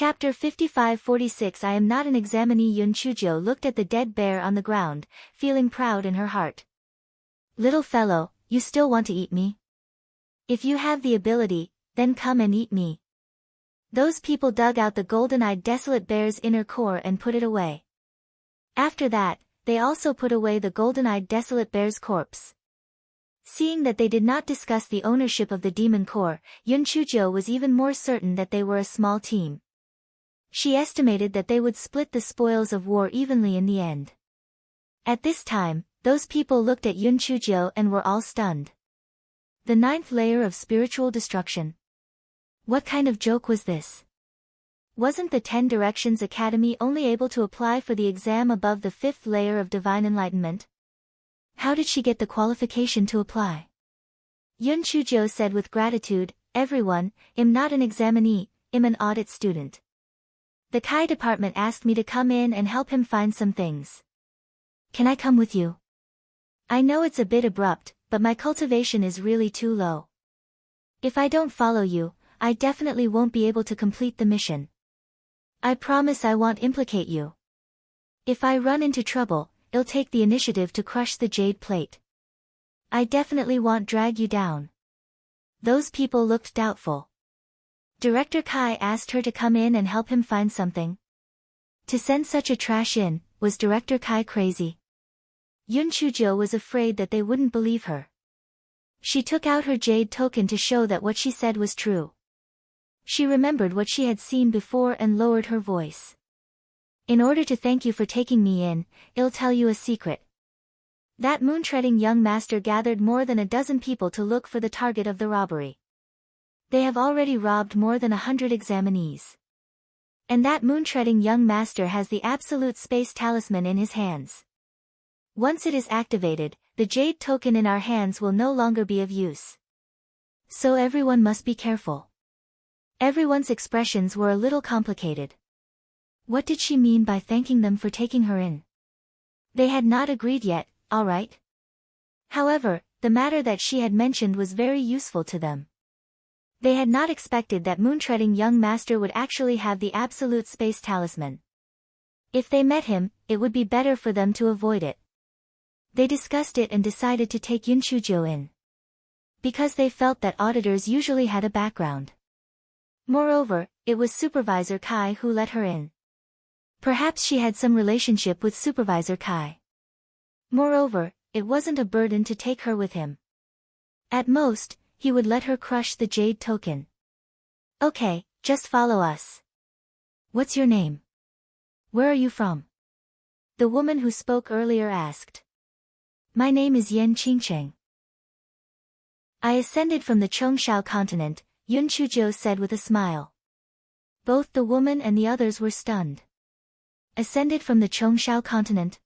Chapter 55-46 I am not an examinee. Yun Chujo looked at the dead bear on the ground, feeling proud in her heart. Little fellow, you still want to eat me? If you have the ability, then come and eat me. Those people dug out the golden-eyed desolate bear's inner core and put it away. After that, they also put away the golden-eyed desolate bear's corpse. Seeing that they did not discuss the ownership of the demon core, Yun Chujo was even more certain that they were a small team. She estimated that they would split the spoils of war evenly in the end. At this time, those people looked at Yun Chujo and were all stunned. The 9th layer of spiritual destruction. What kind of joke was this? Wasn't the 10 Directions Academy only able to apply for the exam above the 5th layer of divine enlightenment? How did she get the qualification to apply? Yun Chujo said with gratitude, everyone, I'm not an examinee, I'm an audit student. The Kai department asked me to come in and help him find some things. Can I come with you? I know it's a bit abrupt, but my cultivation is really too low. If I don't follow you, I definitely won't be able to complete the mission. I promise I won't implicate you. If I run into trouble, I'll take the initiative to crush the jade plate. I definitely won't drag you down. Those people looked doubtful. Director Kai asked her to come in and help him find something. To send such a trash in, was Director Kai crazy? Yun Chujo was afraid that they wouldn't believe her. She took out her jade token to show that what she said was true. She remembered what she had seen before and lowered her voice. In order to thank you for taking me in, I'll tell you a secret. That moon-treading young master gathered more than a dozen people to look for the target of the robbery. They have already robbed more than 100 examinees. And that moon-treading young master has the absolute space talisman in his hands. Once it is activated, the jade token in our hands will no longer be of use. So everyone must be careful. Everyone's expressions were a little complicated. What did she mean by thanking them for taking her in? They had not agreed yet, all right. However, the matter that she had mentioned was very useful to them. They had not expected that moon-treading young master would actually have the absolute space talisman. If they met him, it would be better for them to avoid it. They discussed it and decided to take Yun Chujo in. Because they felt that auditors usually had a background. Moreover, it was Supervisor Kai who let her in. Perhaps she had some relationship with Supervisor Kai. Moreover, it wasn't a burden to take her with him. At most, he would let her crush the jade token. Okay, just follow us. What's your name? Where are you from? The woman who spoke earlier asked. My name is Yen Qingcheng. I ascended from the Chongshao continent, Yun Chujo said with a smile. Both the woman and the others were stunned. Ascended from the Chongshao continent?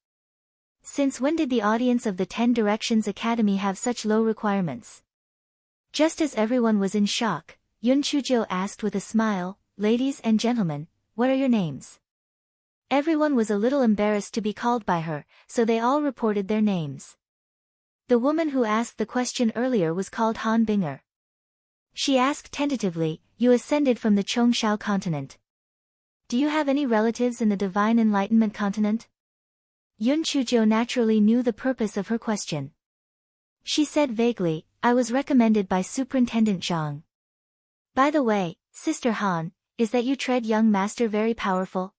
Since when did the audience of the 10 Directions Academy have such low requirements? Just as everyone was in shock, Yun Chujo asked with a smile, ladies and gentlemen, what are your names? Everyone was a little embarrassed to be called by her, so they all reported their names. The woman who asked the question earlier was called Han Binger. She asked tentatively, you ascended from the Chongshao continent. Do you have any relatives in the Divine Enlightenment continent? Yun Chujo naturally knew the purpose of her question. She said vaguely, I was recommended by Superintendent Zhang. By the way, Sister Han, is that you tread young master very powerful?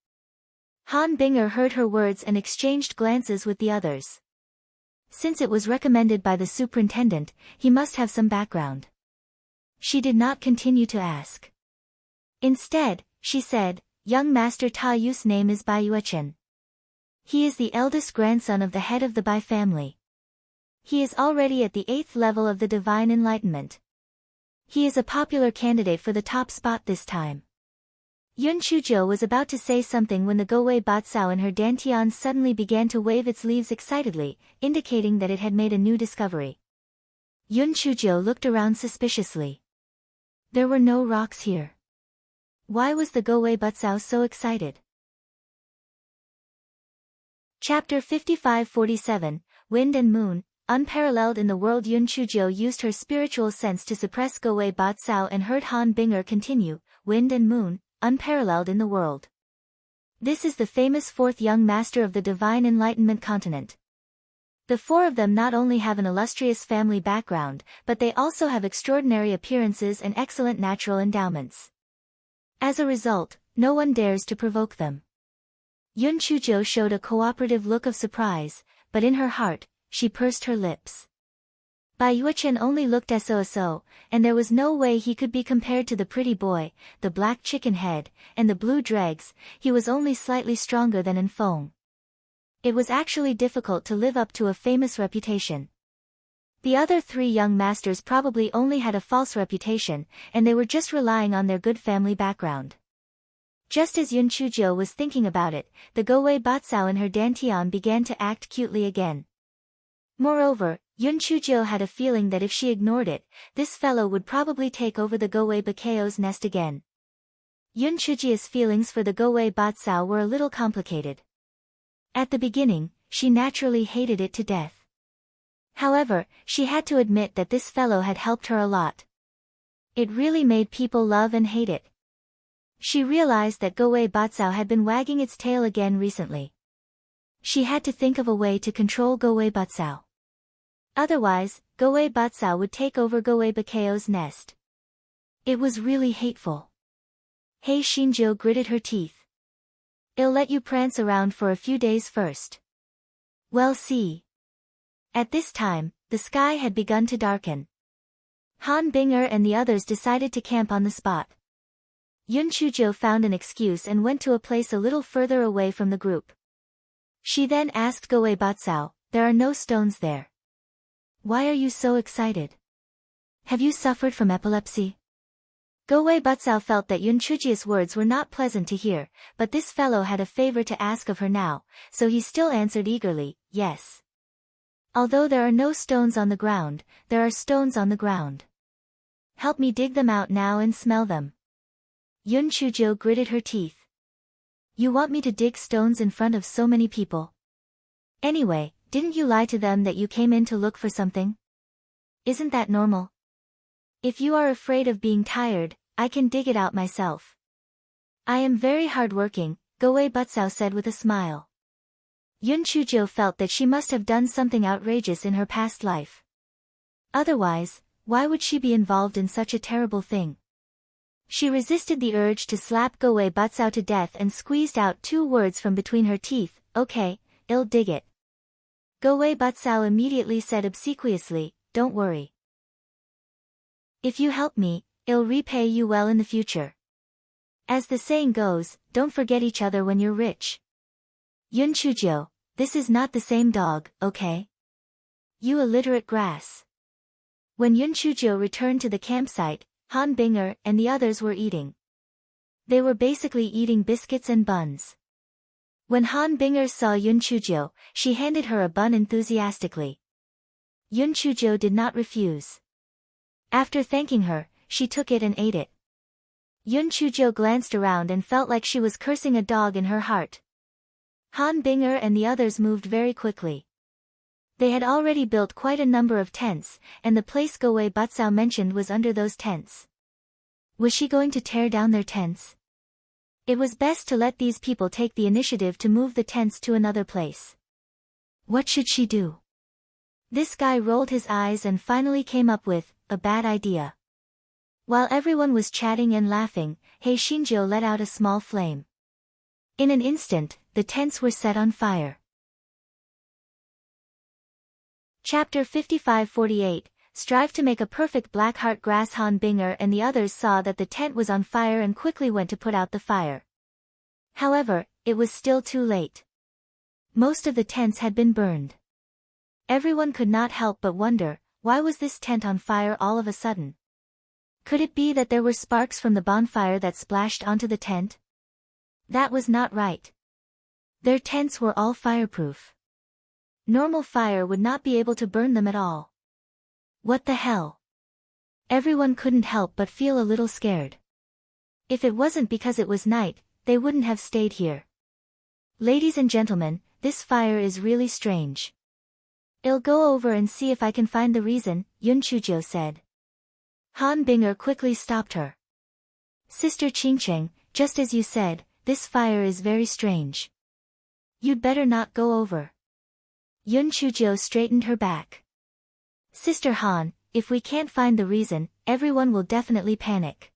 Han Binger heard her words and exchanged glances with the others. Since it was recommended by the superintendent, he must have some background. She did not continue to ask. Instead, she said, young master Ta Yu's name is Bai Yuechen. He is the eldest grandson of the head of the Bai family. He is already at the 8th level of the Divine Enlightenment. He is a popular candidate for the top spot this time. Yun Chujo was about to say something when the Gowei Batsao in her dantian suddenly began to wave its leaves excitedly, indicating that it had made a new discovery. Yun Chujo looked around suspiciously. There were no rocks here. Why was the Gowei Batsao so excited? Chapter 55-47, Wind and Moon. Unparalleled in the world, Yun Chujo used her spiritual sense to suppress Gowei Batsao and heard Han Binger continue, Wind and Moon, unparalleled in the world. This is the famous fourth young master of the Divine Enlightenment continent. The four of them not only have an illustrious family background, but they also have extraordinary appearances and excellent natural endowments. As a result, no one dares to provoke them. Yun Chujo showed a cooperative look of surprise, but in her heart, she pursed her lips. Bai Yuechen only looked so, and there was no way he could be compared to the pretty boy, the black chicken head, and the blue dregs. He was only slightly stronger than In Feng. It was actually difficult to live up to a famous reputation. The other three young masters probably only had a false reputation, and they were just relying on their good family background. Just as Yun Chujo was thinking about it, the Gowei Batsao in her dantian began to act cutely again. Moreover, Yun Chujo had a feeling that if she ignored it, this fellow would probably take over the Gowei Bakao's nest again. Yun Chujia's feelings for the Gowei Batsao were a little complicated. At the beginning, she naturally hated it to death. However, she had to admit that this fellow had helped her a lot. It really made people love and hate it. She realized that Gowei Batsao had been wagging its tail again recently. She had to think of a way to control Gowei Batsao. Otherwise, Gowei Batsao would take over Gowei Bakao's nest. It was really hateful. Hei Shinjo gritted her teeth. I'll let you prance around for a few days first. Well, see. At this time, the sky had begun to darken. Han Binger and the others decided to camp on the spot. Yun Chujo found an excuse and went to a place a little further away from the group. She then asked Gowei Batsao, "There are no stones there. Why are you so excited? Have you suffered from epilepsy?" Gowei Batsao felt that Yun Chujia's words were not pleasant to hear, but this fellow had a favor to ask of her now, so he still answered eagerly, "Yes. Although there are no stones on the ground, there are stones on the ground. Help me dig them out now and smell them." Yun Chujo gritted her teeth. "You want me to dig stones in front of so many people? Anyway, didn't you lie to them that you came in to look for something? Isn't that normal? If you are afraid of being tired, I can dig it out myself." "I am very hardworking," Gowei Batsao said with a smile. Yun Chujo felt that she must have done something outrageous in her past life. Otherwise, why would she be involved in such a terrible thing? She resisted the urge to slap Gowei Batsao to death and squeezed out 2 words from between her teeth, "Okay, I'll dig it." Gowei Batsao immediately said obsequiously, "Don't worry. If you help me, I'll repay you well in the future. As the saying goes, don't forget each other when you're rich." "Yun Chujo, this is not the same dog, okay? You illiterate grass." When Yun Chujo returned to the campsite, Han Binger and the others were eating. They were basically eating biscuits and buns. When Han Binger saw Yun Chujo, she handed her a bun enthusiastically. Yun Chujo did not refuse. After thanking her, she took it and ate it. Yun Chujo glanced around and felt like she was cursing a dog in her heart. Han Binger and the others moved very quickly. They had already built quite a number of tents, and the place Gowei Batsao mentioned was under those tents. Was she going to tear down their tents? It was best to let these people take the initiative to move the tents to another place. What should she do? This guy rolled his eyes and finally came up with a bad idea. While everyone was chatting and laughing, Hei Shinjo let out a small flame. In an instant, the tents were set on fire. Chapter 55-48, Strive to make a perfect blackheart grass. Han Binger and the others saw that the tent was on fire and quickly went to put out the fire. However, it was still too late. Most of the tents had been burned. Everyone could not help but wonder, why was this tent on fire all of a sudden? Could it be that there were sparks from the bonfire that splashed onto the tent? That was not right. Their tents were all fireproof. Normal fire would not be able to burn them at all. What the hell? Everyone couldn't help but feel a little scared. If it wasn't because it was night, they wouldn't have stayed here. Ladies and gentlemen, this fire is really strange. I'll go over and see if I can find the reason, Yun Chujo said. Han Binger quickly stopped her. Sister Qingcheng, Just as you said, this fire is very strange. You'd better not go over. Yun Chujo straightened her back. Sister Han, if we can't find the reason, everyone will definitely panic.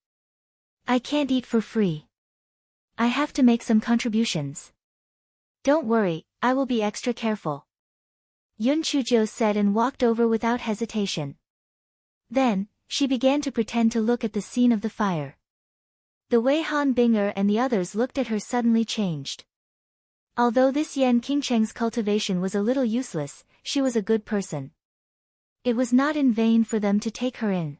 I can't eat for free. I have to make some contributions. Don't worry, I will be extra careful. Yun Chujo said and walked over without hesitation. Then, she began to pretend to look at the scene of the fire. The way Han Binger and the others looked at her suddenly changed. Although this Yan Qingcheng's cultivation was a little useless, she was a good person. It was not in vain for them to take her in.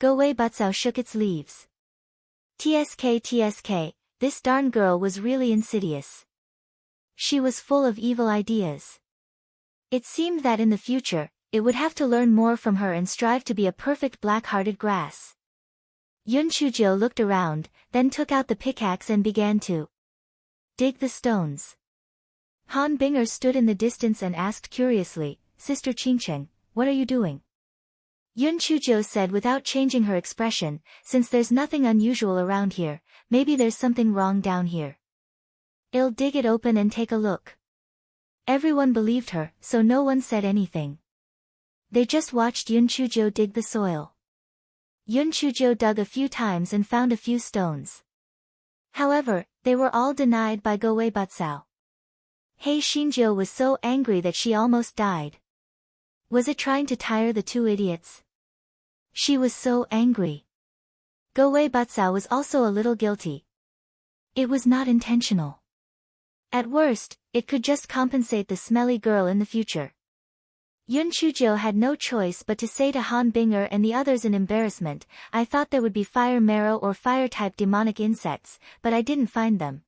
Gowei Batsao shook its leaves. TSK, this darn girl was really insidious. She was full of evil ideas. It seemed that in the future, it would have to learn more from her and strive to be a perfect black-hearted grass. Yun Chujo looked around, then took out the pickaxe and began to dig the stones. Han Binger stood in the distance and asked curiously, Sister Qingcheng, what are you doing? Yun Chujo said without changing her expression, since there's nothing unusual around here, maybe there's something wrong down here. I'll dig it open and take a look. Everyone believed her, so no one said anything. They just watched Yun Chujo dig the soil. Yun Chujo dug a few times and found a few stones. However, they were all denied by Gowei Batsao. He Xinjiu was so angry that she almost died. Was it trying to tire the two idiots? She was so angry. Gowei Batsao was also a little guilty. It was not intentional. At worst, it could just compensate the smelly girl in the future. Yun Chujo had no choice but to say to Han Binger and the others in embarrassment, I thought there would be fire marrow or fire-type demonic insects, but I didn't find them.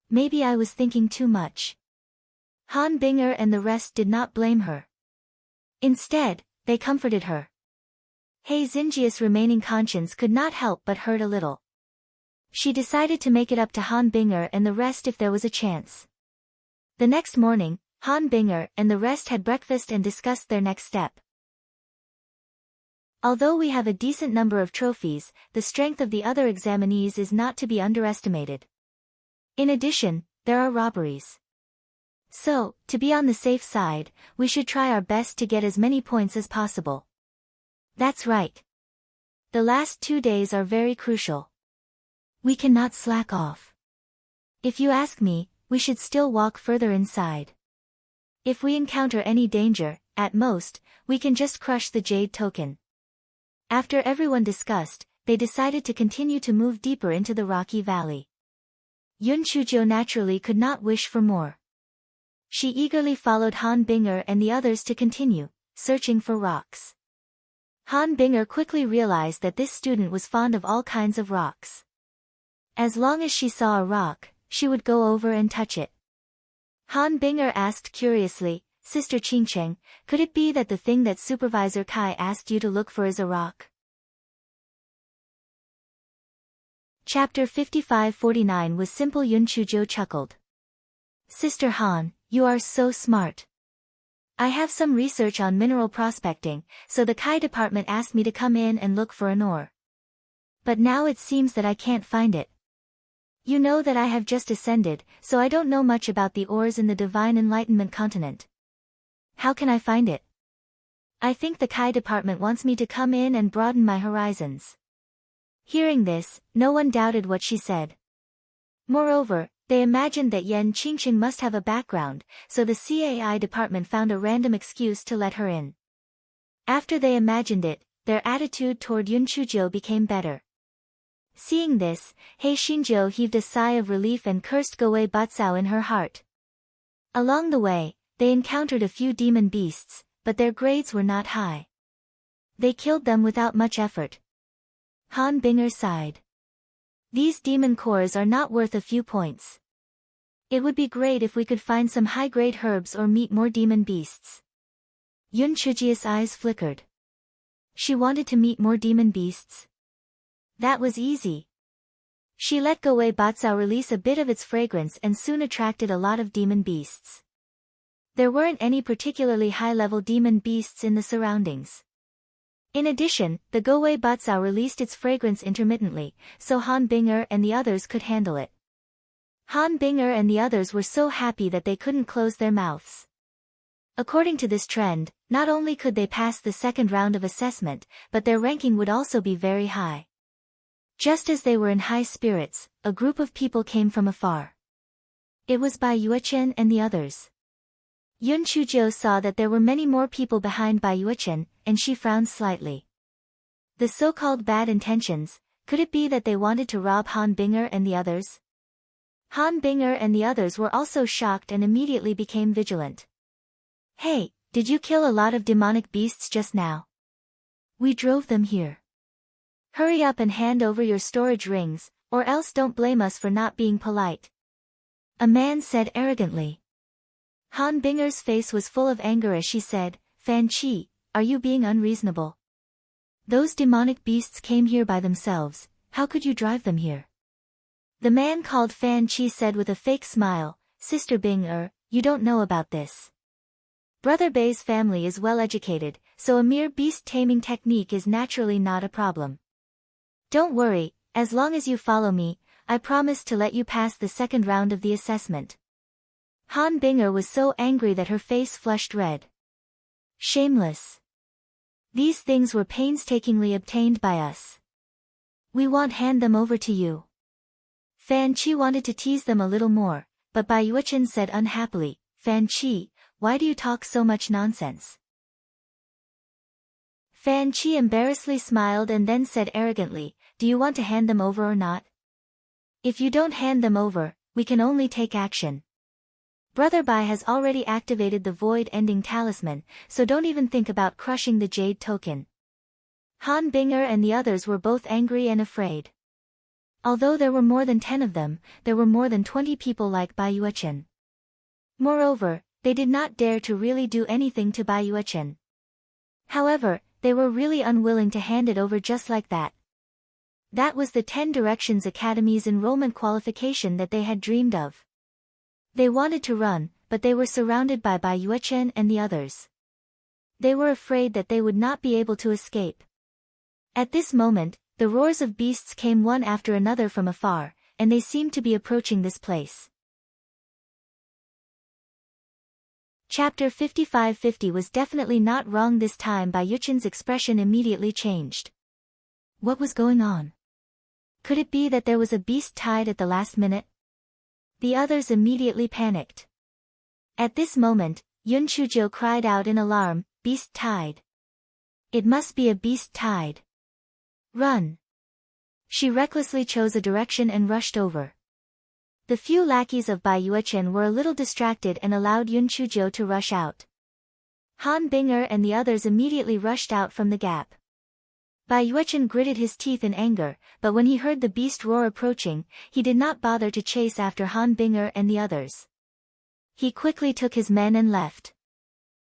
Maybe I was thinking too much. Han Binger and the rest did not blame her. Instead, they comforted her. He Xinjia's remaining conscience could not help but hurt a little. She decided to make it up to Han Binger and the rest if there was a chance. The next morning, Han Binger and the rest had breakfast and discussed their next step. Although we have a decent number of trophies, the strength of the other examinees is not to be underestimated. In addition, there are robberies. So, to be on the safe side, we should try our best to get as many points as possible. That's right. The last 2 days are very crucial. We cannot slack off. If you ask me, we should still walk further inside. If we encounter any danger, at most, we can just crush the jade token. After everyone discussed, they decided to continue to move deeper into the rocky valley. Yun Chujo naturally could not wish for more. She eagerly followed Han Binger and the others to continue, searching for rocks. Han Binger quickly realized that this student was fond of all kinds of rocks. As long as she saw a rock, she would go over and touch it. Han Binger asked curiously, Sister Qingcheng, could it be that the thing that Supervisor Kai asked you to look for is a rock? Chapter 55-49 was simple. Yun Chujo chuckled. Sister Han, you are so smart. I have some research on mineral prospecting, so the Kai department asked me to come in and look for an ore. But now it seems that I can't find it. You know that I have just ascended, so I don't know much about the ores in the Divine Enlightenment continent. How can I find it? I think the Kai department wants me to come in and broaden my horizons. Hearing this, no one doubted what she said. Moreover, they imagined that Yan Qingcheng must have a background, so the CAI department found a random excuse to let her in. After they imagined it, their attitude toward Yun Chujo became better. Seeing this, He Xinjiu heaved a sigh of relief and cursed Gowei Batsao in her heart. Along the way, they encountered a few demon beasts, but their grades were not high. They killed them without much effort. Han Binger sighed. These demon cores are not worth a few points. It would be great if we could find some high-grade herbs or meet more demon beasts. Yun Chujia's eyes flickered. She wanted to meet more demon beasts. That was easy. She let Gowei Batsao release a bit of its fragrance and soon attracted a lot of demon beasts. There weren't any particularly high-level demon beasts in the surroundings. In addition, the Gowei Batsao released its fragrance intermittently, so Han Bing'er and the others could handle it. Han Bing'er and the others were so happy that they couldn't close their mouths. According to this trend, not only could they pass the second round of assessment, but their ranking would also be very high. Just as they were in high spirits, a group of people came from afar. It was Bai Yuechen and the others. Yun Chuzhou saw that there were many more people behind Bai Yuechen, and she frowned slightly. The so-called bad intentions, could it be that they wanted to rob Han Bing'er and the others? Han Bing'er and the others were also shocked and immediately became vigilant. Hey, did you kill a lot of demonic beasts just now? We drove them here. Hurry up and hand over your storage rings, or else don't blame us for not being polite. A man said arrogantly. Han Bing'er's face was full of anger as she said, Fan Qi, are you being unreasonable? Those demonic beasts came here by themselves, how could you drive them here? The man called Fan Qi said with a fake smile, Sister Bing'er, you don't know about this. Brother Bei's family is well educated, so a mere beast-taming technique is naturally not a problem. Don't worry, as long as you follow me, I promise to let you pass the second round of the assessment. Han Bing'er was so angry that her face flushed red. Shameless. These things were painstakingly obtained by us. We won't hand them over to you. Fan Qi wanted to tease them a little more, but Bai Yuechen said unhappily, Fan Qi, why do you talk so much nonsense? Fan Qi embarrassedly smiled and then said arrogantly, do you want to hand them over or not? If you don't hand them over, we can only take action. Brother Bai has already activated the void-ending talisman, so don't even think about crushing the jade token. Han Bing'er and the others were both angry and afraid. Although there were more than 10 of them, there were more than 20 people like Bai Yuechen. Moreover, they did not dare to really do anything to Bai Yuechen. However, they were really unwilling to hand it over just like that. That was the 10 Directions Academy's enrollment qualification that they had dreamed of. They wanted to run, but they were surrounded by Bai Yuechen and the others. They were afraid that they would not be able to escape. At this moment, the roars of beasts came one after another from afar, and they seemed to be approaching this place. Chapter 5550 was definitely not wrong this time. Bai Yuechen's expression immediately changed. What was going on? Could it be that there was a beast tied at the last minute? The others immediately panicked. At this moment, Yun Chuzhou cried out in alarm, beast tied. It must be a beast tied. Run. She recklessly chose a direction and rushed over. The few lackeys of Bai Yuechen were a little distracted and allowed Yun Chuzhou to rush out. Han Bing'er and the others immediately rushed out from the gap. Bai Yuechen gritted his teeth in anger, but when he heard the beast roar approaching, he did not bother to chase after Han Bing'er and the others. He quickly took his men and left.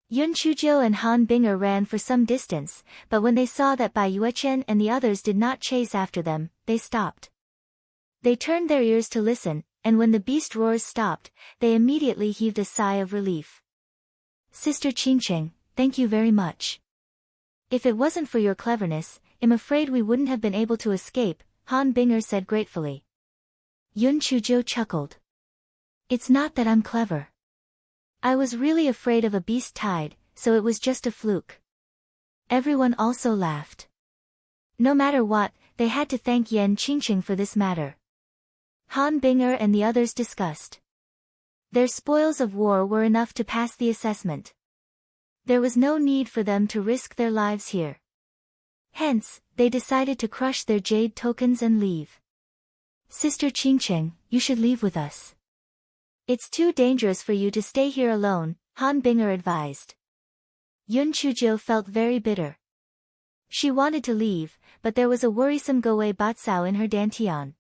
Yun Chuzhou and Han Bing'er ran for some distance, but when they saw that Bai Yuechen and the others did not chase after them, they stopped. They turned their ears to listen, and when the beast roars stopped, they immediately heaved a sigh of relief. Sister Qingcheng, thank you very much. If it wasn't for your cleverness, I'm afraid we wouldn't have been able to escape, Han Bing'er said gratefully. Yun Chuzhou chuckled. It's not that I'm clever. I was really afraid of a beast tied, so it was just a fluke. Everyone also laughed. No matter what, they had to thank Yan Qingqing for this matter. Han Bing'er and the others discussed. Their spoils of war were enough to pass the assessment. There was no need for them to risk their lives here. Hence, they decided to crush their jade tokens and leave. Sister Qingcheng, you should leave with us. It's too dangerous for you to stay here alone, Han Bing'er advised. Yun Chuzhou felt very bitter. She wanted to leave, but there was a worrisome Gowei Batsao in her dantian.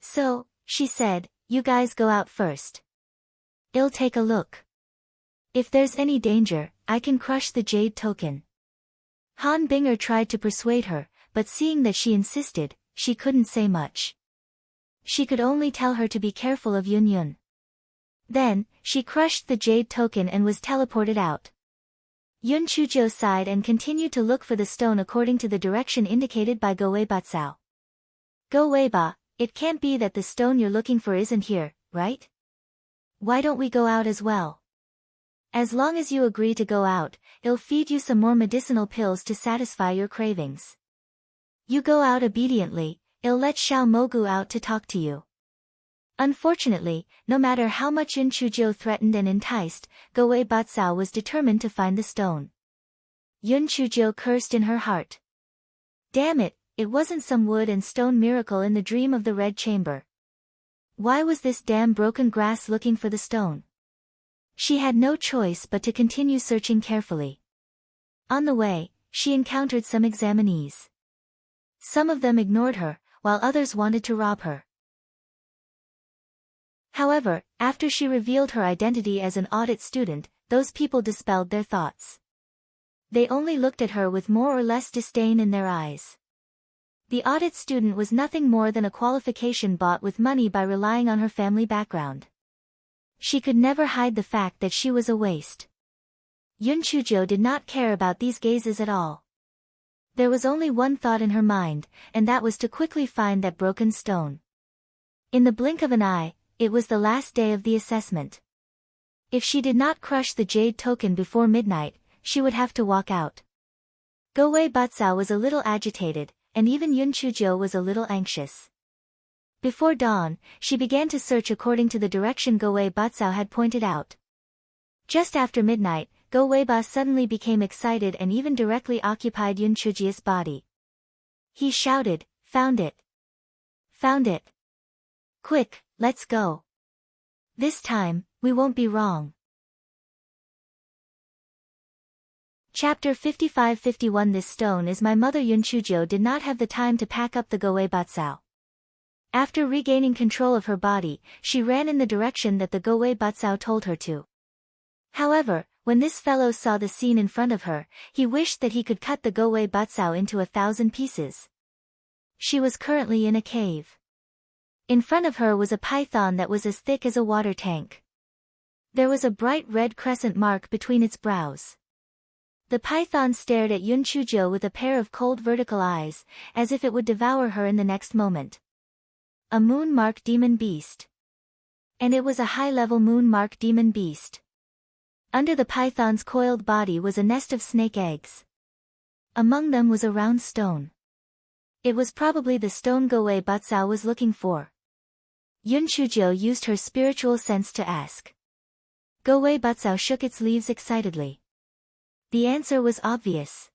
So, she said, you guys go out first. I'll take a look. If there's any danger, I can crush the jade token. Han Bing'er tried to persuade her, but seeing that she insisted, she couldn't say much. She could only tell her to be careful of Yun Yun. Then, she crushed the jade token and was teleported out. Yun Chujo sighed and continued to look for the stone according to the direction indicated by Go Wei Batsao. Go Wei Ba, it can't be that the stone you're looking for isn't here, right? Why don't we go out as well? As long as you agree to go out, I'll feed you some more medicinal pills to satisfy your cravings. You go out obediently, I'll let Xiao Mogu out to talk to you. Unfortunately, no matter how much Yun Chujo threatened and enticed, Go Wei Batsao was determined to find the stone. Yun Chujo cursed in her heart. Damn it, it wasn't some wood and stone miracle in the dream of the Red Chamber. Why was this damn broken grass looking for the stone? She had no choice but to continue searching carefully. On the way, she encountered some examinees. Some of them ignored her, while others wanted to rob her. However, after she revealed her identity as an audit student, those people dispelled their thoughts. They only looked at her with more or less disdain in their eyes. The audit student was nothing more than a qualification bought with money by relying on her family background. She could never hide the fact that she was a waste. Yun Chujo did not care about these gazes at all. There was only one thought in her mind, and that was to quickly find that broken stone. In the blink of an eye, it was the last day of the assessment. If she did not crush the jade token before midnight, she would have to walk out. Go Wei Batsao was a little agitated, and even Yun Chujo was a little anxious. Before dawn, she began to search according to the direction Go Wei Batsao had pointed out. Just after midnight, Go Wei Ba suddenly became excited and even directly occupied Yun Chujia's body. He shouted, "Found it! Found it! Quick, let's go! This time, we won't be wrong." Chapter 55-51 This stone is my mother. Yun Chujo did not have the time to pack up the Go Wei Batsao. After regaining control of her body, she ran in the direction that the Go Wei Batsao told her to. However, when this fellow saw the scene in front of her, he wished that he could cut the Go Wei Batsao into 1,000 pieces. She was currently in a cave. In front of her was a python that was as thick as a water tank. There was a bright red crescent mark between its brows. The python stared at Yun Chujo with a pair of cold vertical eyes, as if it would devour her in the next moment. A moon-mark demon beast. And it was a high-level moon-mark demon beast. Under the python's coiled body was a nest of snake eggs. Among them was a round stone. It was probably the stone Go Wei Batsao was looking for. Yun Chujo used her spiritual sense to ask. Go Wei Batsao shook its leaves excitedly. The answer was obvious.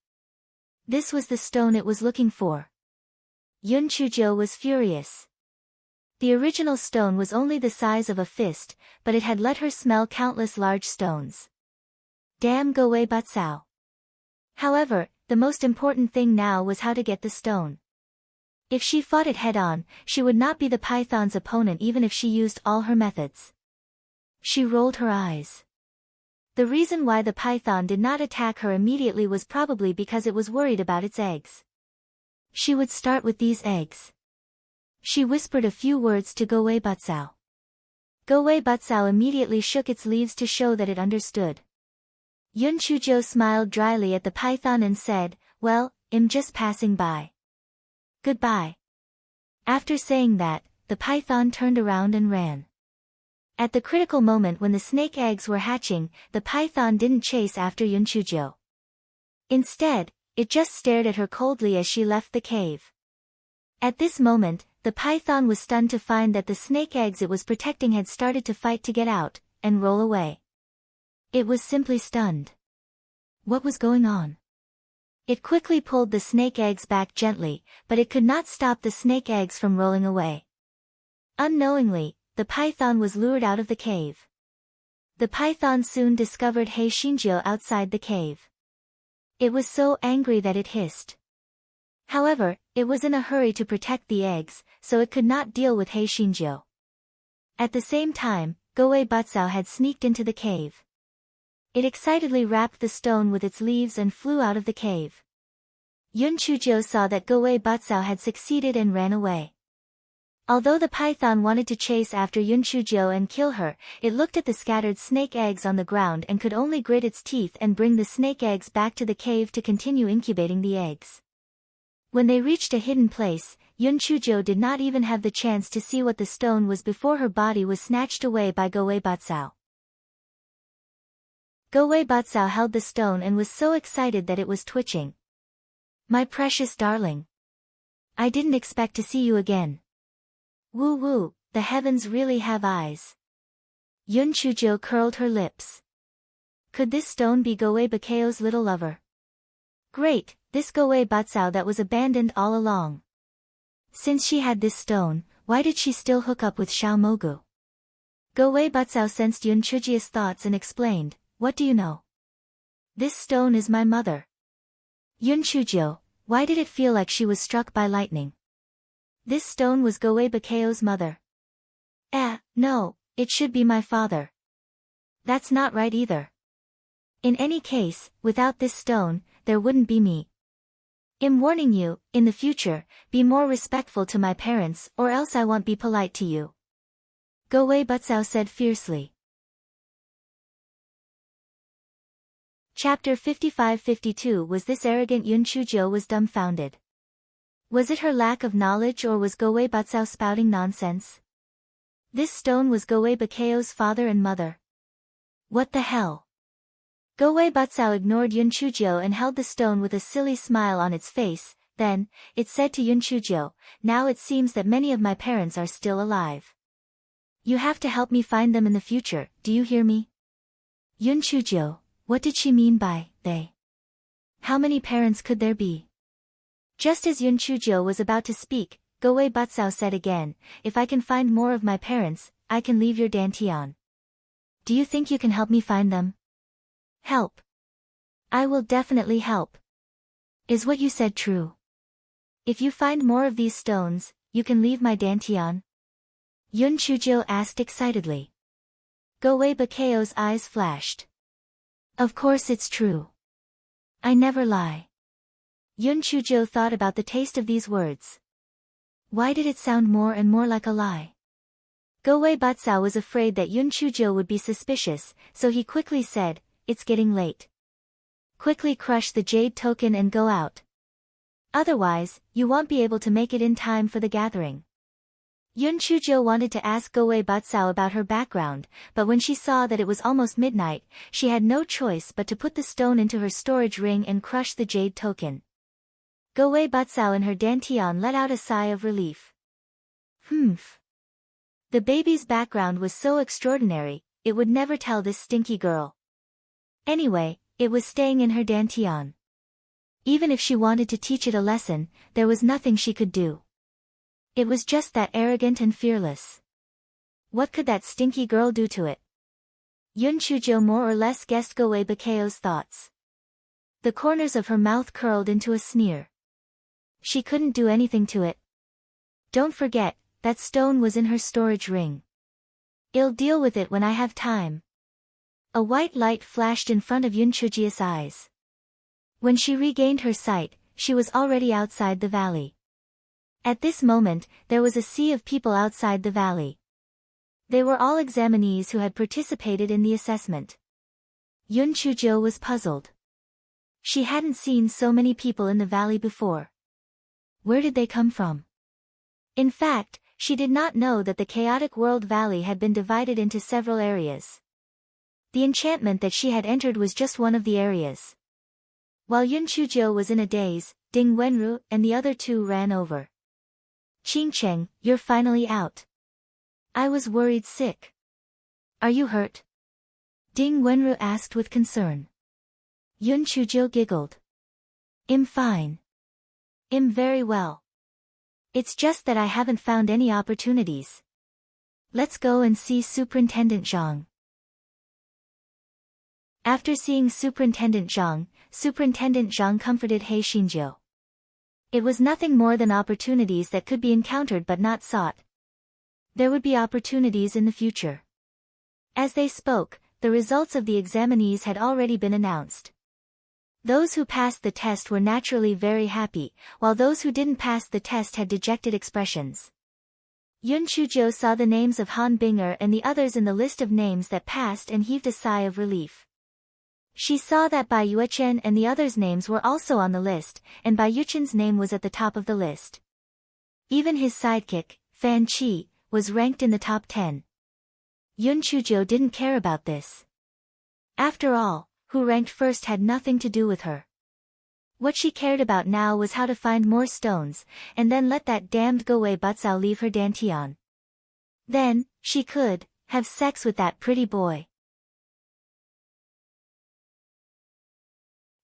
This was the stone it was looking for. Yun Chujo was furious. The original stone was only the size of a fist, but it had let her smell countless large stones. Damn Go Wei Batsao. However, the most important thing now was how to get the stone. If she fought it head-on, she would not be the python's opponent even if she used all her methods. She rolled her eyes. The reason why the python did not attack her immediately was probably because it was worried about its eggs. She would start with these eggs. She whispered a few words to Go Wei Batsao. Go Wei Batsao immediately shook its leaves to show that it understood. Yun Chujo smiled dryly at the python and said, "Well, I'm just passing by. Goodbye." After saying that, the python turned around and ran. At the critical moment when the snake eggs were hatching, the python didn't chase after Yun Chujo. Instead, it just stared at her coldly as she left the cave. At this moment, the python was stunned to find that the snake eggs it was protecting had started to fight to get out, and roll away. It was simply stunned. What was going on? It quickly pulled the snake eggs back gently, but it could not stop the snake eggs from rolling away. Unknowingly, the python was lured out of the cave. The python soon discovered He Xinjiu outside the cave. It was so angry that it hissed. However, it was in a hurry to protect the eggs, so it could not deal with He Xinjiu. At the same time, Go Wei Batsao had sneaked into the cave. It excitedly wrapped the stone with its leaves and flew out of the cave. Yun Chujo saw that Go Wei Batsao had succeeded and ran away. Although the python wanted to chase after Yun Chujio and kill her, it looked at the scattered snake eggs on the ground and could only grit its teeth and bring the snake eggs back to the cave to continue incubating the eggs. When they reached a hidden place, Yun Chujio did not even have the chance to see what the stone was before her body was snatched away by Gowei Batsao. Gowei Batsao held the stone and was so excited that it was twitching. "My precious darling. I didn't expect to see you again. Woo woo, the heavens really have eyes." Yun Chujio curled her lips. Could this stone be Gowei Bakeo's little lover? Great, this Gowei Batsao that was abandoned all along. Since she had this stone, why did she still hook up with Xiao Mogu? Gowei Batsao sensed Yun Chujio's thoughts and explained, "What do you know? This stone is my mother." Yun Chujio, why did it feel like she was struck by lightning? This stone was Gowei Bakeo's mother. No, it should be my father. That's not right either. In any case, without this stone, there wouldn't be me. I'm warning you, in the future, be more respectful to my parents or else I won't be polite to you. Gowei Batsao said fiercely. Chapter 55-52 Was this arrogant Yun Chujio was dumbfounded. Was it her lack of knowledge or was Gowei Batsao spouting nonsense? This stone was Gowei Bakeo's father and mother. What the hell? Gowei Batsao ignored Yun Chujio and held the stone with a silly smile on its face. Then, it said to Yun Chujio, "Now it seems that many of my parents are still alive. You have to help me find them in the future, do you hear me?" Yun Chujio, what did she mean by, they? How many parents could there be? Just as Yun Chujio was about to speak, Gowei Batsao said again, "If I can find more of my parents, I can leave your Dantian. Do you think you can help me find them?" "Help? I will definitely help. Is what you said true? If you find more of these stones, you can leave my Dantian?" Yun Chujio asked excitedly. Gowei Bakeo's eyes flashed. "Of course it's true. I never lie." Yun Chujio thought about the taste of these words. Why did it sound more and more like a lie? Gowei Batsao was afraid that Yun Chujio would be suspicious, so he quickly said, "It's getting late. Quickly crush the jade token and go out. Otherwise, you won't be able to make it in time for the gathering." Yun Chujio wanted to ask Gowei Batsao about her background, but when she saw that it was almost midnight, she had no choice but to put the stone into her storage ring and crush the jade token. Gowei Batsao and her Dantian let out a sigh of relief. Humph. The baby's background was so extraordinary, it would never tell this stinky girl. Anyway, it was staying in her Dantian. Even if she wanted to teach it a lesson, there was nothing she could do. It was just that arrogant and fearless. What could that stinky girl do to it? Yun Chujio more or less guessed Gowei Bakeo's thoughts. The corners of her mouth curled into a sneer. She couldn't do anything to it. Don't forget, that stone was in her storage ring. I'll deal with it when I have time. A white light flashed in front of Yun Chujio's eyes. When she regained her sight, she was already outside the valley. At this moment, there was a sea of people outside the valley. They were all examinees who had participated in the assessment. Yun Chujio was puzzled. She hadn't seen so many people in the valley before. Where did they come from? In fact, she did not know that the chaotic world valley had been divided into several areas. The enchantment that she had entered was just one of the areas. While Yun Chujio was in a daze, Ding Wenru and the other two ran over. "Qingcheng, you're finally out. I was worried sick. Are you hurt?" Ding Wenru asked with concern. Yun Chujio giggled. "I'm fine. I'm very well. It's just that I haven't found any opportunities. Let's go and see Superintendent Zhang." After seeing Superintendent Zhang comforted He Xinjiu. It was nothing more than opportunities that could be encountered but not sought. There would be opportunities in the future. As they spoke, the results of the examinees had already been announced. Those who passed the test were naturally very happy, while those who didn't pass the test had dejected expressions. Yun Chuzhou saw the names of Han Binger and the others in the list of names that passed and heaved a sigh of relief. She saw that Bai Yuchen and the others' names were also on the list, and Bai Yuchen's name was at the top of the list. Even his sidekick, Fan Qi, was ranked in the top 10. Yun Chuzhou didn't care about this. After all, who ranked first had nothing to do with her. What she cared about now was how to find more stones, and then let that damned Gowei Butzao leave her Dantian. Then, she could have sex with that pretty boy.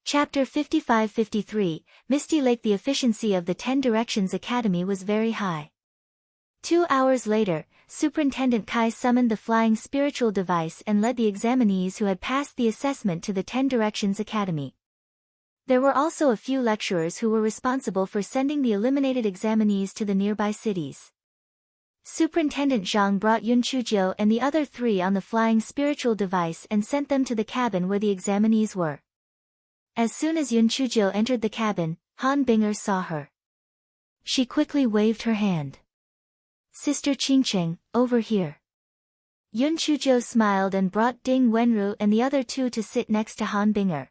Chapter 55-53, Misty Lake. The efficiency of the 10 Directions Academy was very high. 2 hours later, Superintendent Kai summoned the flying spiritual device and led the examinees who had passed the assessment to the 10 Directions Academy. There were also a few lecturers who were responsible for sending the eliminated examinees to the nearby cities. Superintendent Zhang brought Yun Chuzhou and the other 3 on the flying spiritual device and sent them to the cabin where the examinees were. As soon as Yun Chuzhou entered the cabin, Han Binger saw her. She quickly waved her hand. "Sister Qingcheng, over here." Yun Chuzhou smiled and brought Ding Wenru and the other 2 to sit next to Han Binger.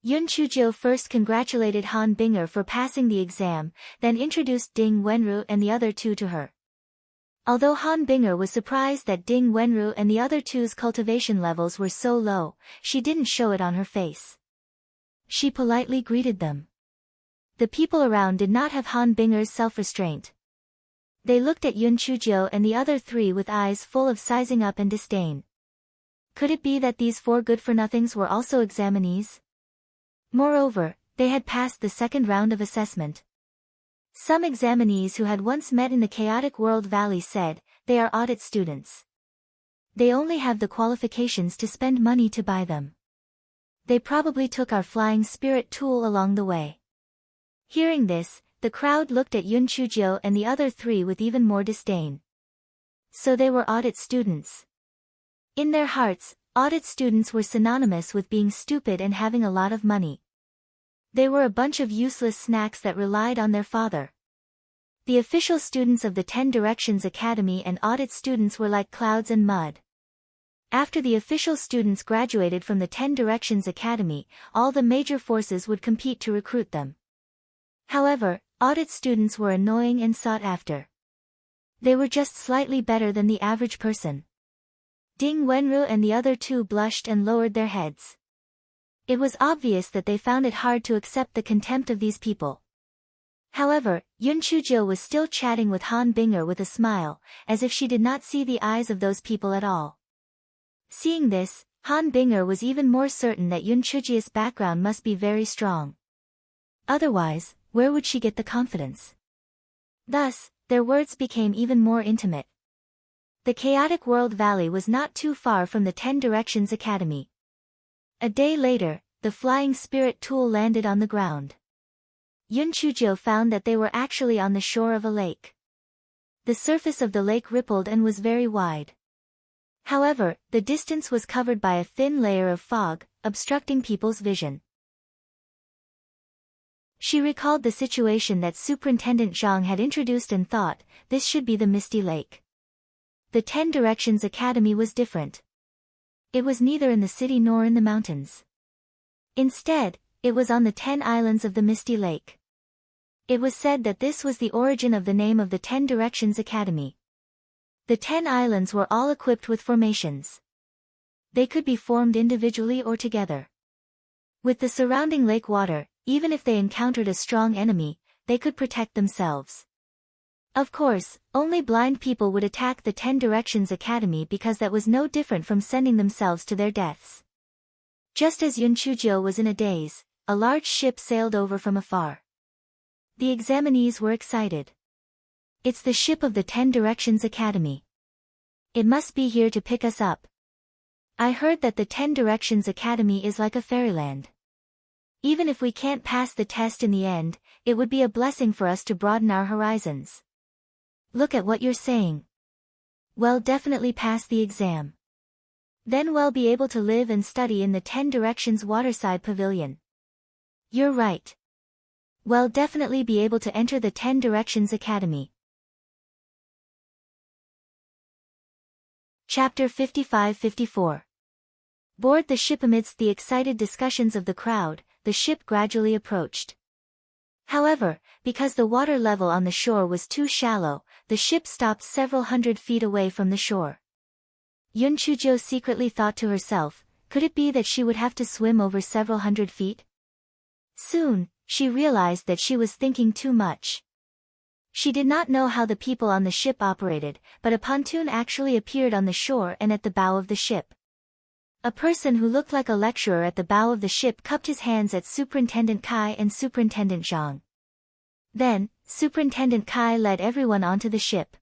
Yun Chuzhou first congratulated Han Binger for passing the exam, then introduced Ding Wenru and the other 2 to her. Although Han Binger was surprised that Ding Wenru and the other 2's cultivation levels were so low, she didn't show it on her face. She politely greeted them. The people around did not have Han Binger's self-restraint. They looked at Yun Chuzhou and the other 3 with eyes full of sizing up and disdain. Could it be that these 4 good-for-nothings were also examinees? Moreover, they had passed the second round of assessment. Some examinees who had once met in the Chaotic World Valley said, they are audit students. They only have the qualifications to spend money to buy them. They probably took our flying spirit tool along the way. Hearing this, the crowd looked at Yun Chuzhou and the other 3 with even more disdain. So they were audit students. In their hearts, audit students were synonymous with being stupid and having a lot of money. They were a bunch of useless snacks that relied on their father. The official students of the 10 Directions Academy and audit students were like clouds and mud. After the official students graduated from the 10 Directions Academy, all the major forces would compete to recruit them. However, audit students were annoying and sought after. They were just slightly better than the average person. Ding Wenru and the other 2 blushed and lowered their heads. It was obvious that they found it hard to accept the contempt of these people. However, Yun Chuzhou was still chatting with Han Binger with a smile, as if she did not see the eyes of those people at all. Seeing this, Han Binger was even more certain that Yun Chuzhou's background must be very strong. Otherwise, where would she get the confidence? Thus, their words became even more intimate. The Chaotic World Valley was not too far from the 10 Directions Academy. A day later, the flying spirit tool landed on the ground. Yun Chuzhou found that they were actually on the shore of a lake. The surface of the lake rippled and was very wide. However, the distance was covered by a thin layer of fog, obstructing people's vision. She recalled the situation that Superintendent Zhang had introduced and thought, this should be the Misty Lake. The 10 Directions Academy was different. It was neither in the city nor in the mountains. Instead, it was on the 10 islands of the Misty Lake. It was said that this was the origin of the name of the 10 Directions Academy. The 10 islands were all equipped with formations. They could be formed individually or together. With the surrounding lake water, even if they encountered a strong enemy, they could protect themselves. Of course, only blind people would attack the 10 Directions Academy because that was no different from sending themselves to their deaths. Just as Yun Chuzhou was in a daze, a large ship sailed over from afar. The examinees were excited. It's the ship of the 10 Directions Academy. It must be here to pick us up. I heard that the 10 Directions Academy is like a fairyland. Even if we can't pass the test in the end, it would be a blessing for us to broaden our horizons. Look at what you're saying. Well, definitely pass the exam. Then we'll be able to live and study in the 10 Directions Waterside Pavilion. You're right. We'll definitely be able to enter the 10 Directions Academy. Chapter 55-54. Board the ship. Amidst the excited discussions of the crowd, the ship gradually approached. However, because the water level on the shore was too shallow, the ship stopped several hundred feet away from the shore. Yun Chujo secretly thought to herself, could it be that she would have to swim over several hundred feet? Soon, she realized that she was thinking too much. She did not know how the people on the ship operated, but a pontoon actually appeared on the shore and at the bow of the ship. A person who looked like a lecturer at the bow of the ship cupped his hands at Superintendent Kai and Superintendent Zhang. Then, Superintendent Kai led everyone onto the ship.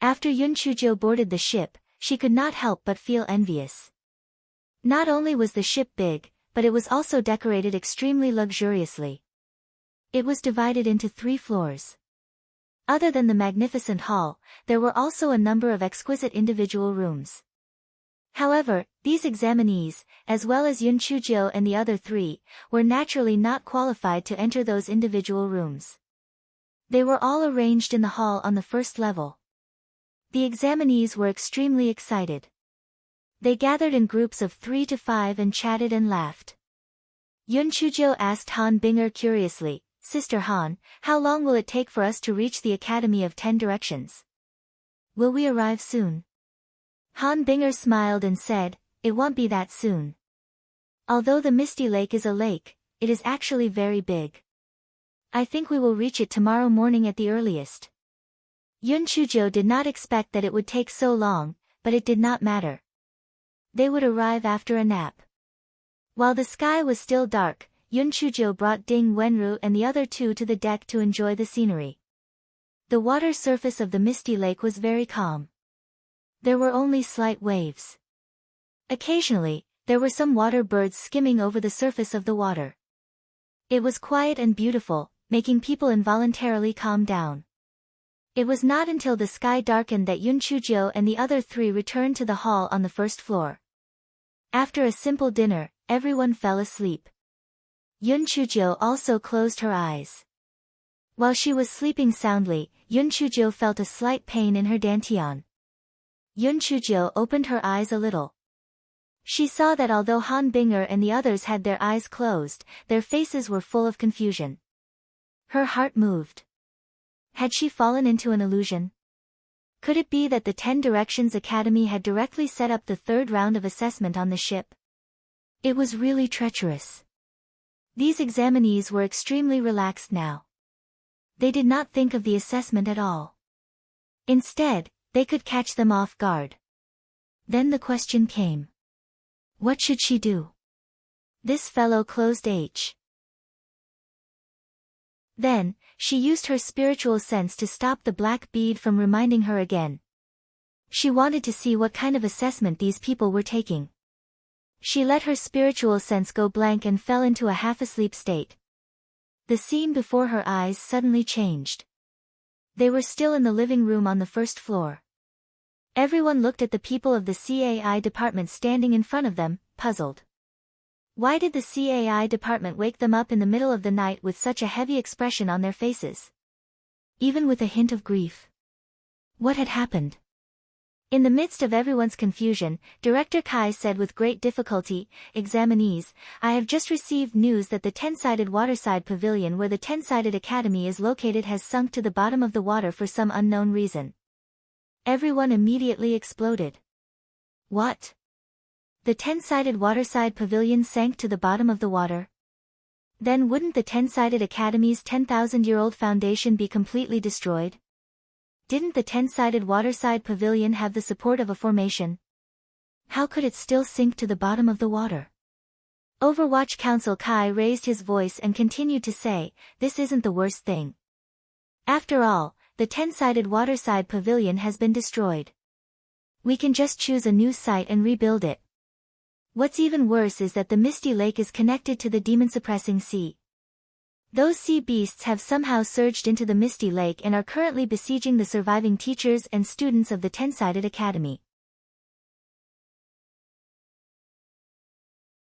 After Yun Chujo boarded the ship, she could not help but feel envious. Not only was the ship big, but it was also decorated extremely luxuriously. It was divided into 3 floors. Other than the magnificent hall, there were also a number of exquisite individual rooms. However, these examinees, as well as Yun Chujo and the other 3, were naturally not qualified to enter those individual rooms. They were all arranged in the hall on the first level. The examinees were extremely excited. They gathered in groups of 3 to 5 and chatted and laughed. Yun Chujo asked Han Binger curiously, "Sister Han, how long will it take for us to reach the Academy of 10 Directions? Will we arrive soon?" Han Binger smiled and said, "It won't be that soon. Although the Misty Lake is a lake, it is actually very big. I think we will reach it tomorrow morning at the earliest." Yun Chujo did not expect that it would take so long, but it did not matter. They would arrive after a nap. While the sky was still dark, Yun Chujo brought Ding Wenru and the other 2 to the deck to enjoy the scenery. The water surface of the Misty Lake was very calm. There were only slight waves. Occasionally, there were some water birds skimming over the surface of the water. It was quiet and beautiful, making people involuntarily calm down. It was not until the sky darkened that Yun Chujo and the other 3 returned to the hall on the first floor. After a simple dinner, everyone fell asleep. Yun Chujo also closed her eyes. While she was sleeping soundly, Yun Chujo felt a slight pain in her dantian. Yun Chujo opened her eyes a little. She saw that although Han Binger and the others had their eyes closed, their faces were full of confusion. Her heart moved. Had she fallen into an illusion? Could it be that the 10 Directions Academy had directly set up the 3rd round of assessment on the ship? It was really treacherous. These examinees were extremely relaxed now. They did not think of the assessment at all. Instead, they could catch them off guard. Then the question came. What should she do? This fellow closed H. Then, she used her spiritual sense to stop the black bead from reminding her again. She wanted to see what kind of assessment these people were taking. She let her spiritual sense go blank and fell into a half-asleep state. The scene before her eyes suddenly changed. They were still in the living room on the first floor. Everyone looked at the people of the CAI department standing in front of them, puzzled. Why did the CAI department wake them up in the middle of the night with such a heavy expression on their faces? Even with a hint of grief. What had happened? In the midst of everyone's confusion, Director Kai said with great difficulty, "Examinees, I have just received news that the 10-sided waterside pavilion where the 10-sided academy is located has sunk to the bottom of the water for some unknown reason." Everyone immediately exploded. What? The 10-sided waterside pavilion sank to the bottom of the water? Then wouldn't the 10-sided academy's 10,000-year-old foundation be completely destroyed? Didn't the 10-sided waterside pavilion have the support of a formation? How could it still sink to the bottom of the water? Overwatch Council Kai raised his voice and continued to say, "This isn't the worst thing. After all, the 10-sided waterside pavilion has been destroyed. We can just choose a new site and rebuild it. What's even worse is that the Misty Lake is connected to the demon-suppressing sea. Those sea beasts have somehow surged into the Misty Lake and are currently besieging the surviving teachers and students of the 10-sided academy."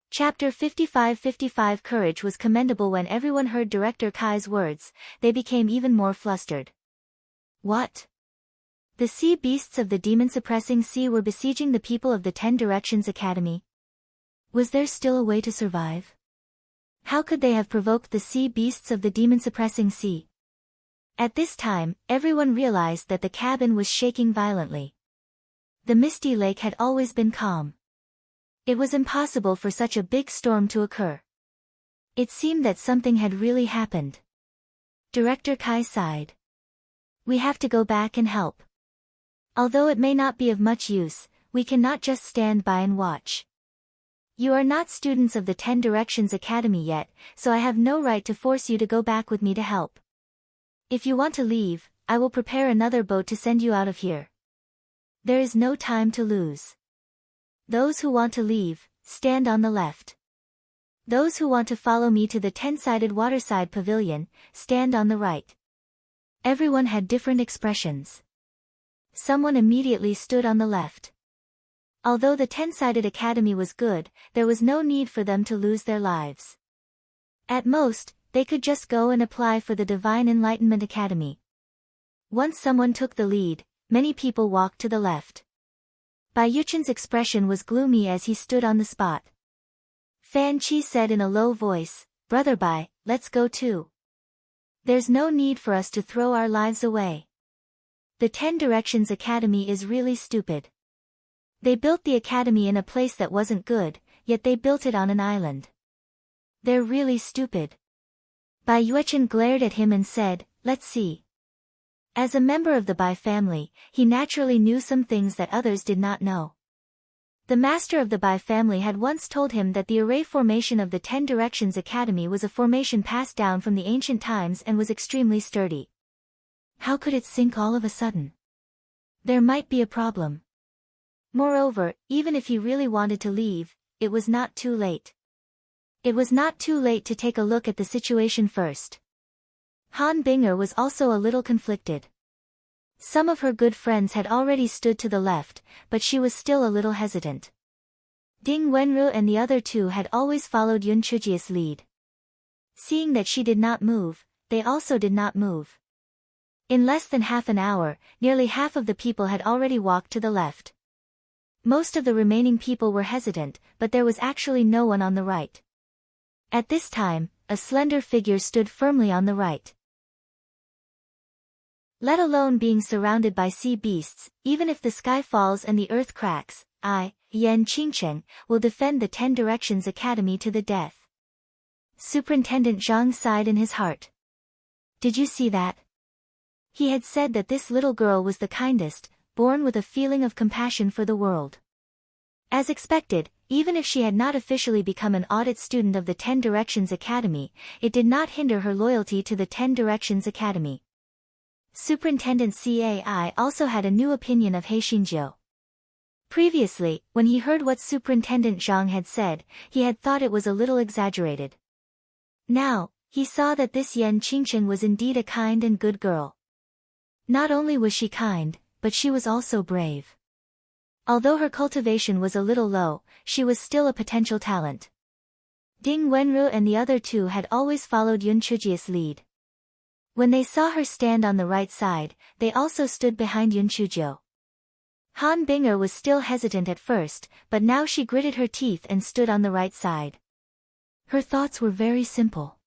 Chapter 55-55. Courage was commendable. When everyone heard Director Kai's words, they became even more flustered. What? The sea beasts of the demon-suppressing sea were besieging the people of the 10 Directions Academy. Was there still a way to survive? How could they have provoked the sea beasts of the demon-suppressing sea? At this time, everyone realized that the cabin was shaking violently. The misty lake had always been calm. It was impossible for such a big storm to occur. It seemed that something had really happened. Director Kai sighed. We have to go back and help. Although it may not be of much use, we cannot just stand by and watch. You are not students of the 10 Directions Academy yet, so I have no right to force you to go back with me to help. If you want to leave, I will prepare another boat to send you out of here. There is no time to lose. Those who want to leave, stand on the left. Those who want to follow me to the 10-sided waterside pavilion, stand on the right. Everyone had different expressions. Someone immediately stood on the left. Although the 10-sided academy was good, there was no need for them to lose their lives. At most, they could just go and apply for the Divine Enlightenment Academy. Once someone took the lead, many people walked to the left. Bai Yuchen's expression was gloomy as he stood on the spot. Fan Chi said in a low voice, "Brother Bai, let's go too. There's no need for us to throw our lives away. The 10 Directions Academy is really stupid. They built the academy in a place that wasn't good, yet they built it on an island. They're really stupid." Bai Yuchen glared at him and said, "Let's see." As a member of the Bai family, he naturally knew some things that others did not know. The master of the Bai family had once told him that the array formation of the 10 Directions Academy was a formation passed down from the ancient times and was extremely sturdy. How could it sink all of a sudden? There might be a problem. Moreover, even if he really wanted to leave, it was not too late. It was not too late to take a look at the situation first. Han Binger was also a little conflicted. Some of her good friends had already stood to the left, but she was still a little hesitant. Ding Wenru and the other two had always followed Yun Chujia's lead. Seeing that she did not move, they also did not move. In less than half an hour, nearly half of the people had already walked to the left. Most of the remaining people were hesitant, but there was actually no one on the right. At this time, a slender figure stood firmly on the right. Let alone being surrounded by sea beasts, even if the sky falls and the earth cracks, I, Yan Qingcheng, will defend the 10 Directions Academy to the death. Superintendent Zhang sighed in his heart. Did you see that? He had said that this little girl was the kindest, born with a feeling of compassion for the world. As expected, even if she had not officially become an audit student of the 10 Directions Academy, it did not hinder her loyalty to the 10 Directions Academy. Superintendent Cai also had a new opinion of Heixinjiu. Previously, when he heard what Superintendent Zhang had said, he had thought it was a little exaggerated. Now, he saw that this Yan Qingcheng was indeed a kind and good girl. Not only was she kind, but she was also brave. Although her cultivation was a little low, she was still a potential talent. Ding Wenru and the other two had always followed Yun Chujia's lead. When they saw her stand on the right side, they also stood behind Yun Chujio. Han Binger was still hesitant at first, but now she gritted her teeth and stood on the right side. Her thoughts were very simple.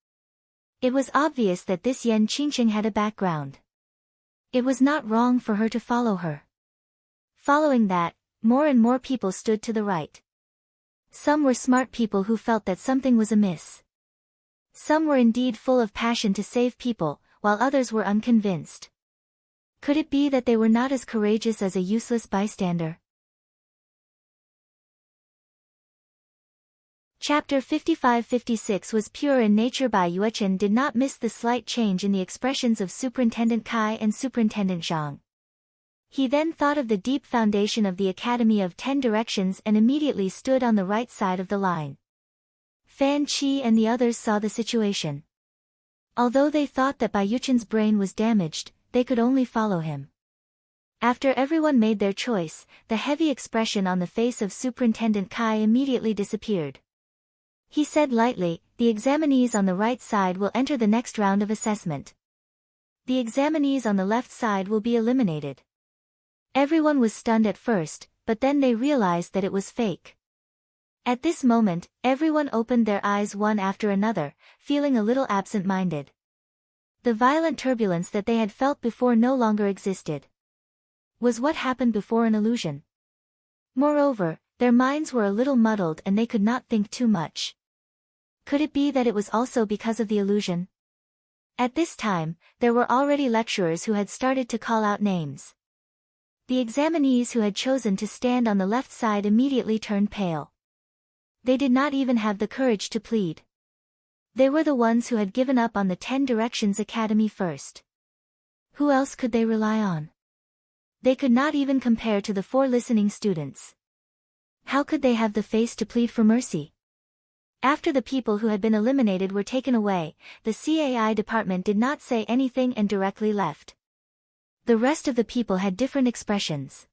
It was obvious that this Yan Qingcheng had a background. It was not wrong for her to follow her. Following that, more and more people stood to the right. Some were smart people who felt that something was amiss. Some were indeed full of passion to save people, while others were unconvinced. Could it be that they were not as courageous as a useless bystander? Chapter 55-56 was pure in nature. Bai Yuchen did not miss the slight change in the expressions of Superintendent Kai and Superintendent Zhang. He then thought of the deep foundation of the Academy of 10 Directions and immediately stood on the right side of the line. Fan Chi and the others saw the situation. Although they thought that Bai Yuchen's brain was damaged, they could only follow him. After everyone made their choice, the heavy expression on the face of Superintendent Kai immediately disappeared. He said lightly, "The examinees on the right side will enter the next round of assessment. The examinees on the left side will be eliminated." Everyone was stunned at first, but then they realized that it was fake. At this moment, everyone opened their eyes one after another, feeling a little absent-minded. The violent turbulence that they had felt before no longer existed. Was what happened before an illusion? Moreover, their minds were a little muddled and they could not think too much. Could it be that it was also because of the illusion? At this time, there were already lecturers who had started to call out names. The examinees who had chosen to stand on the left side immediately turned pale. They did not even have the courage to plead. They were the ones who had given up on the 10 Directions Academy first. Who else could they rely on? They could not even compare to the 4 listening students. How could they have the face to plead for mercy? After the people who had been eliminated were taken away, the CAI department did not say anything and directly left. The rest of the people had different expressions.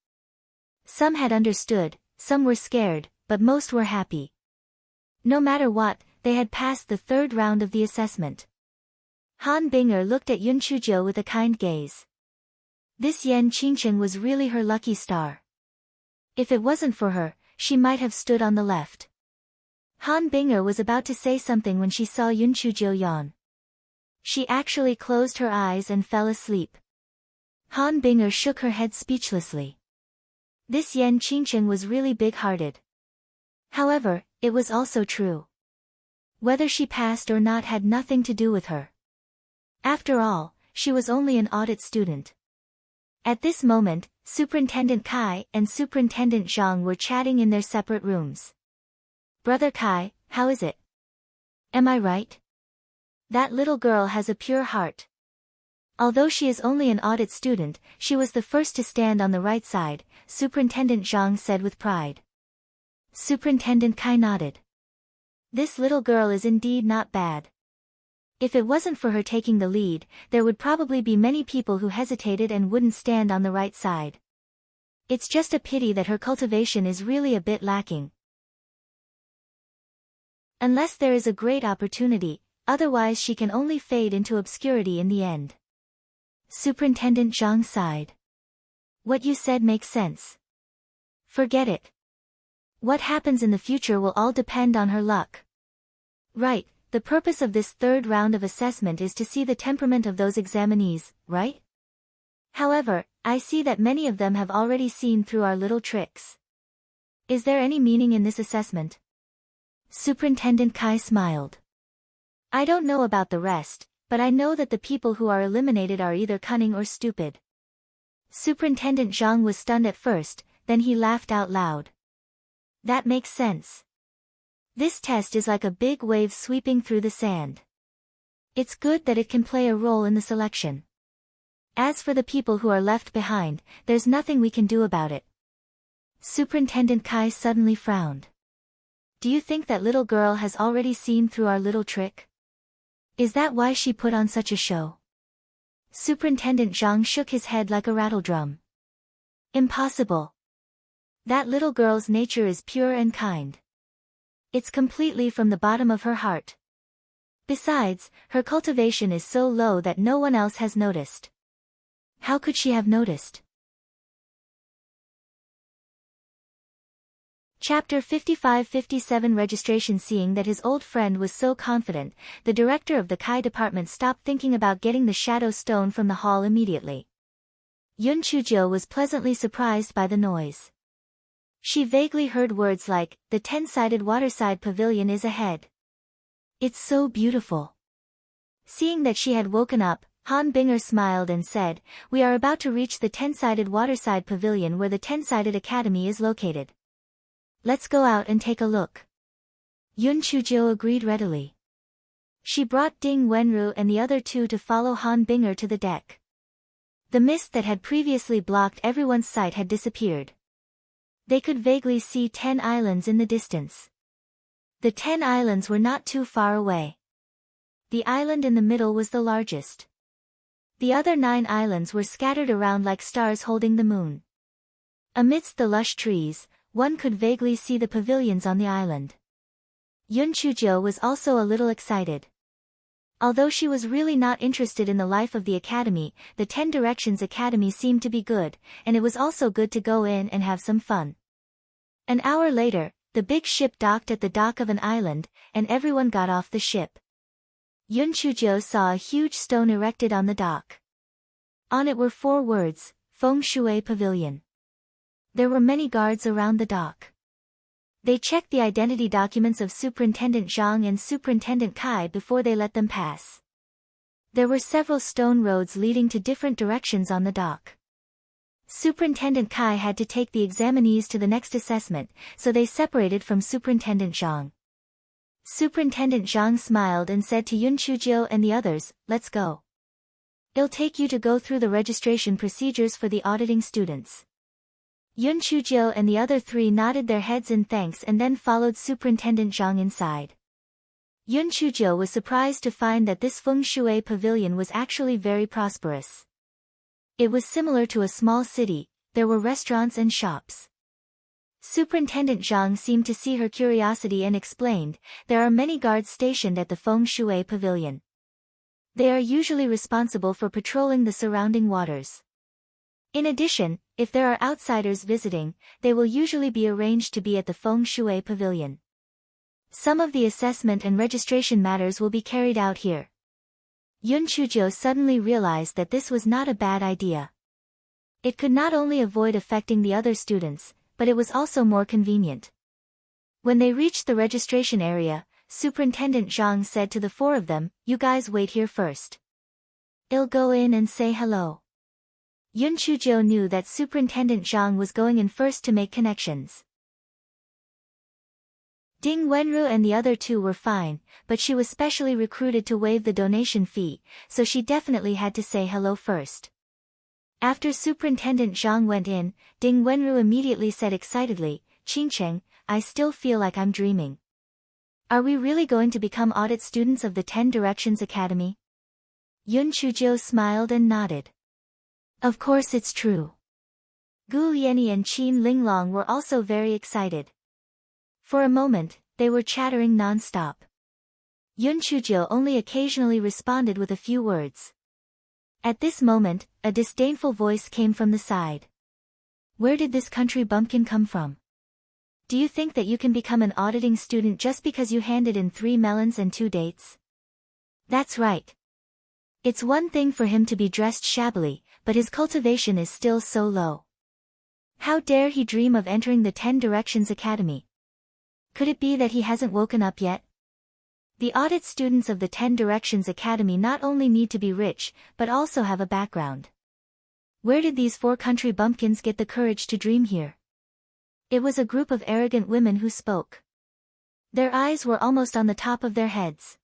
Some had understood, some were scared, but most were happy. No matter what, they had passed the 3rd round of the assessment. Han Binger looked at Yun Chuzhou with a kind gaze. This Yan Qingcheng was really her lucky star. If it wasn't for her, she might have stood on the left. Han Binger was about to say something when she saw Yun Chuzhou yawn. She actually closed her eyes and fell asleep. Han Binger shook her head speechlessly. This Yan Qingcheng was really big-hearted. However, it was also true. Whether she passed or not had nothing to do with her. After all, she was only an audit student. At this moment, Superintendent Kai and Superintendent Zhang were chatting in their separate rooms. Brother Kai, how is it? Am I right? That little girl has a pure heart. Although she is only an audit student, she was the first to stand on the right side, Superintendent Zhang said with pride. Superintendent Kai nodded. This little girl is indeed not bad. If it wasn't for her taking the lead, there would probably be many people who hesitated and wouldn't stand on the right side. It's just a pity that her cultivation is really a bit lacking. Unless there is a great opportunity, otherwise she can only fade into obscurity in the end. Superintendent Zhang sighed. What you said makes sense. Forget it. What happens in the future will all depend on her luck. Right, the purpose of this 3rd round of assessment is to see the temperament of those examinees, right? However, I see that many of them have already seen through our little tricks. Is there any meaning in this assessment? Superintendent Kai smiled. I don't know about the rest, but I know that the people who are eliminated are either cunning or stupid. Superintendent Zhang was stunned at first, then he laughed out loud. That makes sense. This test is like a big wave sweeping through the sand. It's good that it can play a role in the selection. As for the people who are left behind, there's nothing we can do about it. Superintendent Kai suddenly frowned. Do you think that little girl has already seen through our little trick? Is that why she put on such a show? Superintendent Zhang shook his head like a rattledrum. Impossible. That little girl's nature is pure and kind. It's completely from the bottom of her heart. Besides, her cultivation is so low that no one else has noticed. How could she have noticed? Chapter 55-57 Registration. Seeing that his old friend was so confident, the director of the Kai department stopped thinking about getting the shadow stone from the hall immediately. Yun Chuzhou was pleasantly surprised by the noise. She vaguely heard words like, the 10-sided waterside pavilion is ahead. It's so beautiful. Seeing that she had woken up, Han Binger smiled and said, we are about to reach the 10-sided waterside pavilion where the 10-sided academy is located. Let's go out and take a look. Yun Chuzhou agreed readily. She brought Ding Wenru and the other 2 to follow Han Binger to the deck. The mist that had previously blocked everyone's sight had disappeared. They could vaguely see 10 islands in the distance. The 10 islands were not too far away. The island in the middle was the largest. The other 9 islands were scattered around like stars holding the moon. Amidst the lush trees, one could vaguely see the pavilions on the island. Yun Chuzhou was also a little excited. Although she was really not interested in the life of the academy, the 10 Directions Academy seemed to be good, and it was also good to go in and have some fun. An hour later, the big ship docked at the dock of an island, and everyone got off the ship. Yun Chuzhou saw a huge stone erected on the dock. On it were 4 words, Feng Shui Pavilion. There were many guards around the dock. They checked the identity documents of Superintendent Zhang and Superintendent Kai before they let them pass. There were several stone roads leading to different directions on the dock. Superintendent Kai had to take the examinees to the next assessment, so they separated from Superintendent Zhang. Superintendent Zhang smiled and said to Yun Chuzhou and the others, "Let's go. It'll take you to go through the registration procedures for the auditing students." Yun Chuzhou and the other 3 nodded their heads in thanks and then followed Superintendent Zhang inside. Yun Chuzhou was surprised to find that this Feng Shui Pavilion was actually very prosperous. It was similar to a small city, there were restaurants and shops. Superintendent Zhang seemed to see her curiosity and explained, "There are many guards stationed at the Feng Shui Pavilion. They are usually responsible for patrolling the surrounding waters. In addition, if there are outsiders visiting, they will usually be arranged to be at the Feng Shui Pavilion. Some of the assessment and registration matters will be carried out here." Yun Chuzhou suddenly realized that this was not a bad idea. It could not only avoid affecting the other students, but it was also more convenient. When they reached the registration area, Superintendent Zhang said to the 4 of them, "You guys wait here first. I'll go in and say hello." Yun Chuzhou knew that Superintendent Zhang was going in first to make connections. Ding Wenru and the other 2 were fine, but she was specially recruited to waive the donation fee, so she definitely had to say hello first. After Superintendent Zhang went in, Ding Wenru immediately said excitedly, "Qingcheng, I still feel like I'm dreaming. Are we really going to become audit students of the 10 Directions Academy?" Yun Chuzhou smiled and nodded. "Of course it's true." Gu Lianyi and Qin Linglong were also very excited. For a moment, they were chattering non-stop. Yun Chuzhou only occasionally responded with a few words. At this moment, a disdainful voice came from the side. "Where did this country bumpkin come from? Do you think that you can become an auditing student just because you handed in 3 melons and 2 dates? That's right. It's one thing for him to be dressed shabbily, but his cultivation is still so low. How dare he dream of entering the 10 Directions Academy? Could it be that he hasn't woken up yet? The audit students of the 10 Directions Academy not only need to be rich, but also have a background. Where did these 4 country bumpkins get the courage to dream here?" It was a group of arrogant women who spoke. Their eyes were almost on the top of their heads.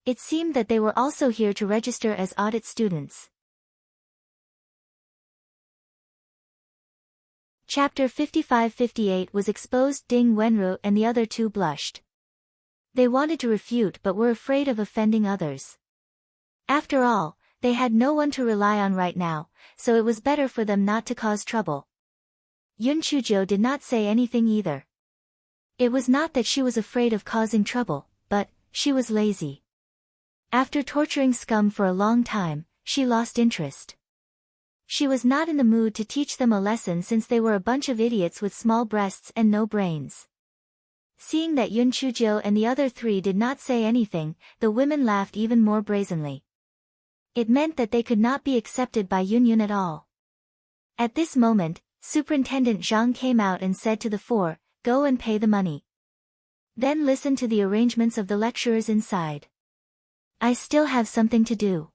It seemed that they were also here to register as audit students. Chapter 55-58 was exposed. Ding Wenru and the other 2 blushed. They wanted to refute but were afraid of offending others. After all, they had no one to rely on right now, so it was better for them not to cause trouble. Yun Chuzhou did not say anything either. It was not that she was afraid of causing trouble, but she was lazy. After torturing scum for a long time, she lost interest. She was not in the mood to teach them a lesson since they were a bunch of idiots with small breasts and no brains. Seeing that Yun Chuzhou and the other 3 did not say anything, the women laughed even more brazenly. It meant that they could not be accepted by Yun Yun at all. At this moment, Superintendent Zhang came out and said to the 4, "Go and pay the money. Then listen to the arrangements of the lecturers inside. I still have something to do.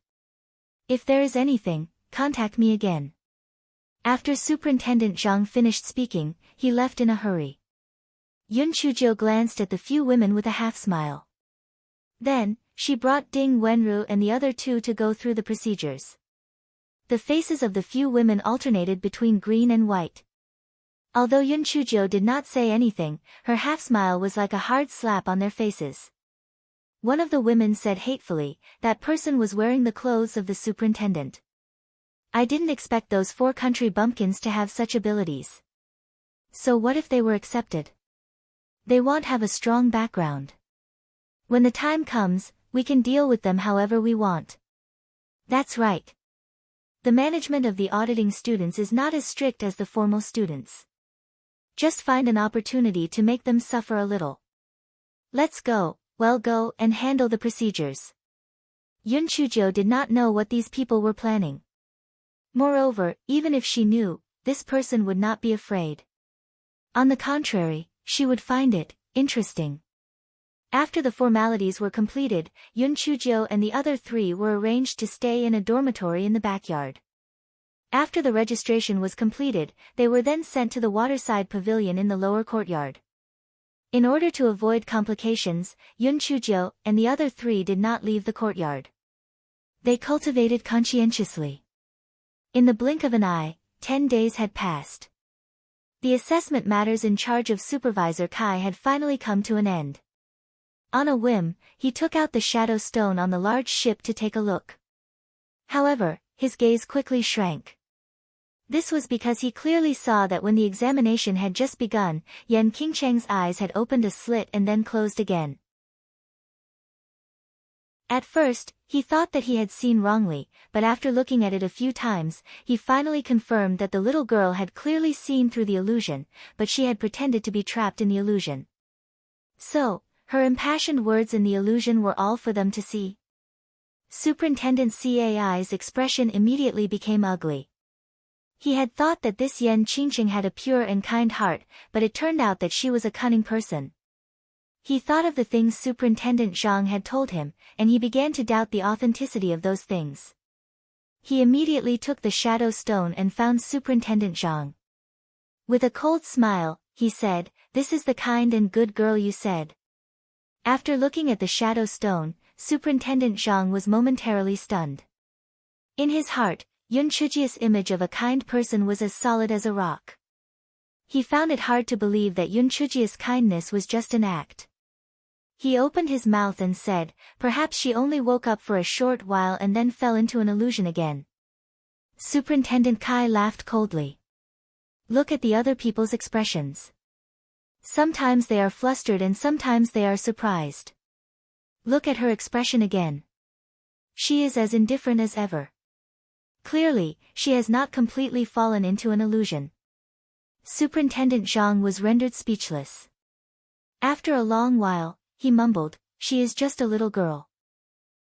If there is anything, contact me again." After Superintendent Zhang finished speaking, he left in a hurry. Yun Chuzhou glanced at the few women with a half-smile. Then, she brought Ding Wenru and the other 2 to go through the procedures. The faces of the few women alternated between green and white. Although Yun Chuzhou did not say anything, her half-smile was like a hard slap on their faces. One of the women said hatefully, "That person was wearing the clothes of the superintendent. I didn't expect those 4 country bumpkins to have such abilities. So what if they were accepted? They won't have a strong background. When the time comes, We can deal with them however we want. That's right. The management of the auditing students is not as strict as the formal students. Just find an opportunity to make them suffer a little. Let's go, well go and handle the procedures. Yun Chujio did not know what these people were planning. Moreover, even if she knew, this person would not be afraid. On the contrary, she would find it interesting. After the formalities were completed, Yun Chujio and the other three were arranged to stay in a dormitory in the backyard. After the registration was completed, they were then sent to the waterside pavilion in the lower courtyard. In order to avoid complications, Yun Chujio and the other three did not leave the courtyard. They cultivated conscientiously. In the blink of an eye, 10 days had passed. The assessment matters in charge of Supervisor Kai had finally come to an end. On a whim, he took out the shadow stone on the large ship to take a look. However, his gaze quickly shrank. This was because he clearly saw that when the examination had just begun, Yan Qingchang's eyes had opened a slit and then closed again. At first, he thought that he had seen wrongly, but after looking at it a few times, he finally confirmed that the little girl had clearly seen through the illusion, but she had pretended to be trapped in the illusion. So, her impassioned words in the illusion were all for them to see. Superintendent Cai's expression immediately became ugly. He had thought that this Yan Qingcheng had a pure and kind heart, but it turned out that she was a cunning person. He thought of the things Superintendent Zhang had told him, and he began to doubt the authenticity of those things. He immediately took the shadow stone and found Superintendent Zhang. With a cold smile, he said, "This is the kind and good girl you said." After looking at the shadow stone, Superintendent Zhang was momentarily stunned. In his heart, Yun Chujia's image of a kind person was as solid as a rock. He found it hard to believe that Yun Chujia's kindness was just an act. He opened his mouth and said, "Perhaps she only woke up for a short while and then fell into an illusion again." Superintendent Kai laughed coldly. Look at the other people's expressions. Sometimes they are flustered and sometimes they are surprised. Look at her expression again. She is as indifferent as ever. Clearly, she has not completely fallen into an illusion. Superintendent Zhang was rendered speechless. After a long while, he mumbled, "She is just a little girl.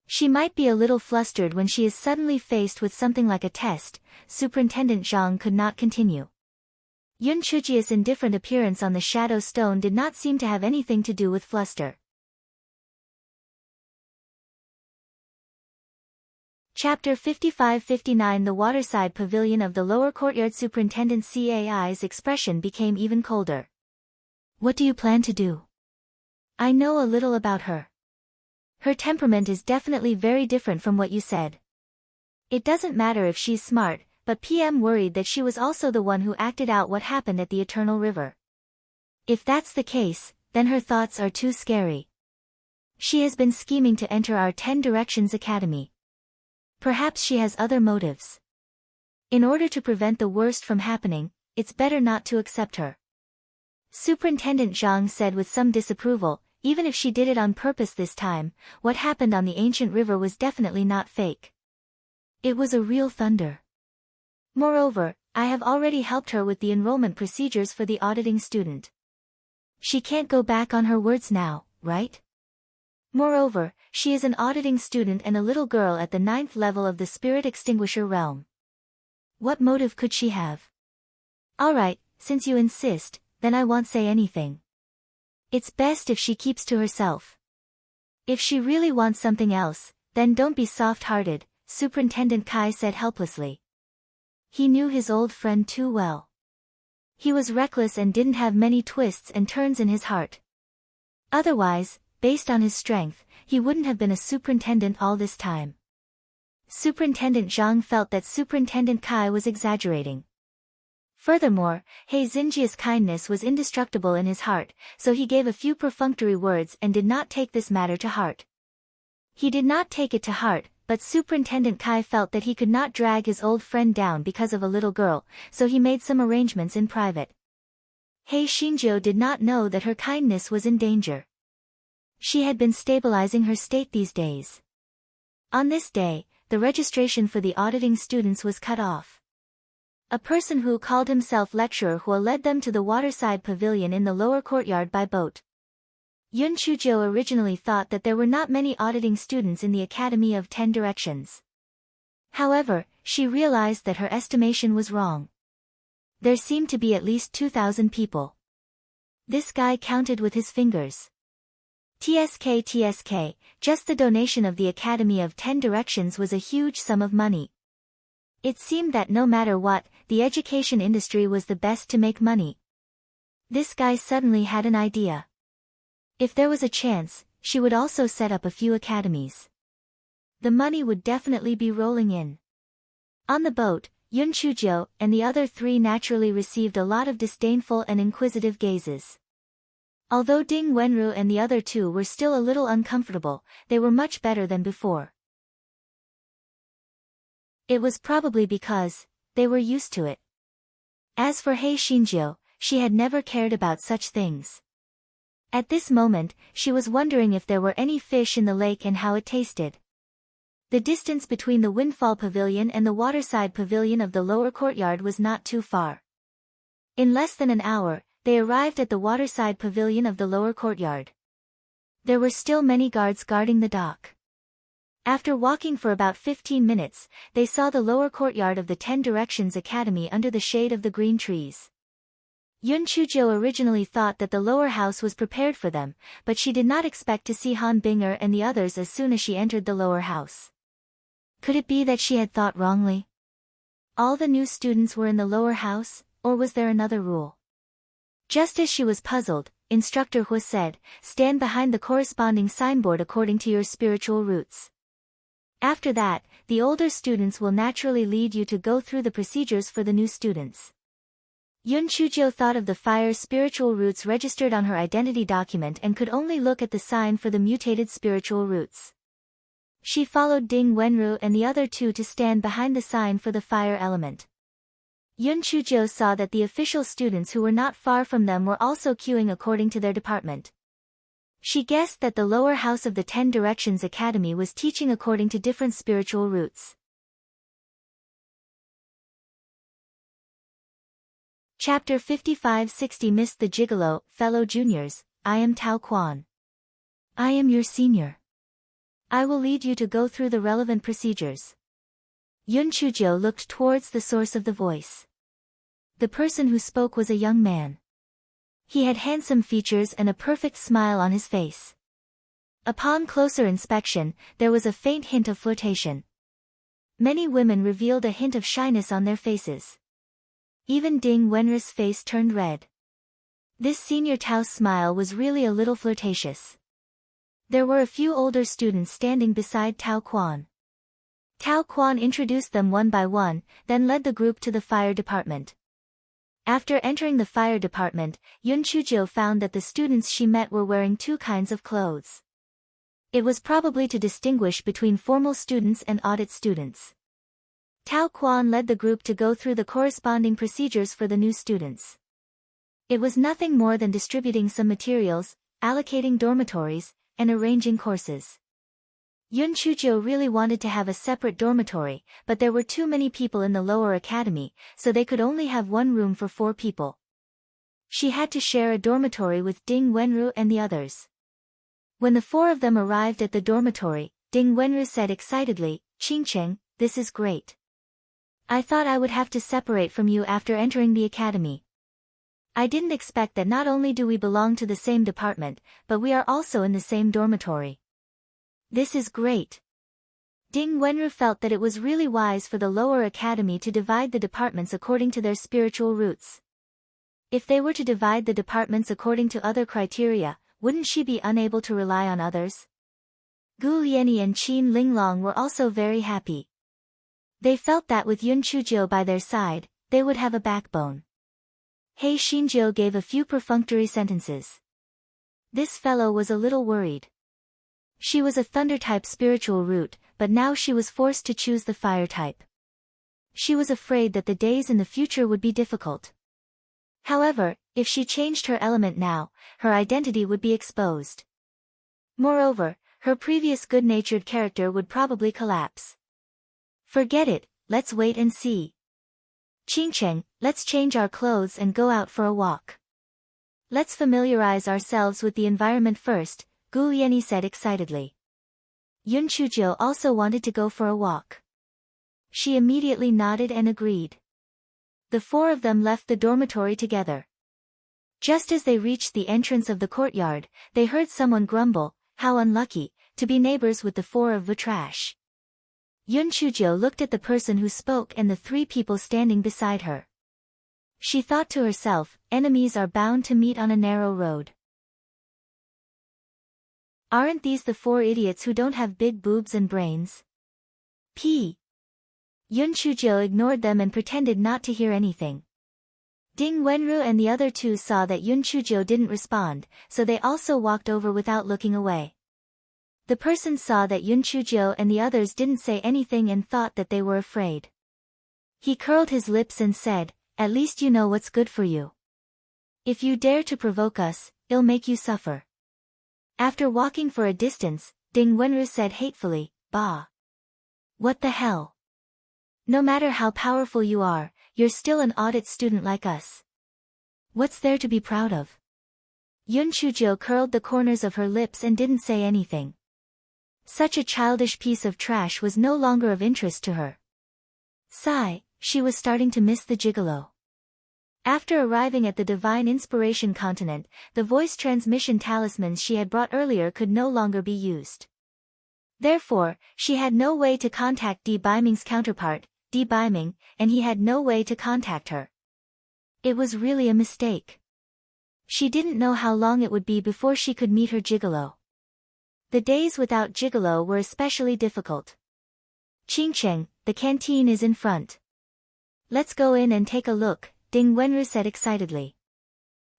She might be a little flustered when she is suddenly faced with something like a test." Superintendent Zhang could not continue. Yun Chujia's indifferent appearance on the shadow stone did not seem to have anything to do with fluster. Chapter 55-59 The waterside pavilion of the lower courtyard. Superintendent Cai's expression became even colder. "What do you plan to do?" "I know a little about her. Her temperament is definitely very different from what you said. It doesn't matter if she's smart, but PM worried that she was also the one who acted out what happened at the Eternal River. If that's the case, then her thoughts are too scary. She has been scheming to enter our 10 Directions Academy. Perhaps she has other motives. In order to prevent the worst from happening, it's better not to accept her." Superintendent Zhang said with some disapproval, "Even if she did it on purpose this time, what happened on the ancient river was definitely not fake. It was a real thunder. Moreover, I have already helped her with the enrollment procedures for the auditing student. She can't go back on her words now, right? Moreover, she is an auditing student and a little girl at the 9th level of the Spirit Extinguisher realm. What motive could she have? Alright, since you insist, then I won't say anything. It's best if she keeps to herself. If she really wants something else, then don't be soft-hearted," Superintendent Kai said helplessly. He knew his old friend too well. He was reckless and didn't have many twists and turns in his heart. Otherwise, based on his strength, he wouldn't have been a superintendent all this time. Superintendent Zhang felt that Superintendent Kai was exaggerating. Furthermore, He Xinjia's kindness was indestructible in his heart, so he gave a few perfunctory words and did not take this matter to heart. He did not take it to heart, but Superintendent Kai felt that he could not drag his old friend down because of a little girl, so he made some arrangements in private. He Xinjiu did not know that her kindness was in danger. She had been stabilizing her state these days. On this day, the registration for the auditing students was cut off. A person who called himself lecturer Hua led them to the waterside pavilion in the lower courtyard by boat. Yun Chuzhou originally thought that there were not many auditing students in the Academy of 10 Directions. However, she realized that her estimation was wrong. There seemed to be at least 2,000 people. This guy counted with his fingers. TSK, just the donation of the Academy of 10 Directions was a huge sum of money. It seemed that no matter what, the education industry was the best to make money. This guy suddenly had an idea. If there was a chance, she would also set up a few academies. The money would definitely be rolling in. On the boat, Yun Chuzhou and the other three naturally received a lot of disdainful and inquisitive gazes. Although Ding Wenru and the other two were still a little uncomfortable, they were much better than before. It was probably because they were used to it. As for Hei Xinjiu, she had never cared about such things. At this moment, she was wondering if there were any fish in the lake and how it tasted. The distance between the Windfall Pavilion and the Waterside Pavilion of the lower courtyard was not too far. In less than an hour, they arrived at the Waterside Pavilion of the lower courtyard. There were still many guards guarding the dock. After walking for about 15 minutes, they saw the lower courtyard of the 10 Directions Academy under the shade of the green trees. Yun Chuzhou originally thought that the lower house was prepared for them, but she did not expect to see Han Binger and the others as soon as she entered the lower house. Could it be that she had thought wrongly? All the new students were in the lower house, or was there another rule? Just as she was puzzled, Instructor Hua said, "Stand behind the corresponding signboard according to your spiritual roots. After that, the older students will naturally lead you to go through the procedures for the new students." Yun Chuzhou thought of the fire spiritual roots registered on her identity document and could only look at the sign for the mutated spiritual roots. She followed Ding Wenru and the other two to stand behind the sign for the fire element. Yun Chuzhou saw that the official students who were not far from them were also queuing according to their department. She guessed that the lower house of the 10 Directions Academy was teaching according to different spiritual roots. Chapter 55-60 Miss the Gigolo, Fellow Juniors, I am Tao Quan. I am your senior. I will lead you to go through the relevant procedures. Yun Chuzhou looked towards the source of the voice. The person who spoke was a young man. He had handsome features and a perfect smile on his face. Upon closer inspection, there was a faint hint of flirtation. Many women revealed a hint of shyness on their faces. Even Ding Wenru's face turned red. This senior Tao's smile was really a little flirtatious. There were a few older students standing beside Tao Quan. Tao Quan introduced them one by one, then led the group to the fire department. After entering the fire department, Yun Chuzhou found that the students she met were wearing two kinds of clothes. It was probably to distinguish between formal students and audit students. Tao Quan led the group to go through the corresponding procedures for the new students. It was nothing more than distributing some materials, allocating dormitories, and arranging courses. Yun Chuzhou really wanted to have a separate dormitory, but there were too many people in the lower academy, so they could only have one room for 4 people. She had to share a dormitory with Ding Wenru and the others. When the 4 of them arrived at the dormitory, Ding Wenru said excitedly, "Qingqing, this is great. I thought I would have to separate from you after entering the academy. I didn't expect that not only do we belong to the same department, but we are also in the same dormitory. This is great." Ding Wenru felt that it was really wise for the lower academy to divide the departments according to their spiritual roots. If they were to divide the departments according to other criteria, wouldn't she be unable to rely on others? Gu Lianyi and Qin Linglong were also very happy. They felt that with Yun Chuzhou by their side, they would have a backbone. Hei Xinjiu gave a few perfunctory sentences. This fellow was a little worried. She was a thunder-type spiritual root, but now she was forced to choose the fire type. She was afraid that the days in the future would be difficult. However, if she changed her element now, her identity would be exposed. Moreover, her previous good-natured character would probably collapse. Forget it, let's wait and see. Qingcheng, let's change our clothes and go out for a walk. Let's familiarize ourselves with the environment first, Gu Lianyi said excitedly. Yun Chuzhou also wanted to go for a walk. She immediately nodded and agreed. The four of them left the dormitory together. Just as they reached the entrance of the courtyard, they heard someone grumble, "How unlucky, to be neighbors with the four of Vitrash." Yun Chuzhou looked at the person who spoke and the three people standing beside her. She thought to herself, enemies are bound to meet on a narrow road. Aren't these the four idiots who don't have big boobs and brains? Yun Chuzhou ignored them and pretended not to hear anything. Ding Wenru and the other two saw that Yun Chuzhou didn't respond, so they also walked over without looking away. The person saw that Yun Chuzhou and the others didn't say anything and thought that they were afraid. He curled his lips and said, "At least you know what's good for you. If you dare to provoke us, it'll make you suffer." After walking for a distance, Ding Wenru said hatefully, "Bah! What the hell? No matter how powerful you are, you're still an audit student like us. What's there to be proud of?" Yun Chuzhou curled the corners of her lips and didn't say anything. Such a childish piece of trash was no longer of interest to her. Sigh, she was starting to miss the gigolo. After arriving at the Divine Inspiration continent, the voice transmission talismans she had brought earlier could no longer be used. Therefore, she had no way to contact Di Baiming's counterpart, Di Baiming, and he had no way to contact her. It was really a mistake. She didn't know how long it would be before she could meet her gigolo. The days without gigolo were especially difficult. "Qingcheng, the canteen is in front. Let's go in and take a look," Ding Wenru said excitedly.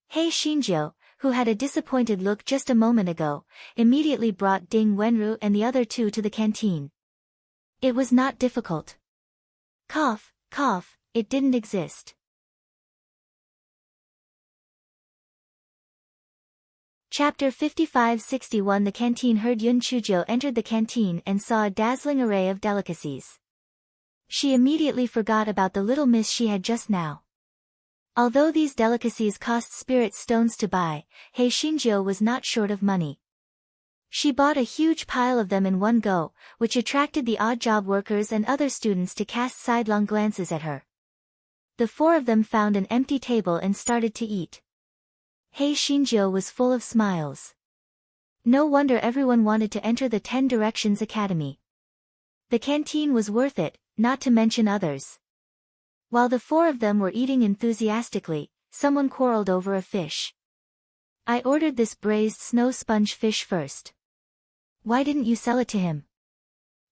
Hei Xinjiu, who had a disappointed look just a moment ago, immediately brought Ding Wenru and the other two to the canteen. It was not difficult. Cough, cough, it didn't exist. Chapter 55-61 The canteen heard Yun Chuzhou entered the canteen and saw a dazzling array of delicacies. She immediately forgot about the little miss she had just now. Although these delicacies cost spirit stones to buy, Hei Xinjiu was not short of money. She bought a huge pile of them in one go, which attracted the odd job workers and other students to cast sidelong glances at her. The four of them found an empty table and started to eat. Hei Xinjiu was full of smiles. No wonder everyone wanted to enter the 10 Directions Academy. The canteen was worth it, not to mention others. While the four of them were eating enthusiastically, someone quarreled over a fish. "I ordered this braised snow sponge fish first. Why didn't you sell it to him?"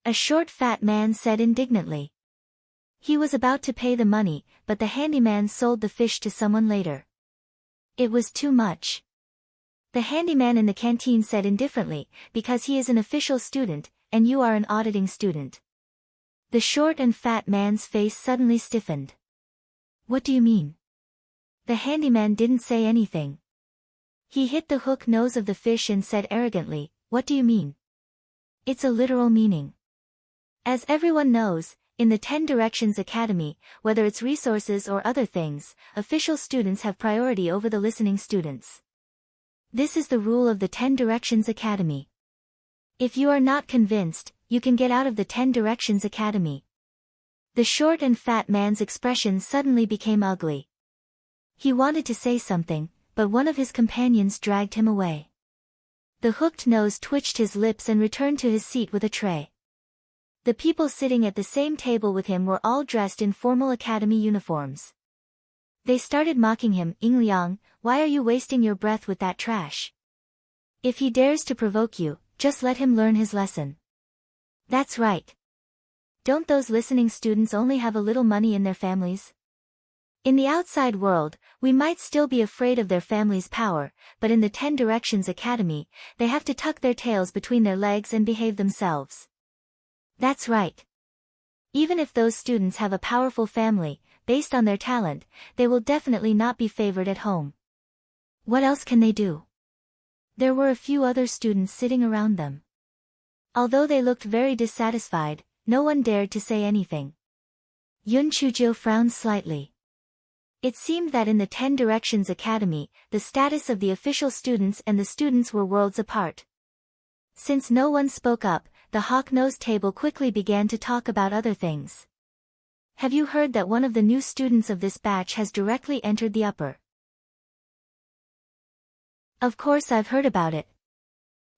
A short fat man said indignantly. He was about to pay the money, but the handyman sold the fish to someone later. It was too much. The handyman in the canteen said indifferently, "Because he is an official student, and you are an auditing student." The short and fat man's face suddenly stiffened. "What do you mean?" The handyman didn't say anything. He hit the hook nose of the fish and said arrogantly, "What do you mean?" It's a literal meaning. As everyone knows, in the 10 Directions Academy, whether it's resources or other things, official students have priority over the listening students. This is the rule of the 10 Directions Academy. If you are not convinced, you can get out of the 10 Directions Academy. The short and fat man's expression suddenly became ugly. He wanted to say something, but one of his companions dragged him away. The hooked nose twitched his lips and returned to his seat with a tray. The people sitting at the same table with him were all dressed in formal academy uniforms. They started mocking him. "Ying Liang, why are you wasting your breath with that trash? If he dares to provoke you, just let him learn his lesson." "That's right. Don't those listening students only have a little money in their families? In the outside world, we might still be afraid of their family's power, but in the 10 Directions Academy, they have to tuck their tails between their legs and behave themselves." "That's right. Even if those students have a powerful family, based on their talent, they will definitely not be favored at home. What else can they do?" There were a few other students sitting around them. Although they looked very dissatisfied, no one dared to say anything. Yun Chujio frowned slightly. It seemed that in the 10 Directions Academy, the status of the official students and the students were worlds apart. Since no one spoke up, the hawk-nosed table quickly began to talk about other things. Have you heard that one of the new students of this batch has directly entered the upper? Of course I've heard about it.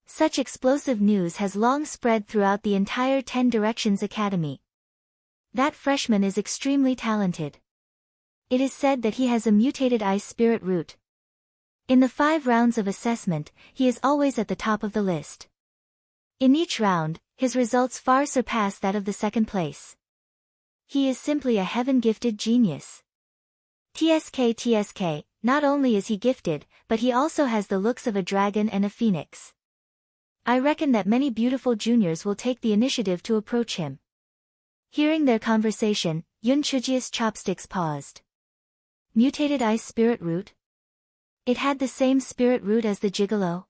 Such explosive news has long spread throughout the entire 10 Directions Academy. That freshman is extremely talented. It is said that he has a mutated ice spirit root. In the 5 rounds of assessment, he is always at the top of the list. In each round, his results far surpass that of the second place. He is simply a heaven-gifted genius. TSK, not only is he gifted, but he also has the looks of a dragon and a phoenix. I reckon that many beautiful juniors will take the initiative to approach him. Hearing their conversation, Yun Chujio's chopsticks paused. Mutated ice spirit root? It had the same spirit root as the gigolo.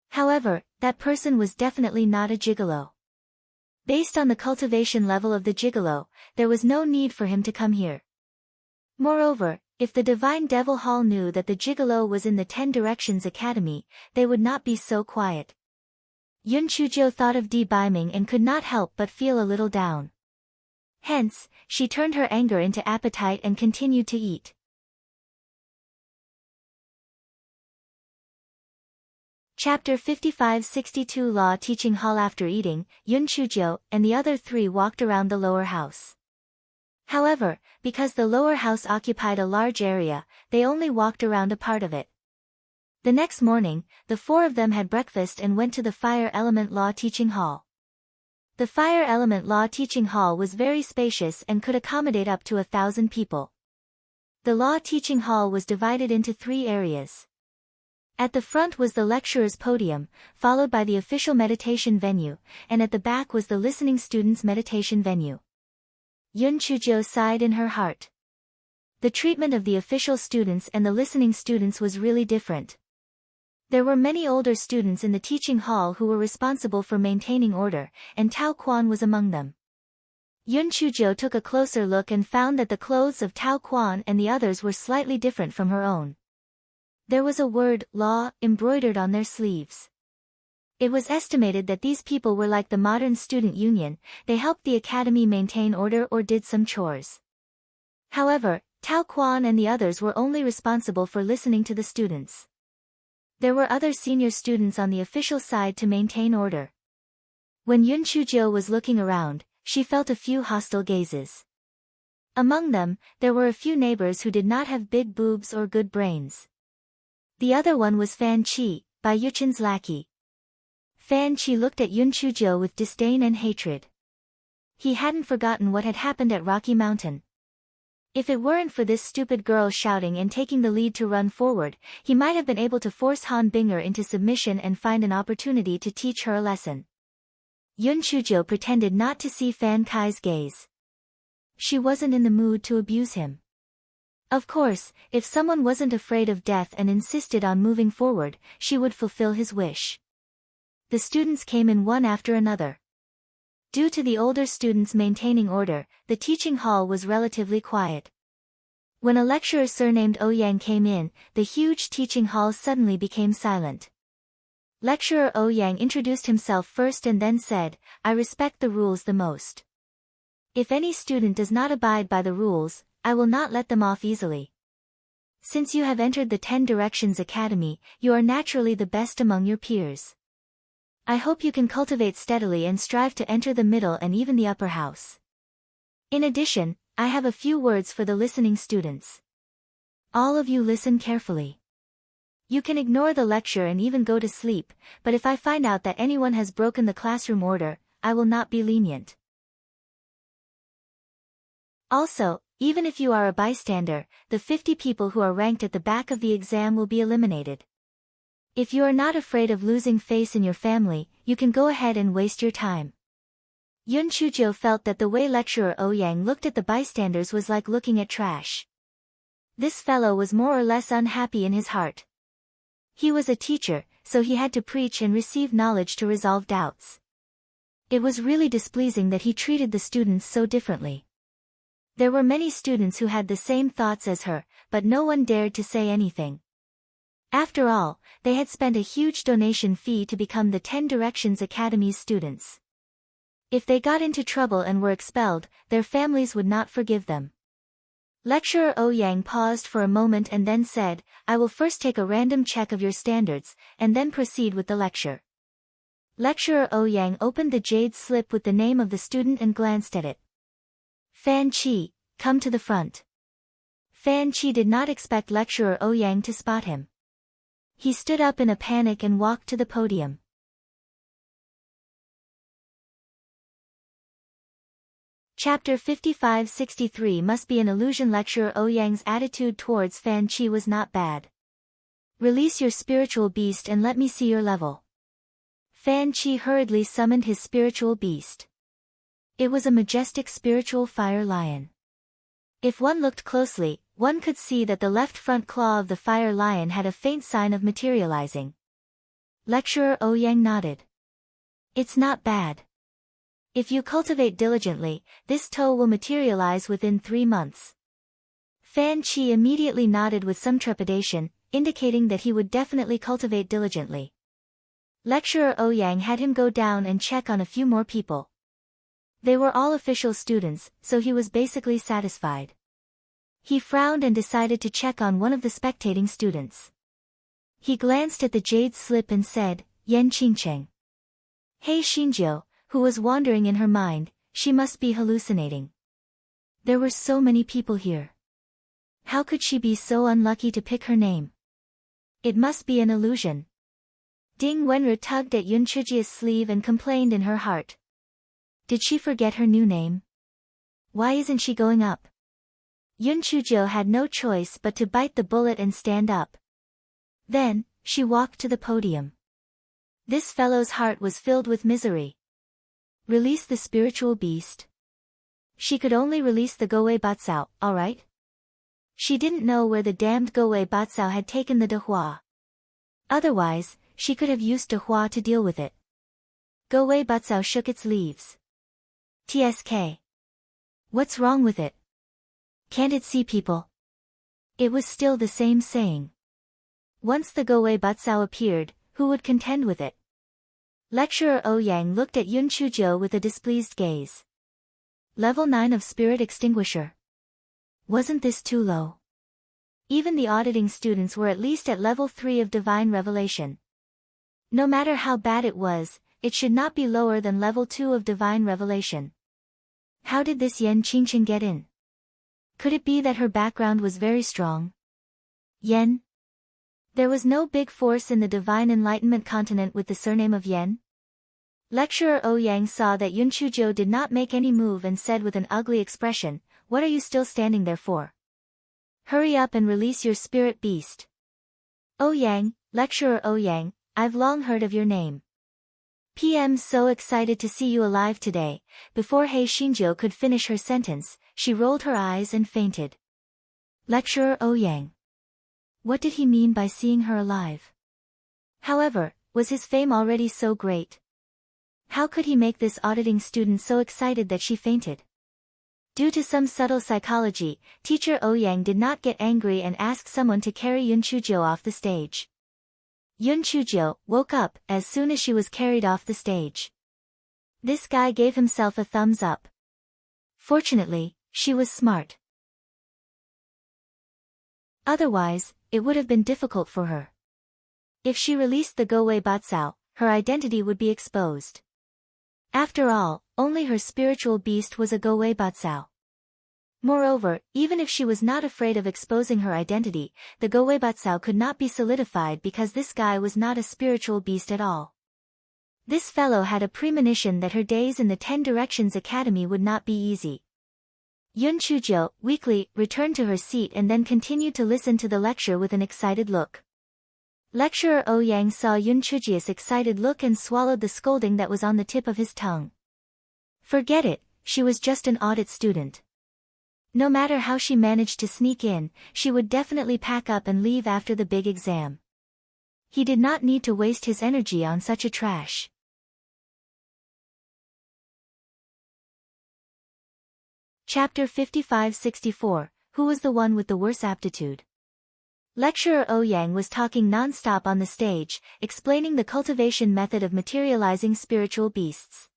However, that person was definitely not a gigolo. Based on the cultivation level of the gigolo, there was no need for him to come here. Moreover, if the Divine Devil Hall knew that the gigolo was in the 10 Directions Academy, they would not be so quiet. Yun Chujio thought of debeiming and could not help but feel a little down. Hence, she turned her anger into appetite and continued to eat. Chapter 55-62 Law Teaching Hall. After eating, Yun Chujio and the other 3 walked around the lower house. However, because the lower house occupied a large area, they only walked around a part of it. The next morning, the 4 of them had breakfast and went to the Fire Element Law Teaching Hall. The Fire Element Law Teaching Hall was very spacious and could accommodate up to 1,000 people. The Law Teaching Hall was divided into 3 areas. At the front was the lecturer's podium, followed by the official meditation venue, and at the back was the listening students' meditation venue. Yun Chujio sighed in her heart. The treatment of the official students and the listening students was really different. There were many older students in the teaching hall who were responsible for maintaining order, and Tao Quan was among them. Yun Chujio took a closer look and found that the clothes of Tao Quan and the others were slightly different from her own. There was a word, law, embroidered on their sleeves. It was estimated that these people were like the modern student union, they helped the academy maintain order or did some chores. However, Tao Quan and the others were only responsible for listening to the students. There were other senior students on the official side to maintain order. When Yun Chujio was looking around, she felt a few hostile gazes. Among them, there were a few neighbors who did not have big boobs or good brains. The other one was Fan Chi, Bai Yuchen's lackey. Fan Chi looked at Yun Chujio with disdain and hatred. He hadn't forgotten what had happened at Rocky Mountain. If it weren't for this stupid girl shouting and taking the lead to run forward, he might have been able to force Han Binger into submission and find an opportunity to teach her a lesson. Yun Chujio pretended not to see Fan Kai's gaze. She wasn't in the mood to abuse him. Of course, if someone wasn't afraid of death and insisted on moving forward, she would fulfill his wish. The students came in one after another. Due to the older students maintaining order, the teaching hall was relatively quiet. When a lecturer surnamed Ouyang came in, the huge teaching hall suddenly became silent. Lecturer Ouyang introduced himself first and then said, "I respect the rules the most. If any student does not abide by the rules, I will not let them off easily. Since you have entered the 10 Directions Academy, you are naturally the best among your peers. I hope you can cultivate steadily and strive to enter the middle and even the upper house. In addition, I have a few words for the listening students. All of you listen carefully. You can ignore the lecture and even go to sleep, but if I find out that anyone has broken the classroom order, I will not be lenient. Also, even if you are a bystander, the 50 people who are ranked at the back of the exam will be eliminated. If you are not afraid of losing face in your family, you can go ahead and waste your time." Yun Chujio felt that the way lecturer Ouyang looked at the bystanders was like looking at trash. This fellow was more or less unhappy in his heart. He was a teacher, so he had to preach and receive knowledge to resolve doubts. It was really displeasing that he treated the students so differently. There were many students who had the same thoughts as her, but no one dared to say anything. After all, they had spent a huge donation fee to become the 10 Directions Academy's students. If they got into trouble and were expelled, their families would not forgive them. Lecturer Ouyang paused for a moment and then said, "I will first take a random check of your standards, and then proceed with the lecture." Lecturer Ouyang opened the jade slip with the name of the student and glanced at it. "Fan Chi, come to the front." Fan Chi did not expect Lecturer Ouyang to spot him. He stood up in a panic and walked to the podium. Chapter 55-63 must be an illusion. Lecturer Ouyang's attitude towards Fan Chi was not bad. "Release your spiritual beast and let me see your level." Fan Chi hurriedly summoned his spiritual beast. It was a majestic spiritual fire lion. If one looked closely, one could see that the left front claw of the fire lion had a faint sign of materializing. Lecturer Ouyang nodded. "It's not bad. If you cultivate diligently, this toe will materialize within 3 months." Fan Chi immediately nodded with some trepidation, indicating that he would definitely cultivate diligently. Lecturer Ouyang had him go down and check on a few more people. They were all official students, so he was basically satisfied. He frowned and decided to check on one of the spectating students. He glanced at the jade slip and said, "Yan Qingcheng." Hei Xinjiu, who was wandering in her mind, she must be hallucinating. There were so many people here. How could she be so unlucky to pick her name? It must be an illusion. Ding Wenru tugged at Yun Chujia's sleeve and complained in her heart. Did she forget her new name? Why isn't she going up? Yun Chujio had no choice but to bite the bullet and stand up. Then, she walked to the podium. This fellow's heart was filled with misery. Release the spiritual beast. She could only release the Gowei Batsao, alright? She didn't know where the damned Gowei Batsao had taken the Dehua. Otherwise, she could have used Dehua to deal with it. Gowei Batsao shook its leaves. TSK. What's wrong with it? Can't it see people? It was still the same saying. Once the Gowei Batsao appeared, who would contend with it? Lecturer Ouyang looked at Yun Chujio with a displeased gaze. Level 9 of Spirit Extinguisher. Wasn't this too low? Even the auditing students were at least at level 3 of Divine Revelation. No matter how bad it was, it should not be lower than level 2 of Divine Revelation. How did this Yan Qingchen get in? Could it be that her background was very strong? Yen? There was no big force in the Divine Enlightenment continent with the surname of Yen? Lecturer Ouyang saw that Yun Chujio did not make any move and said with an ugly expression, "What are you still standing there for? Hurry up and release your spirit beast." Ouyang, Lecturer Ouyang, I've long heard of your name. PM's so excited to see you alive today. Before Hei Xinjiu could finish her sentence, she rolled her eyes and fainted. Lecturer Ouyang. What did he mean by seeing her alive? However, was his fame already so great? How could he make this auditing student so excited that she fainted? Due to some subtle psychology, Teacher Ouyang did not get angry and asked someone to carry Yun Chujio off the stage. Yun Chujio woke up as soon as she was carried off the stage. This guy gave himself a thumbs up. Fortunately, she was smart. Otherwise, it would have been difficult for her. If she released the Gowei Batsao, her identity would be exposed. After all, only her spiritual beast was a Gowei Batsao. Moreover, even if she was not afraid of exposing her identity, the Gowei Batsao could not be solidified because this guy was not a spiritual beast at all. This fellow had a premonition that her days in the 10 Directions Academy would not be easy. Yun Chujio, weakly, returned to her seat and then continued to listen to the lecture with an excited look. Lecturer Ouyang saw Yun Chujio's excited look and swallowed the scolding that was on the tip of his tongue. Forget it, she was just an audit student. No matter how she managed to sneak in, she would definitely pack up and leave after the big exam. He did not need to waste his energy on such a trash. Chapter 55-64, Who was the one with the worse aptitude? Lecturer Ouyang was talking non-stop on the stage, explaining the cultivation method of materializing spiritual beasts.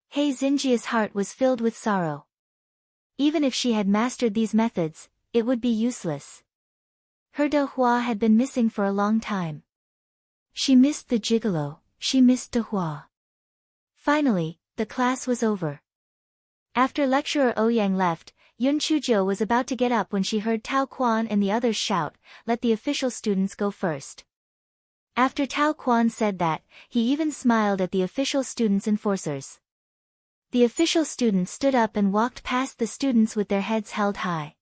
He Xinjia's heart was filled with sorrow. Even if she had mastered these methods, it would be useless. Her De Hua had been missing for a long time. She missed the gigolo, she missed De Hua. Finally, the class was over. After Lecturer Ouyang left, Yun Chuzhou was about to get up when she heard Tao Quan and the others shout, "Let the official students go first." After Tao Quan said that, he even smiled at the official students' enforcers. The official students stood up and walked past the students with their heads held high.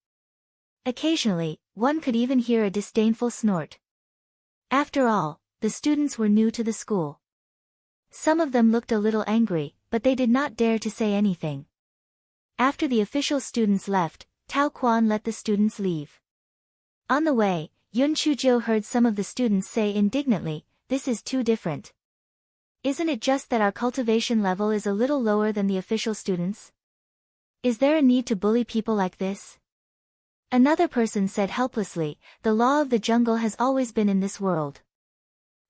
Occasionally, one could even hear a disdainful snort. After all, the students were new to the school. Some of them looked a little angry, but they did not dare to say anything. After the official students left, Tao Quan let the students leave. On the way, Yun Chuzhou heard some of the students say indignantly, "This is too different. Isn't it just that our cultivation level is a little lower than the official students? Is there a need to bully people like this?" Another person said helplessly, "The law of the jungle has always been in this world.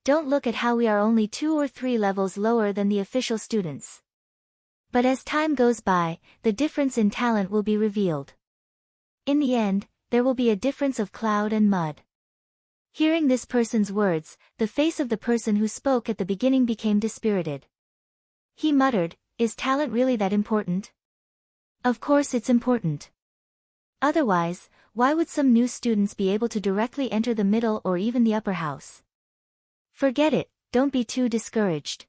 Don't look at how we are only 2 or 3 levels lower than the official students. But as time goes by, the difference in talent will be revealed. In the end, there will be a difference of cloud and mud." Hearing this person's words, the face of the person who spoke at the beginning became dispirited. He muttered, "Is talent really that important? Of course it's important. Otherwise, why would some new students be able to directly enter the middle or even the upper house? Forget it, don't be too discouraged.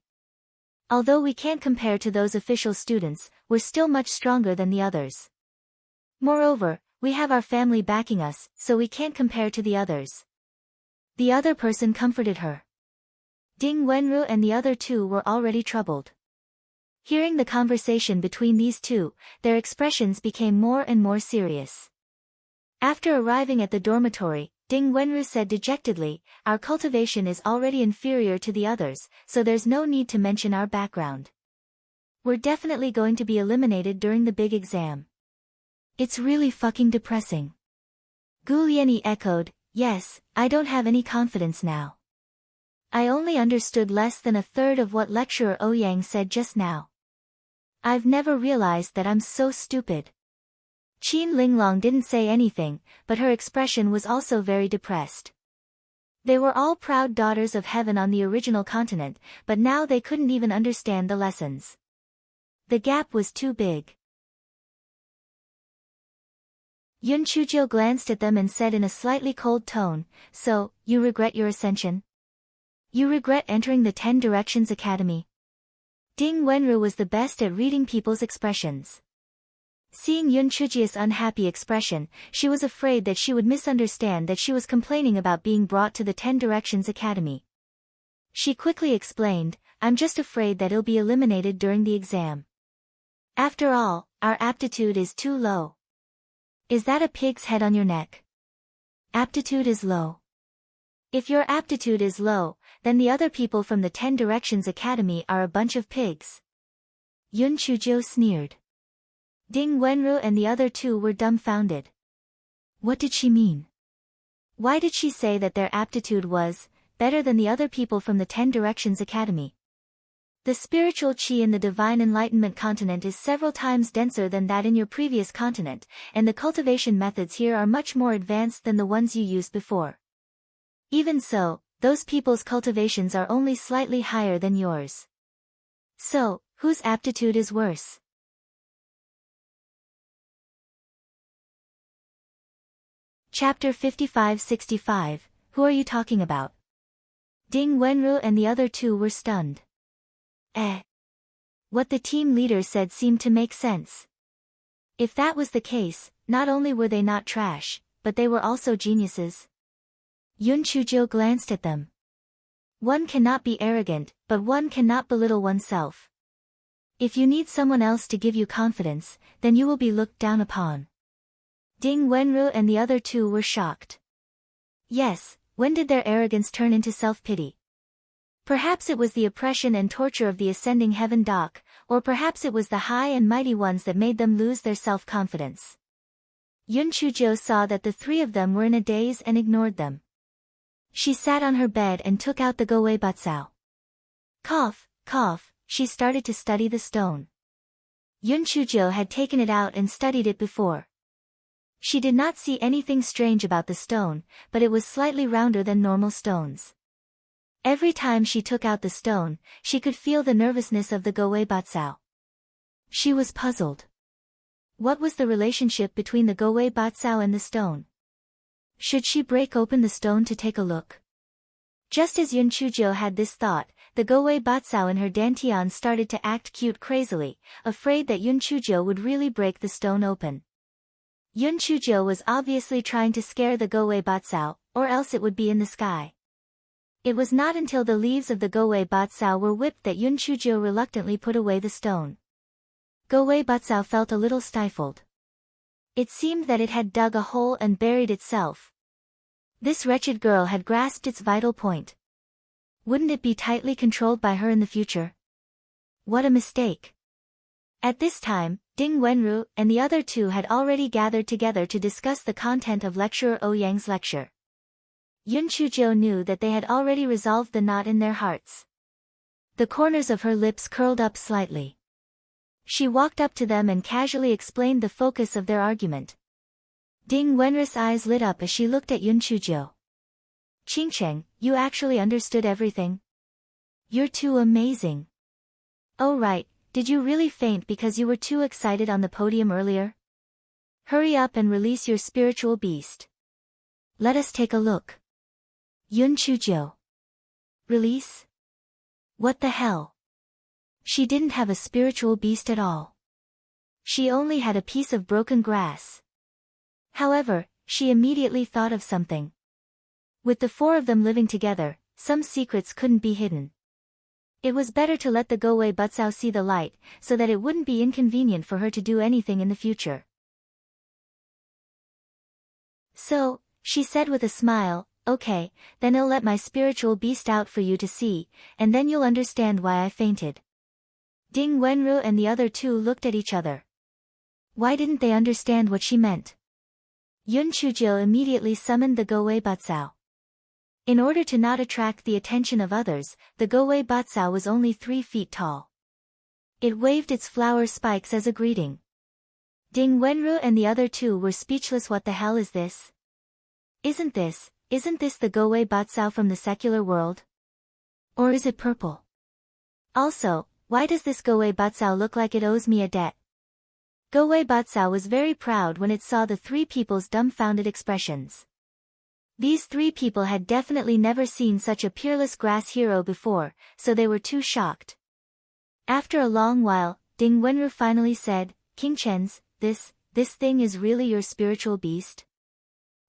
Although we can't compare to those official students, we're still much stronger than the others. Moreover, we have our family backing us, so we can't compare to the others." The other person comforted her. Ding Wenru and the other two were already troubled. Hearing the conversation between these two, their expressions became more and more serious. After arriving at the dormitory, Ding Wenru said dejectedly, "Our cultivation is already inferior to the others, so there's no need to mention our background. We're definitely going to be eliminated during the big exam. It's really fucking depressing." Gu Lianyi echoed, "Yes, I don't have any confidence now. I only understood less than a third of what Lecturer Ouyang said just now. I've never realized that I'm so stupid." Qin Linglong didn't say anything, but her expression was also very depressed. They were all proud daughters of heaven on the original continent, but now they couldn't even understand the lessons. The gap was too big. Yun Chuzhou glanced at them and said in a slightly cold tone, "So, you regret your ascension? You regret entering the 10 Directions Academy?" Ding Wenru was the best at reading people's expressions. Seeing Yun Chujia's unhappy expression, she was afraid that she would misunderstand that she was complaining about being brought to the 10 Directions Academy. She quickly explained, "I'm just afraid that I'll be eliminated during the exam. After all, our aptitude is too low." "Is that a pig's head on your neck? Aptitude is low. If your aptitude is low, then the other people from the 10 Directions Academy are a bunch of pigs." Yun Chuzhou sneered. Ding Wenru and the other two were dumbfounded. What did she mean? Why did she say that their aptitude was better than the other people from the 10 Directions Academy? The spiritual chi in the Divine Enlightenment continent is several times denser than that in your previous continent, and the cultivation methods here are much more advanced than the ones you used before. Even so, those people's cultivations are only slightly higher than yours. So, whose aptitude is worse? Chapter 55-65, Who are you talking about? Ding Wenru and the other two were stunned. What the team leader said seemed to make sense. If that was the case, not only were they not trash, but they were also geniuses. Yun Chuzhou glanced at them. One cannot be arrogant, but one cannot belittle oneself. If you need someone else to give you confidence, then you will be looked down upon. Ding Wenru and the other two were shocked. Yes, when did their arrogance turn into self-pity? Perhaps it was the oppression and torture of the ascending heaven dock, or perhaps it was the high and mighty ones that made them lose their self-confidence. Yun Chujo saw that the three of them were in a daze and ignored them. She sat on her bed and took out the Goei Batsao. Cough, cough, she started to study the stone. Yun Chujo had taken it out and studied it before. She did not see anything strange about the stone, but it was slightly rounder than normal stones. Every time she took out the stone, she could feel the nervousness of the Goei Batsao. She was puzzled. What was the relationship between the Goei Batsao and the stone? Should she break open the stone to take a look? Just as Yun Chujo had this thought, the Goei Batsao in her dantian started to act cute crazily, afraid that Yun Chujo would really break the stone open. Yun Chujo was obviously trying to scare the Goei Batsao, or else it would be in the sky. It was not until the leaves of the Goei Batsao were whipped that Yun Chujo reluctantly put away the stone. Goei Batsao felt a little stifled. It seemed that it had dug a hole and buried itself. This wretched girl had grasped its vital point. Wouldn't it be tightly controlled by her in the future? What a mistake. At this time, Ding Wenru and the other two had already gathered together to discuss the content of Lecturer Ouyang's lecture. Yun Chujo knew that they had already resolved the knot in their hearts. The corners of her lips curled up slightly. She walked up to them and casually explained the focus of their argument. Ding Wenru's eyes lit up as she looked at Yun Chujo. Qingcheng, you actually understood everything? You're too amazing. Oh right, did you really faint because you were too excited on the podium earlier? Hurry up and release your spiritual beast. Let us take a look. Yun Chujo. Release? What the hell? She didn't have a spiritual beast at all. She only had a piece of broken grass. However, she immediately thought of something. With the four of them living together, some secrets couldn't be hidden. It was better to let the Goei Batsao see the light, so that it wouldn't be inconvenient for her to do anything in the future. So, she said with a smile, okay, then I'll let my spiritual beast out for you to see, and then you'll understand why I fainted. Ding Wenru and the other two looked at each other. Why didn't they understand what she meant? Yun Chujo immediately summoned the Goei Batsao. In order to not attract the attention of others, the Goei Batsao was only 3 feet tall. It waved its flower spikes as a greeting. Ding Wenru and the other two were speechless. What the hell is this? Isn't this the Goei Batsao from the secular world? Or is it purple? Also, why does this Goei Batsao look like it owes me a debt? Goei Batsao was very proud when it saw the three people's dumbfounded expressions. These three people had definitely never seen such a peerless grass hero before, so they were too shocked. After a long while, Ding Wenru finally said, Qingchens, this thing is really your spiritual beast?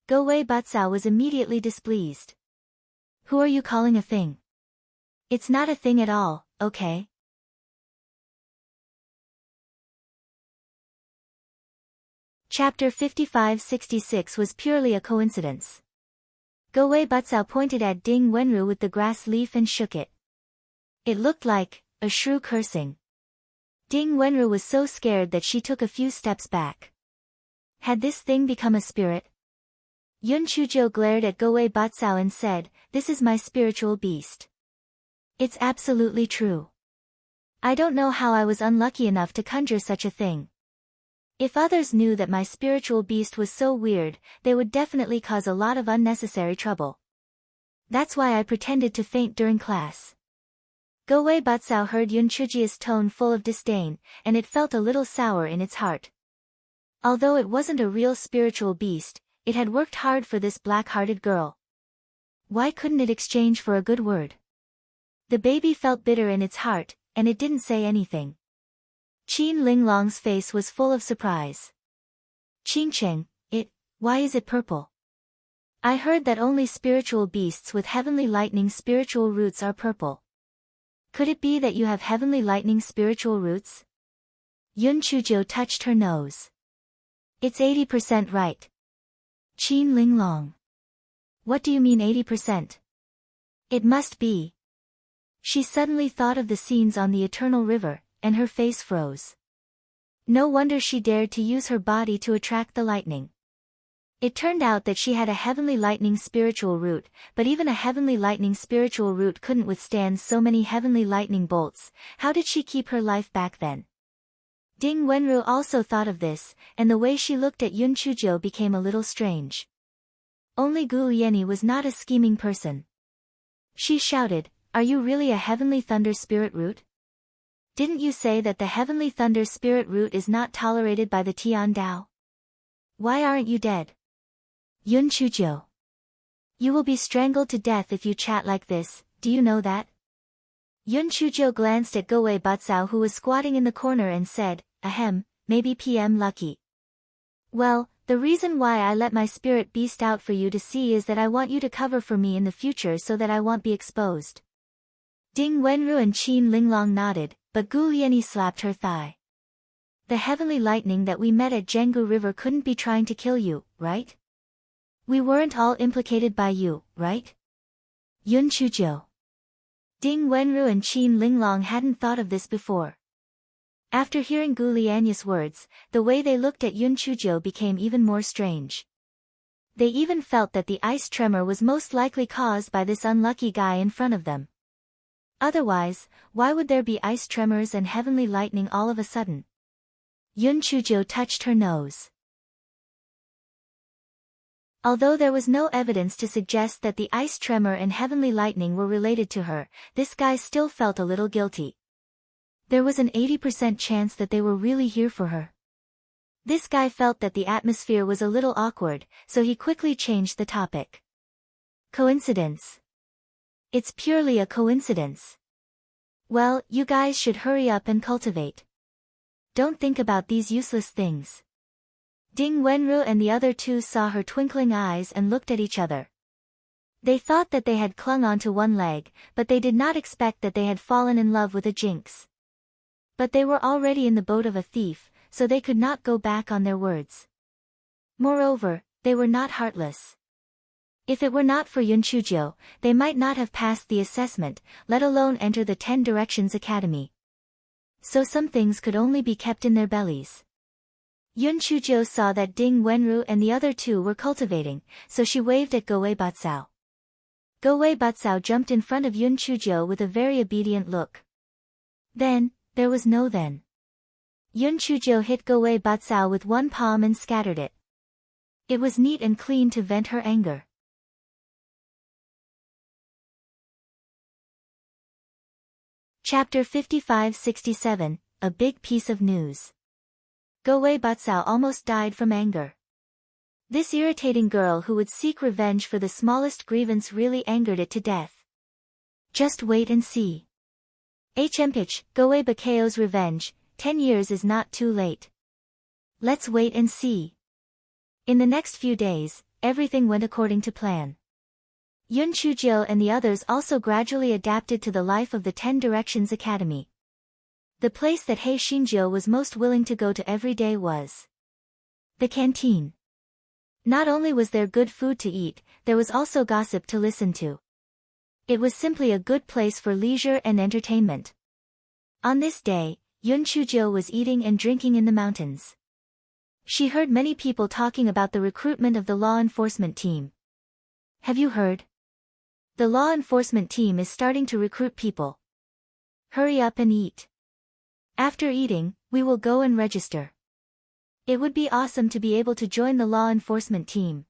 Goei Batsao was immediately displeased. Who are you calling a thing? It's not a thing at all, okay? Chapter 55-66 was purely a coincidence. Goei Batsao pointed at Ding Wenru with the grass leaf and shook it. It looked like a shrew cursing. Ding Wenru was so scared that she took a few steps back. Had this thing become a spirit? Yun Chujo glared at Goei Batsao and said, this is my spiritual beast. It's absolutely true. I don't know how I was unlucky enough to conjure such a thing. If others knew that my spiritual beast was so weird, they would definitely cause a lot of unnecessary trouble. That's why I pretended to faint during class. Goei Batsao heard Yun Chuji's tone full of disdain, and it felt a little sour in its heart. Although it wasn't a real spiritual beast, it had worked hard for this black-hearted girl. Why couldn't it exchange for a good word? The baby felt bitter in its heart, and it didn't say anything. Qin Linglong's face was full of surprise. Qingcheng, why is it purple? I heard that only spiritual beasts with heavenly lightning spiritual roots are purple. Could it be that you have heavenly lightning spiritual roots? Yun Chujo touched her nose. It's 80% right. Qin Linglong. What do you mean 80%? It must be. She suddenly thought of the scenes on the Eternal River, and her face froze. No wonder she dared to use her body to attract the lightning. It turned out that she had a heavenly lightning spiritual root, but even a heavenly lightning spiritual root couldn't withstand so many heavenly lightning bolts. How did she keep her life back then? Ding Wenru also thought of this, and the way she looked at Yun Chujo became a little strange. Only Gu Yeni was not a scheming person. She shouted, "Are you really a heavenly thunder spirit root? Didn't you say that the heavenly thunder spirit root is not tolerated by the Tian Dao? Why aren't you dead? Yun Chujo. You will be strangled to death if you chat like this, do you know that?" Yun Chujo glanced at Goei Batsao, who was squatting in the corner, and said, "Ahem, maybe PM lucky. Well, the reason why I let my spirit beast out for you to see is that I want you to cover for me in the future so that I won't be exposed." Ding Wenru and Qin Linglong nodded, but Gu Yeni slapped her thigh. "The heavenly lightning that we met at Zhenggu River couldn't be trying to kill you, right? We weren't all implicated by you, right? Yun Chujo." Ding Wenru and Qin Linglong hadn't thought of this before. After hearing Gu Lianya's words, the way they looked at Yun Chujo became even more strange. They even felt that the ice tremor was most likely caused by this unlucky guy in front of them. Otherwise, why would there be ice tremors and heavenly lightning all of a sudden? Yun Chujo touched her nose. Although there was no evidence to suggest that the ice tremor and heavenly lightning were related to her, this guy still felt a little guilty. There was an 80% chance that they were really here for her. This guy felt that the atmosphere was a little awkward, so he quickly changed the topic. Coincidence? It's purely a coincidence. Well, you guys should hurry up and cultivate. Don't think about these useless things. Ding Wenru and the other two saw her twinkling eyes and looked at each other. They thought that they had clung onto one leg, but they did not expect that they had fallen in love with a jinx. But they were already in the boat of a thief, so they could not go back on their words. Moreover, they were not heartless. If it were not for Yun Chujo, they might not have passed the assessment, let alone enter the 10 Directions Academy. So some things could only be kept in their bellies. Yun Chujo saw that Ding Wenru and the other two were cultivating, so she waved at Goei Batsao. Goei Batsao jumped in front of Yun Chujo with a very obedient look. Then, there was no then. Yun Chujo hit Goei Batsao with one palm and scattered it. It was neat and clean to vent her anger. Chapter 55-67, A Big Piece of News. Goei Batsao almost died from anger. This irritating girl who would seek revenge for the smallest grievance really angered it to death. Just wait and see. HMPH, Goei Bakao's revenge, 10 years is not too late. Let's wait and see. In the next few days, everything went according to plan. Yun Chujo and the others also gradually adapted to the life of the 10 Directions Academy. The place that Hei Xinjiu was most willing to go to every day was the canteen. Not only was there good food to eat, there was also gossip to listen to. It was simply a good place for leisure and entertainment. On this day, Yun Chujo was eating and drinking in the mountains. She heard many people talking about the recruitment of the law enforcement team. Have you heard? The law enforcement team is starting to recruit people. Hurry up and eat. After eating, we will go and register. It would be awesome to be able to join the law enforcement team.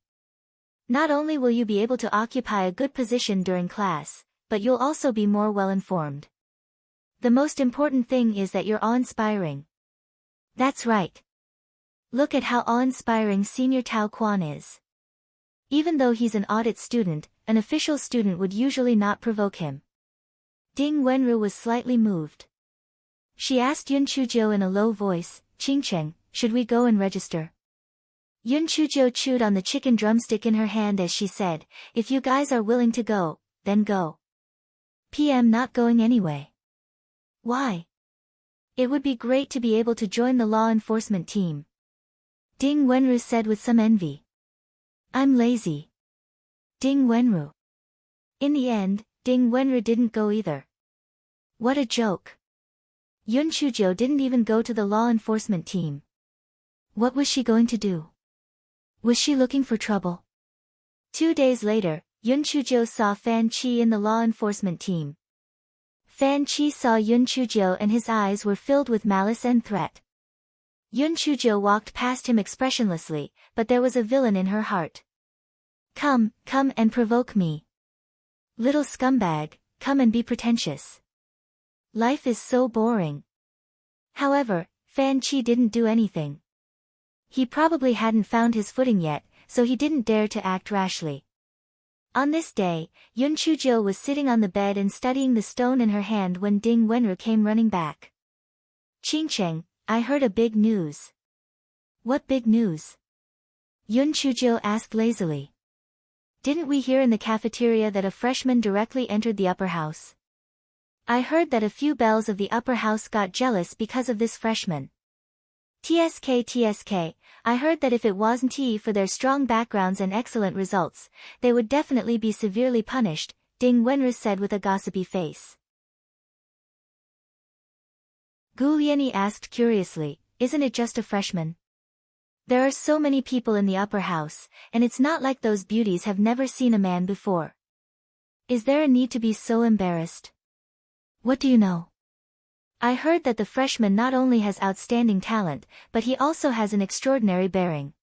Not only will you be able to occupy a good position during class, but you'll also be more well-informed. The most important thing is that you're awe-inspiring. That's right. Look at how awe-inspiring Senior Tao Quan is. Even though he's an audit student, an official student would usually not provoke him. Ding Wenru was slightly moved. She asked Yun Chujo in a low voice, "Qingcheng, should we go and register?" Yun Chujo chewed on the chicken drumstick in her hand as she said, "If you guys are willing to go, then go. PM not going anyway." "Why?" "It would be great to be able to join the law enforcement team." Ding Wenru said with some envy. "I'm lazy." Ding Wenru. In the end, Ding Wenru didn't go either. What a joke. Yun Chuzhou didn't even go to the law enforcement team. What was she going to do? Was she looking for trouble? 2 days later, Yun Chuzhou saw Fan Qi in the law enforcement team. Fan Qi saw Yun Chuzhou and his eyes were filled with malice and threat. Yun Chuzhou walked past him expressionlessly, but there was a villain in her heart. Come and provoke me. Little scumbag, come and be pretentious. Life is so boring. However, Fan Qi didn't do anything. He probably hadn't found his footing yet, so he didn't dare to act rashly. On this day, Yun Chuzhou was sitting on the bed and studying the stone in her hand when Ding Wenru came running back. Qingcheng, I heard a big news. What big news? Yun Chuzhou asked lazily. Didn't we hear in the cafeteria that a freshman directly entered the upper house? I heard that a few belles of the upper house got jealous because of this freshman. TSK, I heard that if it wasn't for their strong backgrounds and excellent results, they would definitely be severely punished, Ding Wenru said with a gossipy face. Gu Lianyi asked curiously, isn't it just a freshman? There are so many people in the upper house, and it's not like those beauties have never seen a man before. Is there a need to be so embarrassed? What do you know? I heard that the freshman not only has outstanding talent, but he also has an extraordinary bearing.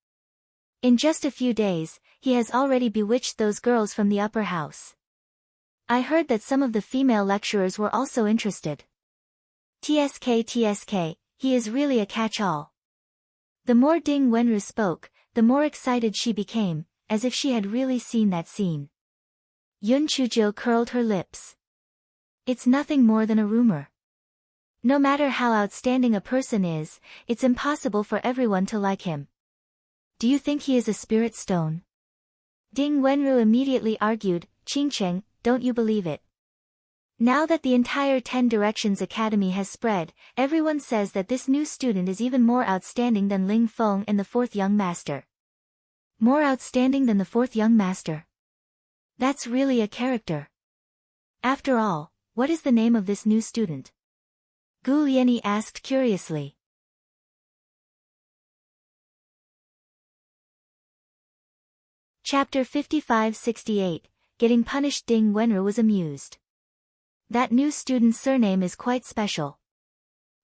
In just a few days, he has already bewitched those girls from the upper house. I heard that some of the female lecturers were also interested. TSK, he is really a catch-all. The more Ding Wenru spoke, the more excited she became, as if she had really seen that scene. Yun Chuzhou curled her lips. It's nothing more than a rumor. No matter how outstanding a person is, it's impossible for everyone to like him. Do you think he is a spirit stone? Ding Wenru immediately argued, Qingcheng, don't you believe it? Now that the entire 10 Directions Academy has spread, everyone says that this new student is even more outstanding than Ling Feng and the 4th young master. More outstanding than the 4th young master? That's really a character. After all, what is the name of this new student? Gu Lianyi asked curiously. Chapter 55-68, Getting Punished. Ding Wenru was amused. That new student's surname is quite special.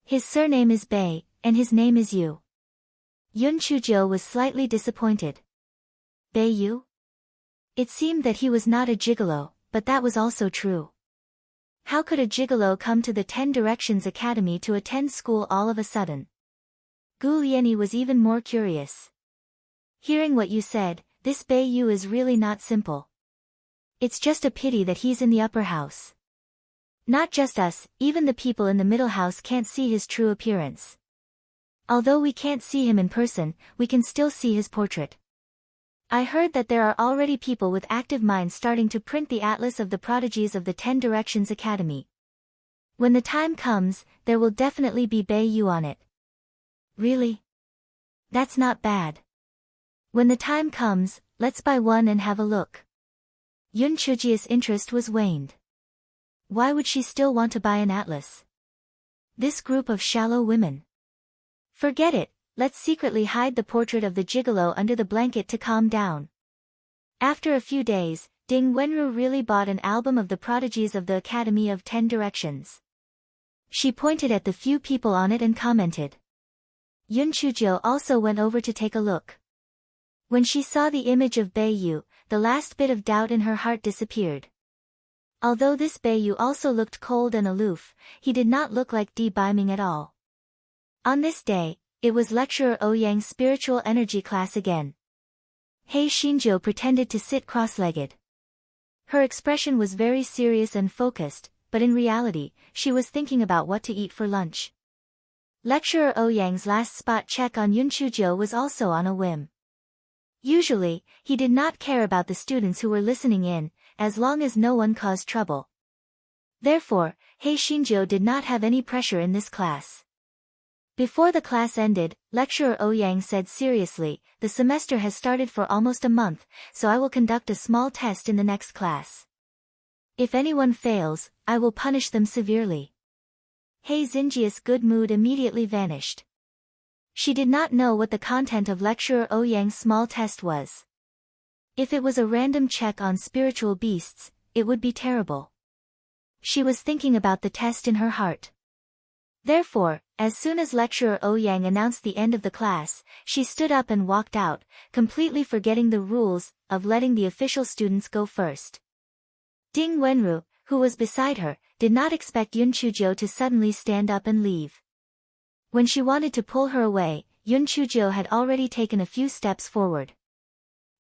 His surname is Bei, and his name is Yu. Yun Chuzhou was slightly disappointed. Bei Yu? It seemed that he was not a gigolo, but that was also true. How could a gigolo come to the 10 Directions Academy to attend school all of a sudden? Gu Lianyi was even more curious. Hearing what you said, this Bei Yu is really not simple. It's just a pity that he's in the upper house. Not just us, even the people in the middle house can't see his true appearance. Although we can't see him in person, we can still see his portrait. I heard that there are already people with active minds starting to print the atlas of the prodigies of the 10 Directions Academy. When the time comes, there will definitely be Bei Yu on it. Really? That's not bad. When the time comes, let's buy one and have a look. Yun Chuzhou's interest was waned. Why would she still want to buy an atlas? This group of shallow women. Forget it. Let's secretly hide the portrait of the gigolo under the blanket to calm down. After a few days, Ding Wenru really bought an album of the prodigies of the Academy of 10 Directions. She pointed at the few people on it and commented. Yun Chuzhou also went over to take a look. When she saw the image of Bei Yu, the last bit of doubt in her heart disappeared. Although this Bei Yu also looked cold and aloof, he did not look like Beiming at all. On this day, it was Lecturer Ouyang's spiritual energy class again. Hei Xinzhou pretended to sit cross-legged. Her expression was very serious and focused, but in reality, she was thinking about what to eat for lunch. Lecturer Ouyang's last spot check on Yun Chuzhou was also on a whim. Usually, he did not care about the students who were listening in, as long as no one caused trouble. Therefore, Hei Xinzhou did not have any pressure in this class. Before the class ended, Lecturer Ouyang said seriously, "The semester has started for almost a month, so I will conduct a small test in the next class. If anyone fails, I will punish them severely." Hei Xinjia's good mood immediately vanished. She did not know what the content of Lecturer Ouyang's small test was. If it was a random check on spiritual beasts, it would be terrible. She was thinking about the test in her heart. Therefore, as soon as Lecturer Ouyang announced the end of the class, she stood up and walked out, completely forgetting the rules of letting the official students go first. Ding Wenru, who was beside her, did not expect Yun Chuzhou to suddenly stand up and leave. When she wanted to pull her away, Yun Chuzhou had already taken a few steps forward.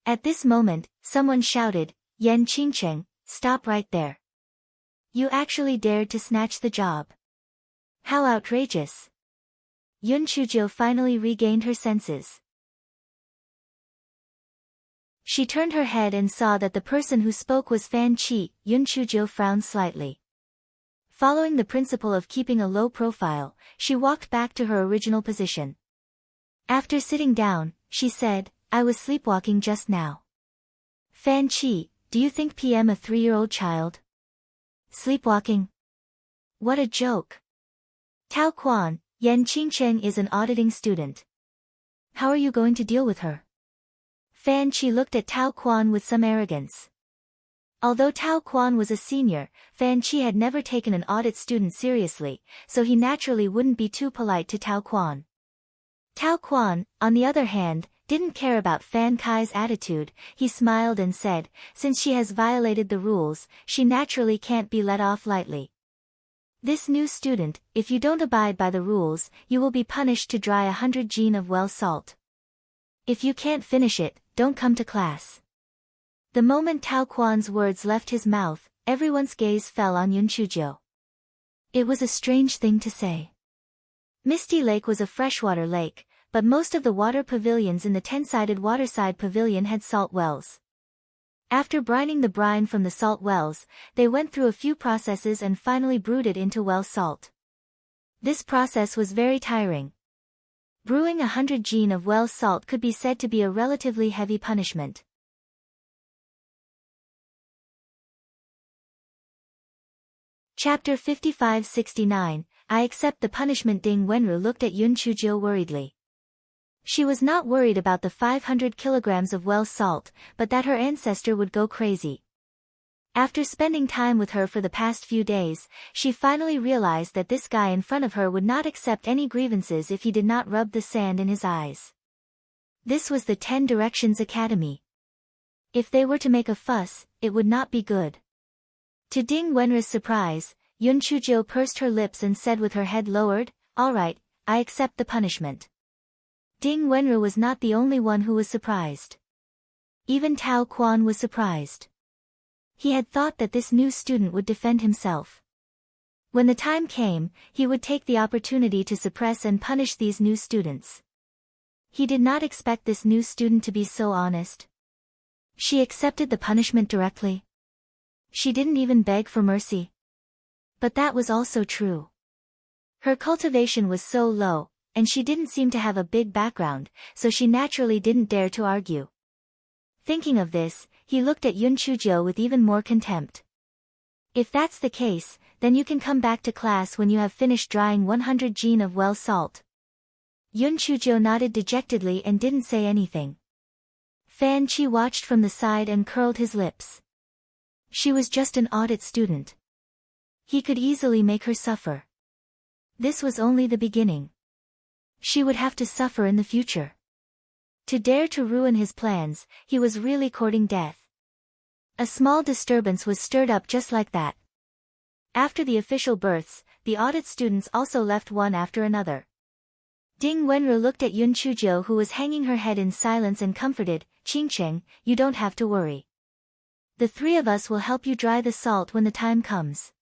At this moment, someone shouted, "Yan Qingcheng, stop right there. You actually dared to snatch the job. How outrageous." Yun Chuzhou finally regained her senses. She turned her head and saw that the person who spoke was Fan Qi. Yun Chuzhou frowned slightly. Following the principle of keeping a low profile, she walked back to her original position. After sitting down, she said, "I was sleepwalking just now." "Fan Qi, do you think PM a 3-year-old child? Sleepwalking? What a joke." "Tao Quan, Yan Qingcheng is an auditing student. How are you going to deal with her?" Fan Qi looked at Tao Quan with some arrogance. Although Tao Quan was a senior, Fan Qi had never taken an audit student seriously, so he naturally wouldn't be too polite to Tao Quan. Tao Quan, on the other hand, didn't care about Fan Kai's attitude. He smiled and said, "Since she has violated the rules, she naturally can't be let off lightly. This new student, if you don't abide by the rules, you will be punished to dry 100 jin of well salt. If you can't finish it, don't come to class." The moment Tao Quan's words left his mouth, everyone's gaze fell on Yun Chuzhou. It was a strange thing to say. Misty Lake was a freshwater lake, but most of the water pavilions in the 10-sided waterside pavilion had salt wells. After brining the brine from the salt wells, they went through a few processes and finally brewed it into well salt. This process was very tiring. Brewing 100 jin of well salt could be said to be a relatively heavy punishment. Chapter 55-69, I accept the punishment. Ding Wenru looked at Yun Chuzhou worriedly. She was not worried about the 500 kilograms of well salt, but that her ancestor would go crazy. After spending time with her for the past few days, she finally realized that this guy in front of her would not accept any grievances if he did not rub the sand in his eyes. This was the 10 Directions Academy. If they were to make a fuss, it would not be good. To Ding Wenru's surprise, Yun Chuzhou pursed her lips and said with her head lowered, "All right, I accept the punishment." Ding Wenru was not the only one who was surprised. Even Tao Quan was surprised. He had thought that this new student would defend himself. When the time came, he would take the opportunity to suppress and punish these new students. He did not expect this new student to be so honest. She accepted the punishment directly. She didn't even beg for mercy. But that was also true. Her cultivation was so low, and she didn't seem to have a big background, so she naturally didn't dare to argue. Thinking of this, he looked at Yun Chuzhou with even more contempt. "If that's the case, then you can come back to class when you have finished drying 100 jin of well salt." Yun Chuzhou nodded dejectedly and didn't say anything. Fan Qi watched from the side and curled his lips. She was just an audit student. He could easily make her suffer. This was only the beginning. She would have to suffer in the future. To dare to ruin his plans, he was really courting death. A small disturbance was stirred up just like that. After the official births, the audit students also left one after another. Ding Wenru looked at Yun Chuzhou, who was hanging her head in silence, and comforted, "Qingcheng, you don't have to worry. The 3 of us will help you dry the salt when the time comes.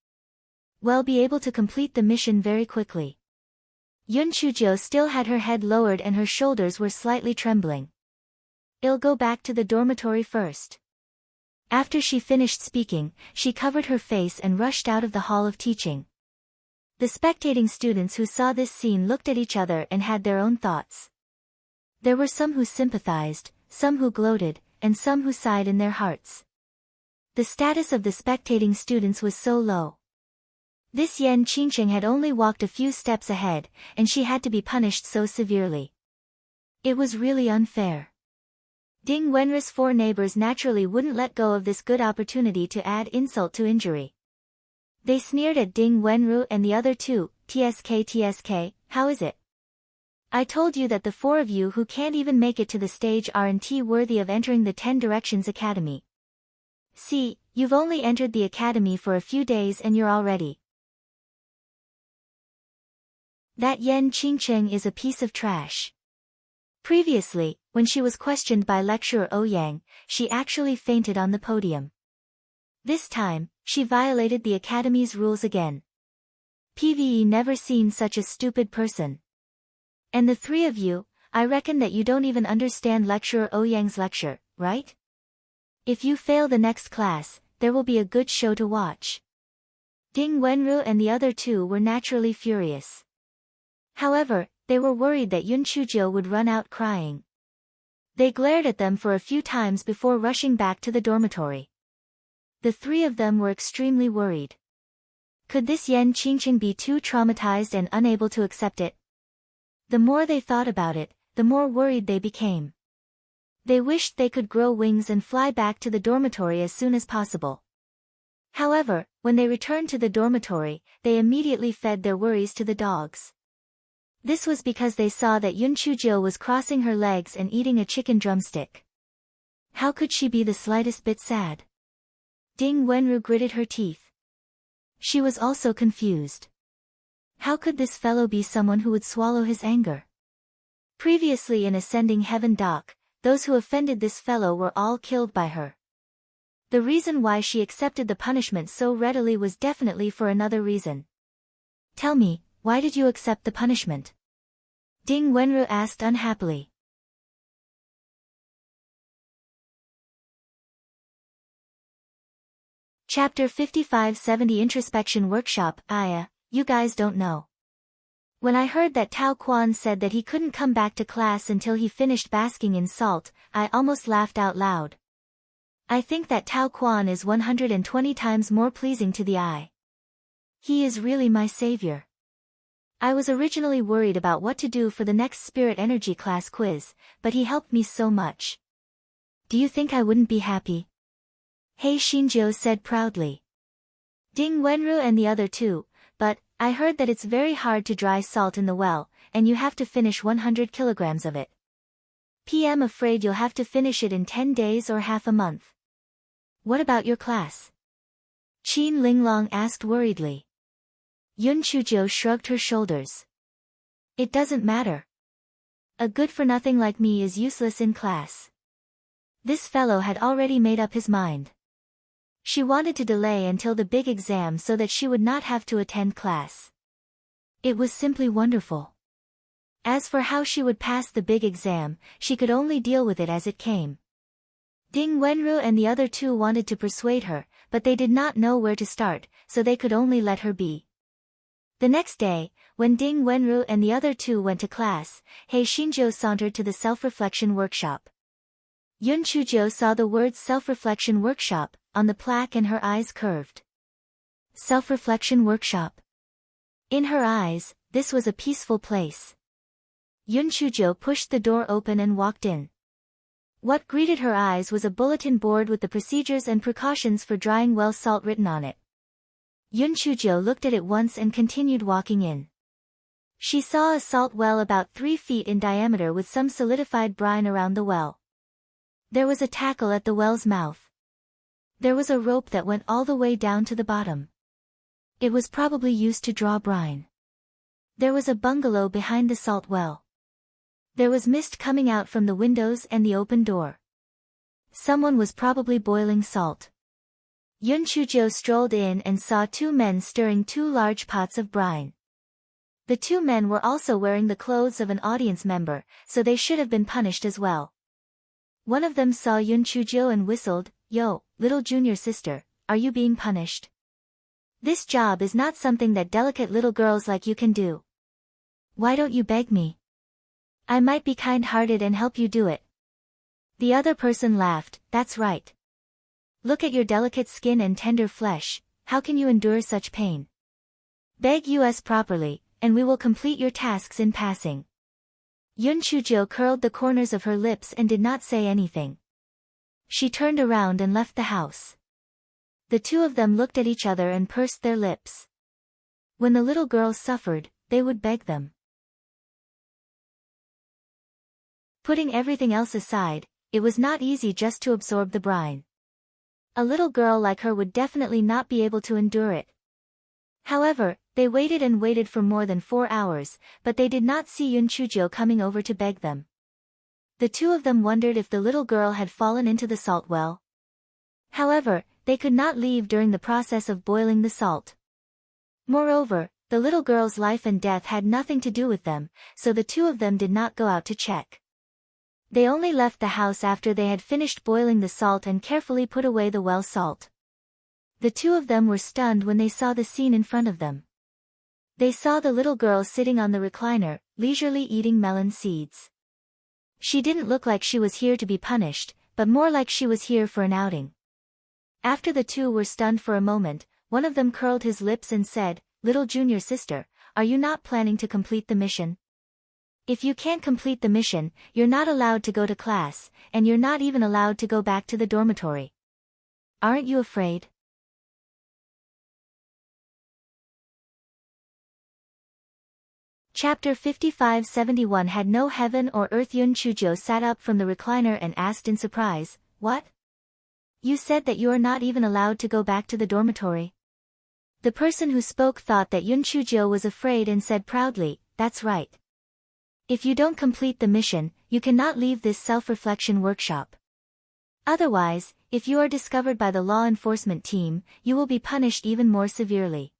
We'll be able to complete the mission very quickly." Yun Chuzhou still had her head lowered and her shoulders were slightly trembling. "I'll go back to the dormitory first." After she finished speaking, she covered her face and rushed out of the hall of teaching. The spectating students who saw this scene looked at each other and had their own thoughts. There were some who sympathized, some who gloated, and some who sighed in their hearts. The status of the spectating students was so low. This Yan Qingcheng had only walked a few steps ahead, and she had to be punished so severely. It was really unfair. Ding Wenru's 4 neighbors naturally wouldn't let go of this good opportunity to add insult to injury. They sneered at Ding Wenru and the other 2, TSK, how is it? I told you that the 4 of you who can't even make it to the stage aren't worthy of entering the 10 Directions Academy. See, you've only entered the academy for a few days and you're already. That Yan Qingcheng is a piece of trash. Previously, when she was questioned by lecturer Ouyang, she actually fainted on the podium. This time, she violated the academy's rules again. PVE never seen such a stupid person. And the 3 of you, I reckon that you don't even understand lecturer Ouyang's lecture, right? If you fail the next class, there will be a good show to watch. Ding Wenru and the other 2 were naturally furious. However, they were worried that Yun Chuzhou would run out crying. They glared at them for a few times before rushing back to the dormitory. The 3 of them were extremely worried. Could this Yan Qingcheng be too traumatized and unable to accept it? The more they thought about it, the more worried they became. They wished they could grow wings and fly back to the dormitory as soon as possible. However, when they returned to the dormitory, they immediately fed their worries to the dogs. This was because they saw that Yun Chuzhou was crossing her legs and eating a chicken drumstick. How could she be the slightest bit sad? Ding Wenru gritted her teeth. She was also confused. How could this fellow be someone who would swallow his anger? Previously in Ascending Heaven Dock, those who offended this fellow were all killed by her. The reason why she accepted the punishment so readily was definitely for another reason. Tell me, why did you accept the punishment? Ding Wenru asked unhappily. Chapter 55-70 Introspection Workshop. You guys don't know. When I heard that Tao Quan said that he couldn't come back to class until he finished basking in salt, I almost laughed out loud. I think that Tao Quan is 120 times more pleasing to the eye. He is really my savior. I was originally worried about what to do for the next Spirit Energy class quiz, but he helped me so much. Do you think I wouldn't be happy? He Xinjiu said proudly. Ding Wenru and the other 2, but, I heard that it's very hard to dry salt in the well, and you have to finish 100 kilograms of it. I'm afraid you'll have to finish it in 10 days or half a month. What about your class? Qin Linglong asked worriedly. Yun Chuzhou shrugged her shoulders. It doesn't matter. A good-for-nothing like me is useless in class. This fellow had already made up his mind. She wanted to delay until the big exam so that she would not have to attend class. It was simply wonderful. As for how she would pass the big exam, she could only deal with it as it came. Ding Wenru and the other 2 wanted to persuade her, but they did not know where to start, so they could only let her be. The next day, when Ding Wenru and the other 2 went to class, He Xinjiu sauntered to the self-reflection workshop. Yun Chuzhou saw the words self-reflection workshop on the plaque and her eyes curved. Self-reflection workshop. In her eyes, this was a peaceful place. Yun Chuzhou pushed the door open and walked in. What greeted her eyes was a bulletin board with the procedures and precautions for drying well salt written on it. Yun Chuzhou looked at it once and continued walking in. She saw a salt well about 3 feet in diameter with some solidified brine around the well. There was a tackle at the well's mouth. There was a rope that went all the way down to the bottom. It was probably used to draw brine. There was a bungalow behind the salt well. There was mist coming out from the windows and the open door. Someone was probably boiling salt. Yun Chuzhou strolled in and saw 2 men stirring 2 large pots of brine. The 2 men were also wearing the clothes of an audience member, so they should have been punished as well. One of them saw Yun Chuzhou and whistled, "Yo, little junior sister, are you being punished?" This job is not something that delicate little girls like you can do. Why don't you beg me? I might be kind-hearted and help you do it. The other person laughed. That's right. Look at your delicate skin and tender flesh, how can you endure such pain? Beg us properly, and we will complete your tasks in passing. Yun Chujo curled the corners of her lips and did not say anything. She turned around and left the house. The two of them looked at each other and pursed their lips. When the little girls suffered, they would beg them. Putting everything else aside, it was not easy just to absorb the brine. A little girl like her would definitely not be able to endure it. However, they waited and waited for more than 4 hours, but they did not see Yun Chujo coming over to beg them. The two of them wondered if the little girl had fallen into the salt well. However, they could not leave during the process of boiling the salt. Moreover, the little girl's life and death had nothing to do with them, so the two of them did not go out to check. They only left the house after they had finished boiling the salt and carefully put away the well salt. The two of them were stunned when they saw the scene in front of them. They saw the little girl sitting on the recliner, leisurely eating melon seeds. She didn't look like she was here to be punished, but more like she was here for an outing. After the two were stunned for a moment, one of them curled his lips and said, "Little junior sister, are you not planning to complete the mission? If you can't complete the mission, you're not allowed to go to class, and you're not even allowed to go back to the dormitory. Aren't you afraid?" Chapter 55-71 Had no heaven or earth. Yun Chujo sat up from the recliner and asked in surprise, "What? You said that you are not even allowed to go back to the dormitory?" The person who spoke thought that Yun Chujo was afraid and said proudly, "That's right. If you don't complete the mission, you cannot leave this self-reflection workshop. Otherwise, if you are discovered by the law enforcement team, you will be punished even more severely.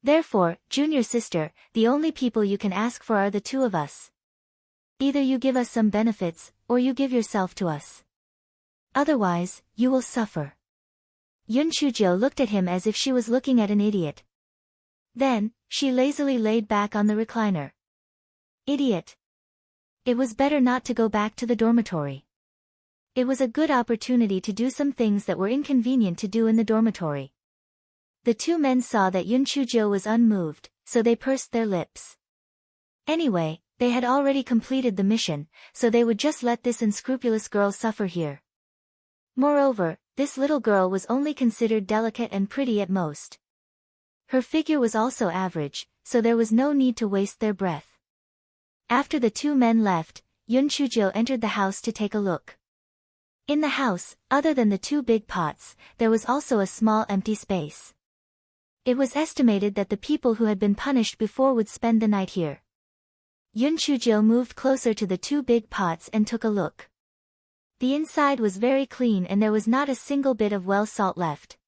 Therefore, junior sister, the only people you can ask for are the two of us. Either you give us some benefits, or you give yourself to us. Otherwise, you will suffer." Yun Chujo looked at him as if she was looking at an idiot. Then, she lazily laid back on the recliner. Idiot. It was better not to go back to the dormitory. It was a good opportunity to do some things that were inconvenient to do in the dormitory. The two men saw that Yun Chujo was unmoved, so they pursed their lips. Anyway, they had already completed the mission, so they would just let this unscrupulous girl suffer here. Moreover, this little girl was only considered delicate and pretty at most. Her figure was also average, so there was no need to waste their breath. After the two men left, Yun Chujo entered the house to take a look. In the house, other than the two big pots, there was also a small empty space. It was estimated that the people who had been punished before would spend the night here. Yun Chujo moved closer to the two big pots and took a look. The inside was very clean and there was not a single bit of well salt left.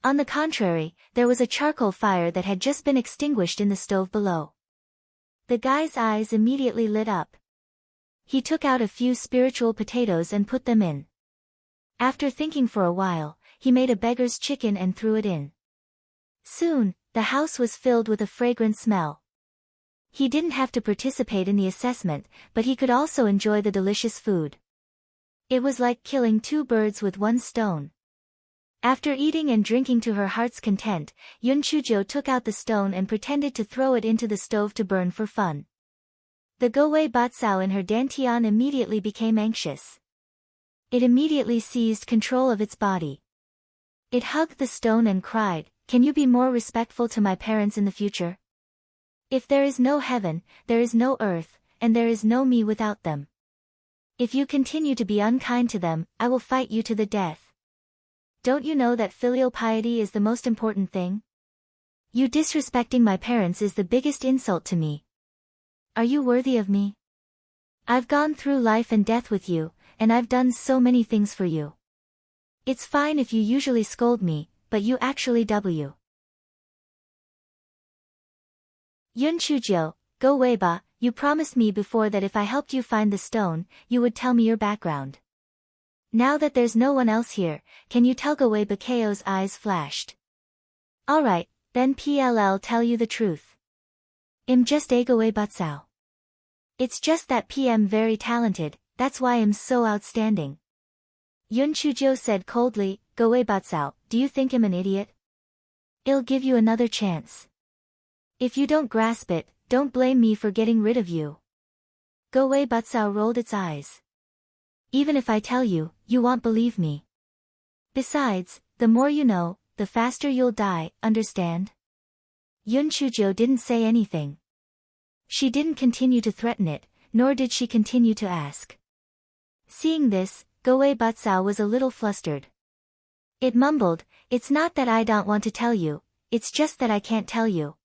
On the contrary, there was a charcoal fire that had just been extinguished in the stove below. The guy's eyes immediately lit up. He took out a few spiritual potatoes and put them in. After thinking for a while, he made a beggar's chicken and threw it in. Soon, the house was filled with a fragrant smell. He didn't have to participate in the assessment, but he could also enjoy the delicious food. It was like killing two birds with one stone. After eating and drinking to her heart's content, Yun Chujo took out the stone and pretended to throw it into the stove to burn for fun. The Gowei Batsao in her dantian immediately became anxious. It immediately seized control of its body. It hugged the stone and cried, "Can you be more respectful to my parents in the future? If there is no heaven, there is no earth, and there is no me without them. If you continue to be unkind to them, I will fight you to the death. Don't you know that filial piety is the most important thing? You disrespecting my parents is the biggest insult to me. Are you worthy of me? I've gone through life and death with you, and I've done so many things for you. It's fine if you usually scold me, but you actually W. Yun Chujo, go Weiba, you promised me before that if I helped you find the stone, you would tell me your background. Now that there's no one else here, can you tell Gowei Bakao's eyes flashed. Alright, then PLL tell you the truth. I'm just a Goe Butsao. It's just that PM very talented, that's why I'm so outstanding. Yun Chujo said coldly, Goe Butsao, do you think I'm an idiot? I'll give you another chance. If you don't grasp it, don't blame me for getting rid of you. Goe Butsao rolled its eyes. Even if I tell you, you won't believe me. Besides, the more you know, the faster you'll die, understand? Yun Chujo didn't say anything. She didn't continue to threaten it, nor did she continue to ask. Seeing this, Goe Butsao was a little flustered. It mumbled, it's not that I don't want to tell you, it's just that I can't tell you.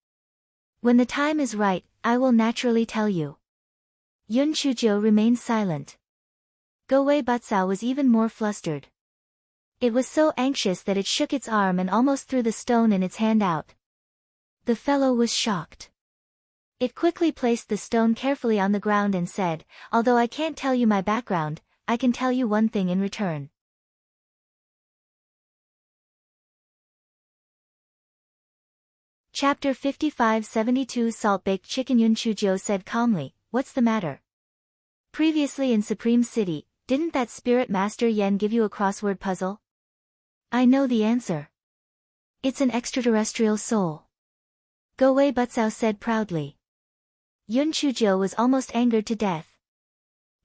When the time is right, I will naturally tell you. Yun Chujo remained silent. Goe Butsao was even more flustered. It was so anxious that it shook its arm and almost threw the stone in its hand out. The fellow was shocked. It quickly placed the stone carefully on the ground and said, although I can't tell you my background, I can tell you one thing in return. Chapter 55-72 Salt-baked chicken. Yun Chujo said calmly, what's the matter? Previously in Supreme City, didn't that spirit master Yen give you a crossword puzzle? I know the answer. It's an extraterrestrial soul. Goe Butsao said proudly. Yun Chujo was almost angered to death.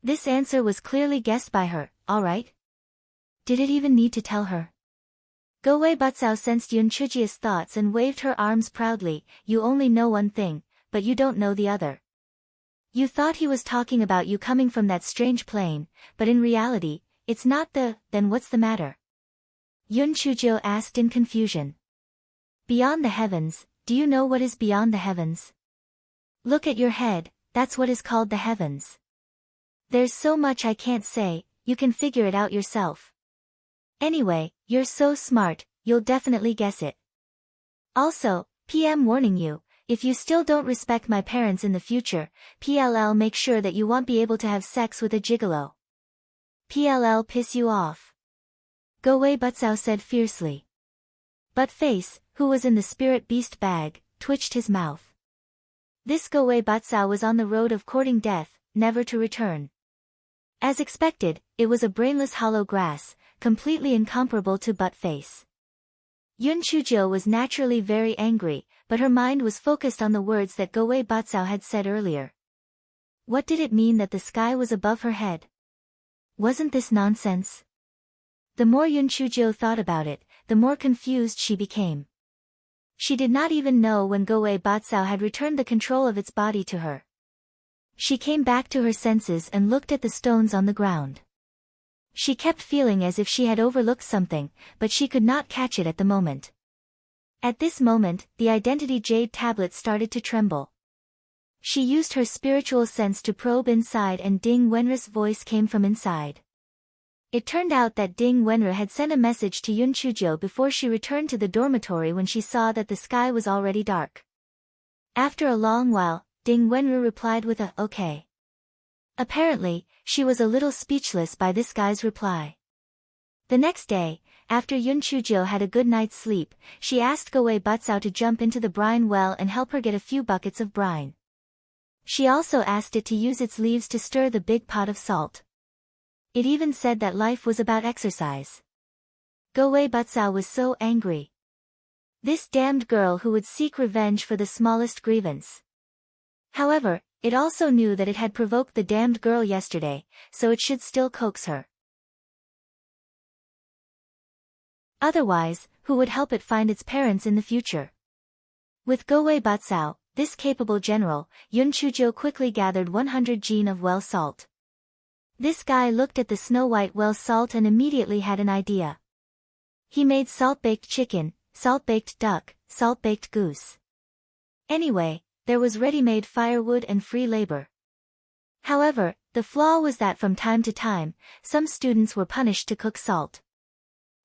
This answer was clearly guessed by her, alright? Did it even need to tell her? Goe Butsao sensed Yun Chujia's thoughts and waved her arms proudly, you only know one thing, but you don't know the other. You thought he was talking about you coming from that strange plane, but in reality, it's not then what's the matter? Yun Chujo asked in confusion. Beyond the heavens, do you know what is beyond the heavens? Look at your head, that's what is called the heavens. There's so much I can't say, you can figure it out yourself. Anyway, you're so smart, you'll definitely guess it. Also, PM warning you, if you still don't respect my parents in the future, PLL make sure that you won't be able to have sex with a gigolo. PLL piss you off. Goe Butsao said fiercely. Buttface, who was in the spirit beast bag, twitched his mouth. This Goe Butsao was on the road of courting death, never to return. As expected, it was a brainless hollow grass, completely incomparable to Buttface. Yun Chujo was naturally very angry, but her mind was focused on the words that Goe Butsao had said earlier. What did it mean that the sky was above her head? Wasn't this nonsense? The more Yun Chujo thought about it, the more confused she became. She did not even know when Goe Butsao had returned the control of its body to her. She came back to her senses and looked at the stones on the ground. She kept feeling as if she had overlooked something, but she could not catch it at the moment. At this moment, the identity jade tablet started to tremble. She used her spiritual sense to probe inside and Ding Wenri's voice came from inside. It turned out that Ding Wenri had sent a message to Yun Chujo before she returned to the dormitory when she saw that the sky was already dark. After a long while, Ding Wenri replied with a okay. Apparently, she was a little speechless by this guy's reply. The next day, after Yun Chujo had a good night's sleep, she asked Goe Butsao to jump into the brine well and help her get a few buckets of brine. She also asked it to use its leaves to stir the big pot of salt. It even said that life was about exercise. Goe Butsao was so angry. This damned girl who would seek revenge for the smallest grievance. However, it also knew that it had provoked the damned girl yesterday, so it should still coax her. Otherwise, who would help it find its parents in the future? With Goe Butsao, this capable general, Yun Chujo quickly gathered 100 jin of well salt. This guy looked at the snow-white well salt and immediately had an idea. He made salt-baked chicken, salt-baked duck, salt-baked goose. Anyway, there was ready-made firewood and free labor. However, the flaw was that from time to time, some students were punished to cook salt.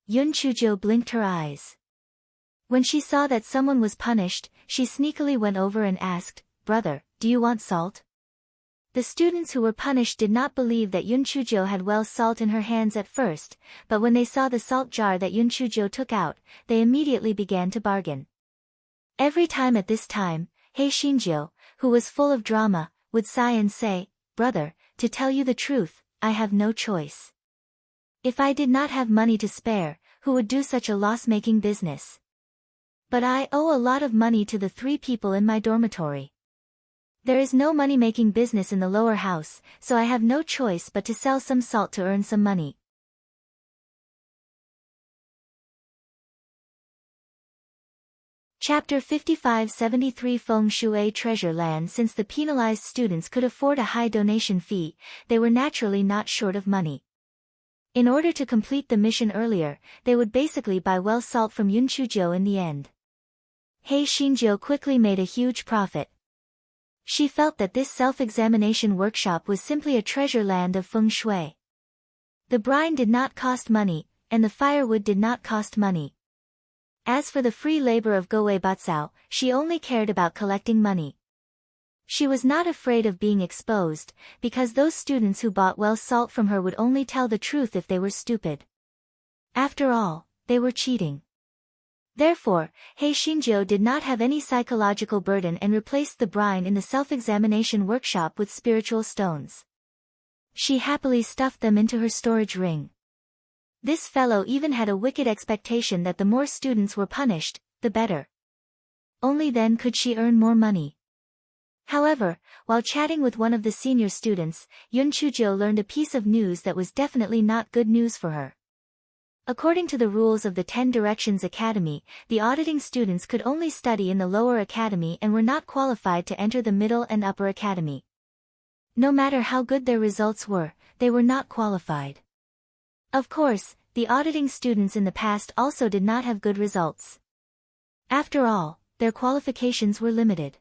Yun Chujo blinked her eyes. When she saw that someone was punished, she sneakily went over and asked, "Brother, do you want salt?" The students who were punished did not believe that Yun Chujo had well salt in her hands at first, but when they saw the salt jar that Yun Chujo took out, they immediately began to bargain. Every time at this time, Hei Shinjo, who was full of drama, would sigh and say, "Brother, to tell you the truth, I have no choice. If I did not have money to spare, who would do such a loss-making business? But I owe a lot of money to the 3 people in my dormitory. There is no money-making business in the lower house, so I have no choice but to sell some salt to earn some money." Chapter 55-73 Feng Shui Treasure Land. Since the penalized students could afford a high donation fee, they were naturally not short of money. In order to complete the mission earlier, they would basically buy well salt from Yunchujo in the end. Hei Shinjo quickly made a huge profit. She felt that this self-examination workshop was simply a treasure land of feng shui. The brine did not cost money, and the firewood did not cost money. As for the free labor of Goei Batsao, she only cared about collecting money. She was not afraid of being exposed, because those students who bought well salt from her would only tell the truth if they were stupid. After all, they were cheating. Therefore, Hei Shinjo did not have any psychological burden and replaced the brine in the self-examination workshop with spiritual stones. She happily stuffed them into her storage ring. This fellow even had a wicked expectation that the more students were punished, the better. Only then could she earn more money. However, while chatting with one of the senior students, Yun Chujo learned a piece of news that was definitely not good news for her. According to the rules of the 10 Directions Academy, the auditing students could only study in the lower academy and were not qualified to enter the middle and upper academy. No matter how good their results were, they were not qualified. Of course, the auditing students in the past also did not have good results. After all, their qualifications were limited.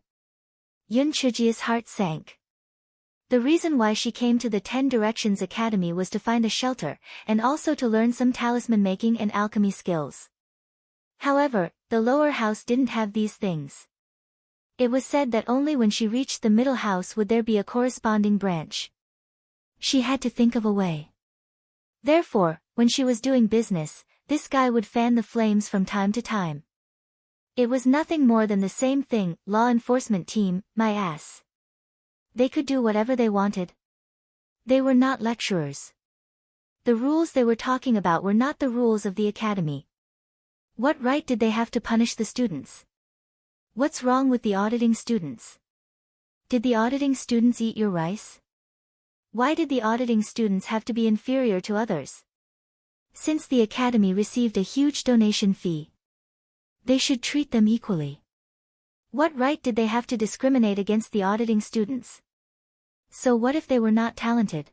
Yun Chujia's heart sank. The reason why she came to the 10 Directions Academy was to find a shelter, and also to learn some talisman making and alchemy skills. However, the lower house didn't have these things. It was said that only when she reached the middle house would there be a corresponding branch. She had to think of a way. Therefore, when she was doing business, this guy would fan the flames from time to time. It was nothing more than the same thing. Law enforcement team, my ass. They could do whatever they wanted. They were not lecturers. The rules they were talking about were not the rules of the academy. What right did they have to punish the students? What's wrong with the auditing students? Did the auditing students eat your rice? Why did the auditing students have to be inferior to others? Since the academy received a huge donation fee, they should treat them equally. What right did they have to discriminate against the auditing students? So what if they were not talented?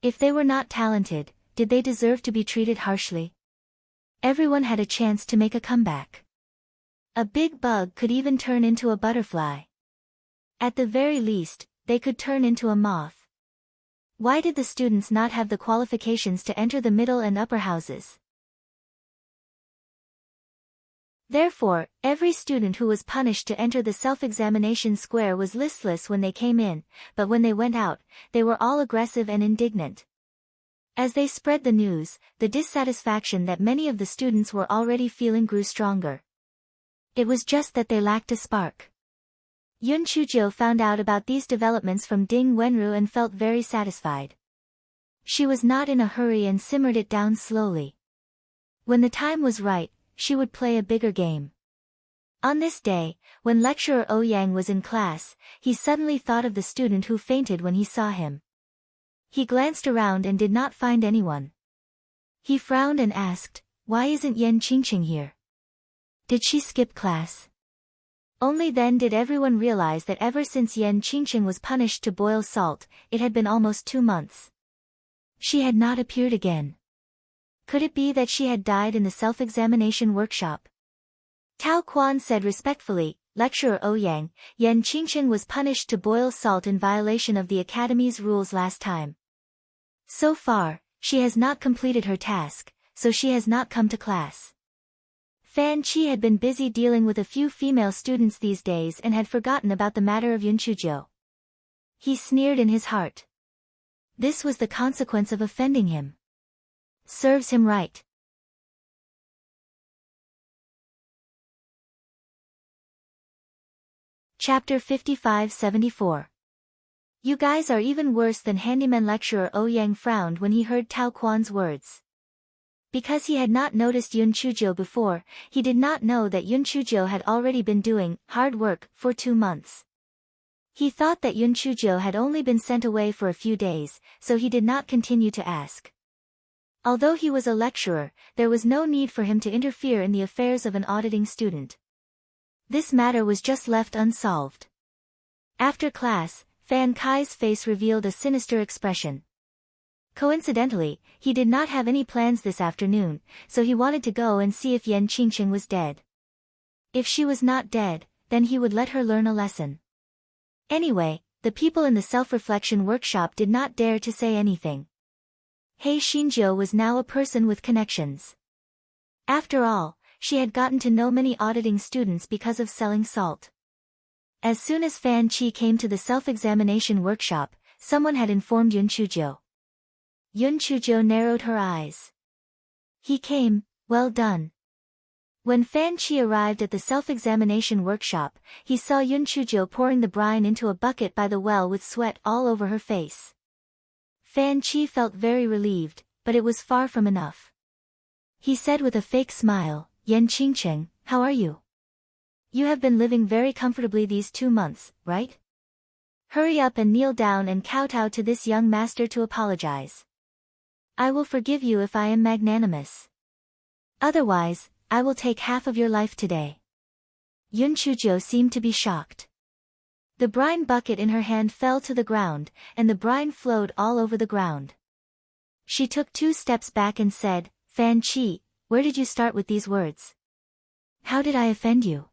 If they were not talented, did they deserve to be treated harshly? Everyone had a chance to make a comeback. A big bug could even turn into a butterfly. At the very least, they could turn into a moth. Why did the students not have the qualifications to enter the middle and upper houses? Therefore, every student who was punished to enter the self-examination square was listless when they came in, but when they went out, they were all aggressive and indignant. As they spread the news, the dissatisfaction that many of the students were already feeling grew stronger. It was just that they lacked a spark. Yun Chujo found out about these developments from Ding Wenru and felt very satisfied. She was not in a hurry and simmered it down slowly. When the time was right, she would play a bigger game. On this day, when lecturer Ouyang was in class, he suddenly thought of the student who fainted when he saw him. He glanced around and did not find anyone. He frowned and asked, "Why isn't Yen Qingqing here? Did she skip class?" Only then did everyone realize that ever since Yen Qingqing was punished to boil salt, it had been almost 2 months. She had not appeared again. Could it be that she had died in the self-examination workshop? Tao Quan said respectfully, "Lecturer Ouyang, Yen Qingqing was punished to boil salt in violation of the academy's rules last time. So far, she has not completed her task, so she has not come to class." Fan Qi had been busy dealing with a few female students these days and had forgotten about the matter of Yun Chujo. He sneered in his heart. This was the consequence of offending him. Serves him right. Chapter 55-74. You guys are even worse than handyman lecturer Ouyang frowned when he heard Tao Quan's words. Because he had not noticed Yun Chuzhou before, he did not know that Yun Chuzhou had already been doing hard work for 2 months. He thought that Yun Chuzhou had only been sent away for a few days, so he did not continue to ask. Although he was a lecturer, there was no need for him to interfere in the affairs of an auditing student. This matter was just left unsolved. After class, Fan Kai's face revealed a sinister expression. Coincidentally, he did not have any plans this afternoon, so he wanted to go and see if Yan Qingqing was dead. If she was not dead, then he would let her learn a lesson. Anyway, the people in the self-reflection workshop did not dare to say anything. He Xinjiu was now a person with connections. After all, she had gotten to know many auditing students because of selling salt. As soon as Fan Qi came to the self-examination workshop, someone had informed Yun Chuzhou. Yun Chuzhou narrowed her eyes. He came, well done. When Fan Qi arrived at the self-examination workshop, he saw Yun Chuzhou pouring the brine into a bucket by the well with sweat all over her face. Fan Qi felt very relieved, but it was far from enough. He said with a fake smile, Yan Qingqing, how are you? You have been living very comfortably these 2 months, right? Hurry up and kneel down and kowtow to this young master to apologize. I will forgive you if I am magnanimous. Otherwise, I will take half of your life today. Yun Chuzhou seemed to be shocked. The brine bucket in her hand fell to the ground, and the brine flowed all over the ground. She took 2 steps back and said, Fan Qi, where did you start with these words? How did I offend you?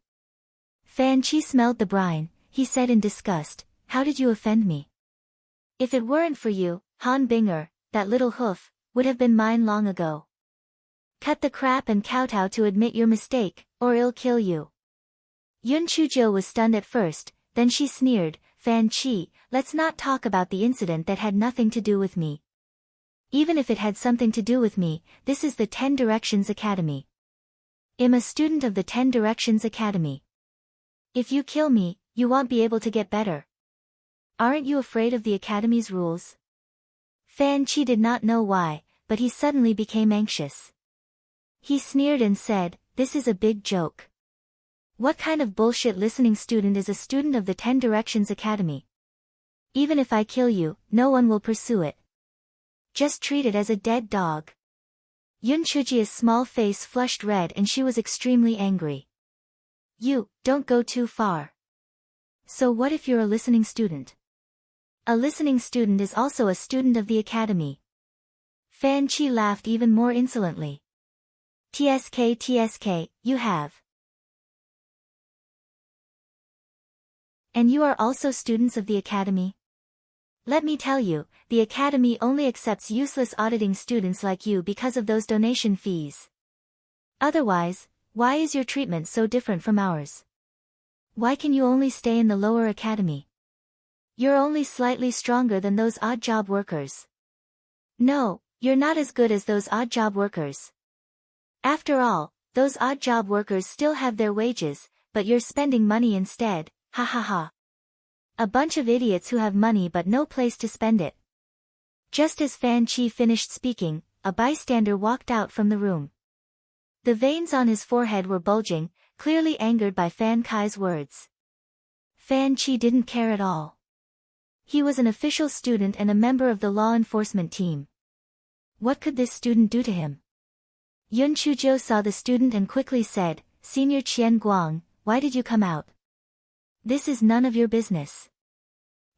Fan Qi smelled the brine. He said in disgust, how did you offend me? If it weren't for you, Han Binger, that little hoof, would have been mine long ago. Cut the crap and kowtow to admit your mistake, or I'll kill you. Yun Chuzhou was stunned at first, then she sneered, Fan Qi, let's not talk about the incident that had nothing to do with me. Even if it had something to do with me, this is the 10 Directions Academy. I'm a student of the 10 Directions Academy. If you kill me, you won't be able to get better. Aren't you afraid of the Academy's rules? Fan Qi did not know why, but he suddenly became anxious. He sneered and said, this is a big joke. What kind of bullshit listening student is a student of the 10 Directions Academy? Even if I kill you, no one will pursue it. Just treat it as a dead dog. Yun Chujia's small face flushed red and she was extremely angry. You, don't go too far. So what if you're a listening student? A listening student is also a student of the academy. Fan Qi laughed even more insolently. TSK, you have. And you are also students of the academy? Let me tell you, the academy only accepts useless auditing students like you because of those donation fees. Otherwise, why is your treatment so different from ours? Why can you only stay in the lower academy? You're only slightly stronger than those odd job workers. No, you're not as good as those odd job workers. After all, those odd job workers still have their wages, but you're spending money instead, ha ha ha. A bunch of idiots who have money but no place to spend it. Just as Fan Qi finished speaking, a bystander walked out from the room. The veins on his forehead were bulging, clearly angered by Fan Kai's words. Fan Qi didn't care at all. He was an official student and a member of the law enforcement team. What could this student do to him? Yun Chuzhou saw the student and quickly said, Senior Qian Guang, why did you come out? This is none of your business.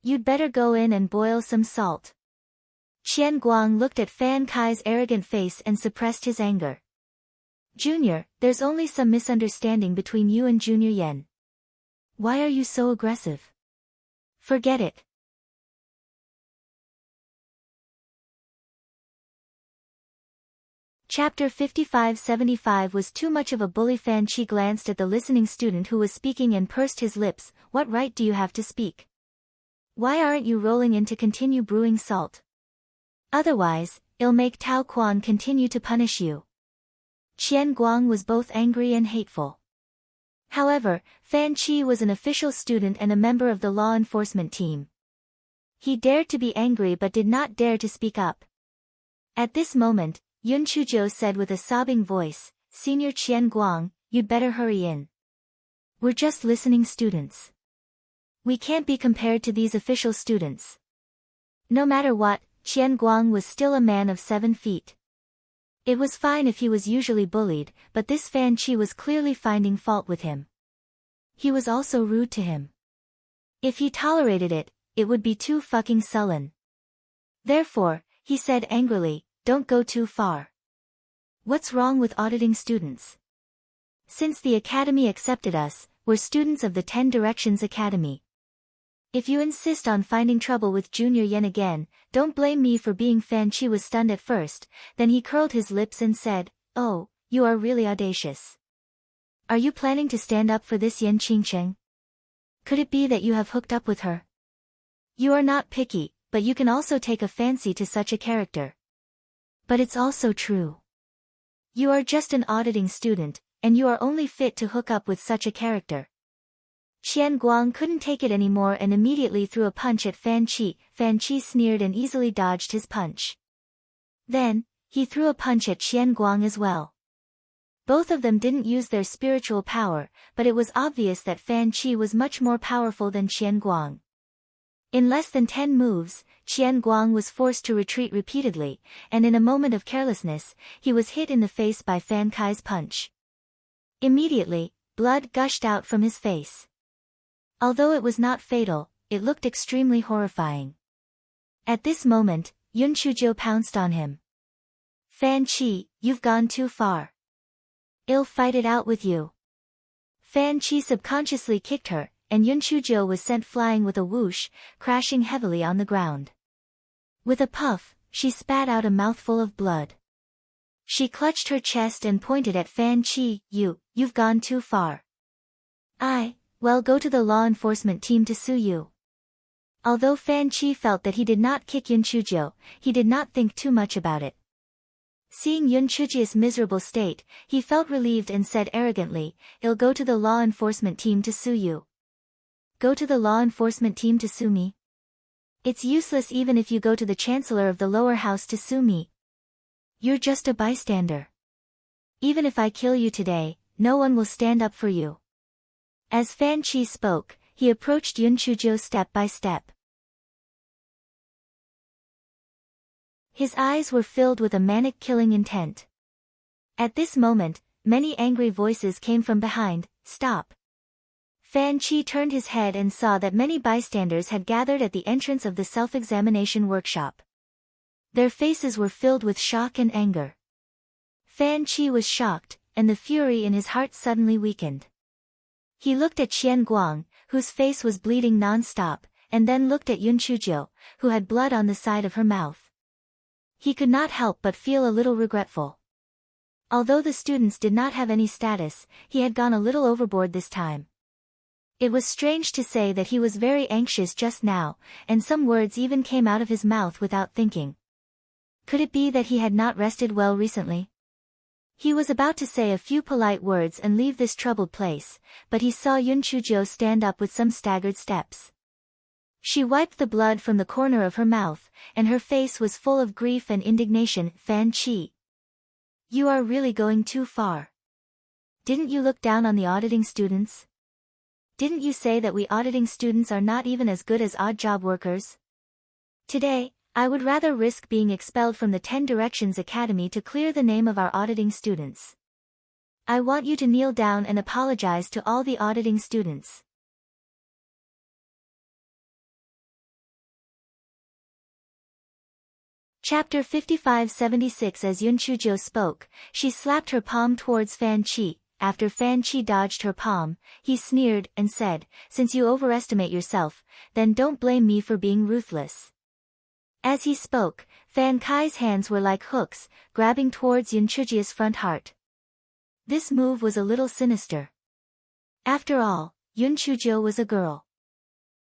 You'd better go in and boil some salt. Qian Guang looked at Fan Kai's arrogant face and suppressed his anger. Junior, there's only some misunderstanding between you and Junior Yen. Why are you so aggressive? Forget it. Chapter 55-75 was too much of a bully. Fan Qi glanced at the listening student who was speaking and pursed his lips. What right do you have to speak? Why aren't you rolling in to continue brewing salt? Otherwise, I'll make Tao Quan continue to punish you. Qian Guang was both angry and hateful. However, Fan Chi was an official student and a member of the law enforcement team. He dared to be angry but did not dare to speak up. At this moment, Yun Chuzhou said with a sobbing voice, "Senior Qian Guang, you'd better hurry in. We're just listening students. We can't be compared to these official students." No matter what, Qian Guang was still a man of 7 feet. It was fine if he was usually bullied, but this Fan Chi was clearly finding fault with him. He was also rude to him. If he tolerated it, it would be too fucking sullen. Therefore, he said angrily, "Don't go too far. What's wrong with auditing students? Since the academy accepted us, we're students of the 10 Directions Academy. If you insist on finding trouble with Junior Yen again, don't blame me for being." Fan Chi was stunned at first, then he curled his lips and said, "Oh, you are really audacious. Are you planning to stand up for this Yen Qingcheng? Could it be that you have hooked up with her? You are not picky, but you can also take a fancy to such a character. But it's also true. You are just an auditing student, and you are only fit to hook up with such a character." Qian Guang couldn't take it anymore and immediately threw a punch at Fan Chi. Fan Chi sneered and easily dodged his punch. Then, he threw a punch at Qian Guang as well. Both of them didn't use their spiritual power, but it was obvious that Fan Chi was much more powerful than Qian Guang. In less than 10 moves, Qian Guang was forced to retreat repeatedly, and in a moment of carelessness, he was hit in the face by Fan Kai's punch. Immediately, blood gushed out from his face. Although it was not fatal, it looked extremely horrifying. At this moment, Yun Chuzhou pounced on him. "Fan Chi, you've gone too far. I'll fight it out with you." Fan Chi subconsciously kicked her, and Yun Chuzhou was sent flying with a whoosh, crashing heavily on the ground. With a puff, she spat out a mouthful of blood. She clutched her chest and pointed at Fan Chi. You've gone too far. Well, go to the law enforcement team to sue you." Although Fan Chi felt that he did not kick Yun Chuzhou, he did not think too much about it. Seeing Yun Chuzhou's miserable state, he felt relieved and said arrogantly, "I'll go to the law enforcement team to sue you." "Go to the law enforcement team to sue me? It's useless even if you go to the chancellor of the lower house to sue me. You're just a bystander. Even if I kill you today, no one will stand up for you." As Fan Chi spoke, he approached Yun Chuzhou step by step. His eyes were filled with a manic killing intent. At this moment, many angry voices came from behind. "Stop." Fan Chi turned his head and saw that many bystanders had gathered at the entrance of the self-examination workshop. Their faces were filled with shock and anger. Fan Chi was shocked, and the fury in his heart suddenly weakened. He looked at Qian Guang, whose face was bleeding non-stop, and then looked at Yun Chuzhou, who had blood on the side of her mouth. He could not help but feel a little regretful. Although the students did not have any status, he had gone a little overboard this time. It was strange to say that he was very anxious just now, and some words even came out of his mouth without thinking. Could it be that he had not rested well recently? He was about to say a few polite words and leave this troubled place, but he saw Yun Chuzhou stand up with some staggered steps. She wiped the blood from the corner of her mouth, and her face was full of grief and indignation. "Fan Chi, you are really going too far. Didn't you look down on the auditing students? Didn't you say that we auditing students are not even as good as odd job workers? Today, I would rather risk being expelled from the 10 Directions Academy to clear the name of our auditing students. I want you to kneel down and apologize to all the auditing students." Chapter 55-76. As Yun Chuzhou spoke, she slapped her palm towards Fan Chi. After Fan Chi dodged her palm, he sneered and said, "Since you overestimate yourself, then don't blame me for being ruthless." As he spoke, Fan Kai's hands were like hooks, grabbing towards Yun Chuzhou's front heart. This move was a little sinister. After all, Yun Chuzhou was a girl.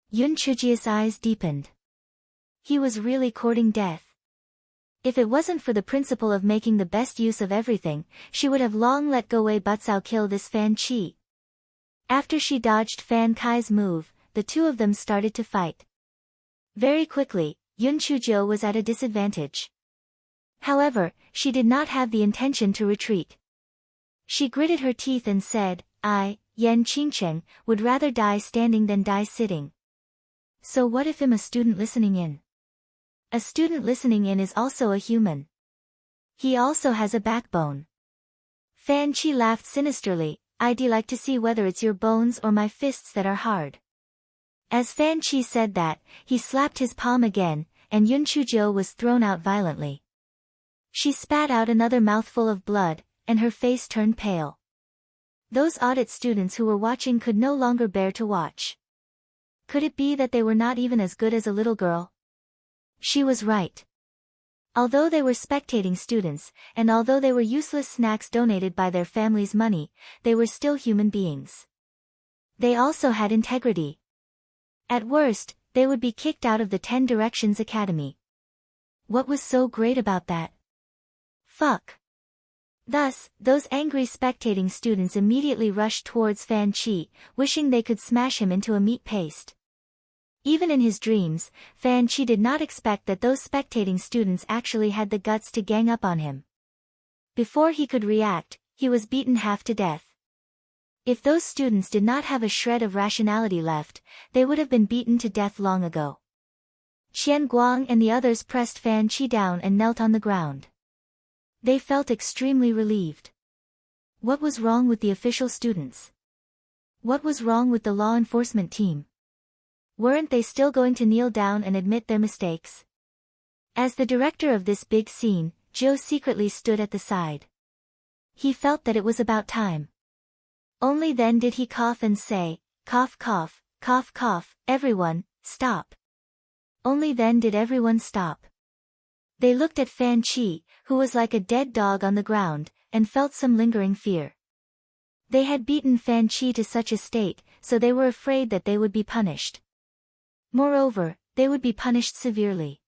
Yun Chuzhou's eyes deepened. He was really courting death. If it wasn't for the principle of making the best use of everything, she would have long let Go Wei Butsao kill this Fan Chi. After she dodged Fan Kai's move, the two of them started to fight. Very quickly, Yun Chujio was at a disadvantage. However, she did not have the intention to retreat. She gritted her teeth and said, I, Yan Qingcheng, would rather die standing than die sitting. So what if I'm a student listening in? A student listening in is also a human. He also has a backbone. Fan Qi laughed sinisterly, I'd like to see whether it's your bones or my fists that are hard. As Fan Qi said that, he slapped his palm again, and Yun Chujio was thrown out violently. She spat out another mouthful of blood, and her face turned pale. Those audit students who were watching could no longer bear to watch. Could it be that they were not even as good as a little girl? She was right. Although they were spectating students, and although they were useless snacks donated by their family's money, they were still human beings. They also had integrity. At worst, they would be kicked out of the 10 Directions Academy. What was so great about that? Fuck. Thus, those angry spectating students immediately rushed towards Fan Qi, wishing they could smash him into a meat paste. Even in his dreams, Fan Qi did not expect that those spectating students actually had the guts to gang up on him. Before he could react, he was beaten half to death. If those students did not have a shred of rationality left, they would have been beaten to death long ago. Qian Guang and the others pressed Fan Qi down and knelt on the ground. They felt extremely relieved. What was wrong with the official students? What was wrong with the law enforcement team? Weren't they still going to kneel down and admit their mistakes? As the director of this big scene, Joe secretly stood at the side. He felt that it was about time. Only then did he cough and say, cough cough, cough cough, everyone, stop. Only then did everyone stop. They looked at Fan Qi, who was like a dead dog on the ground, and felt some lingering fear. They had beaten Fan Qi to such a state, so they were afraid that they would be punished. Moreover, they would be punished severely.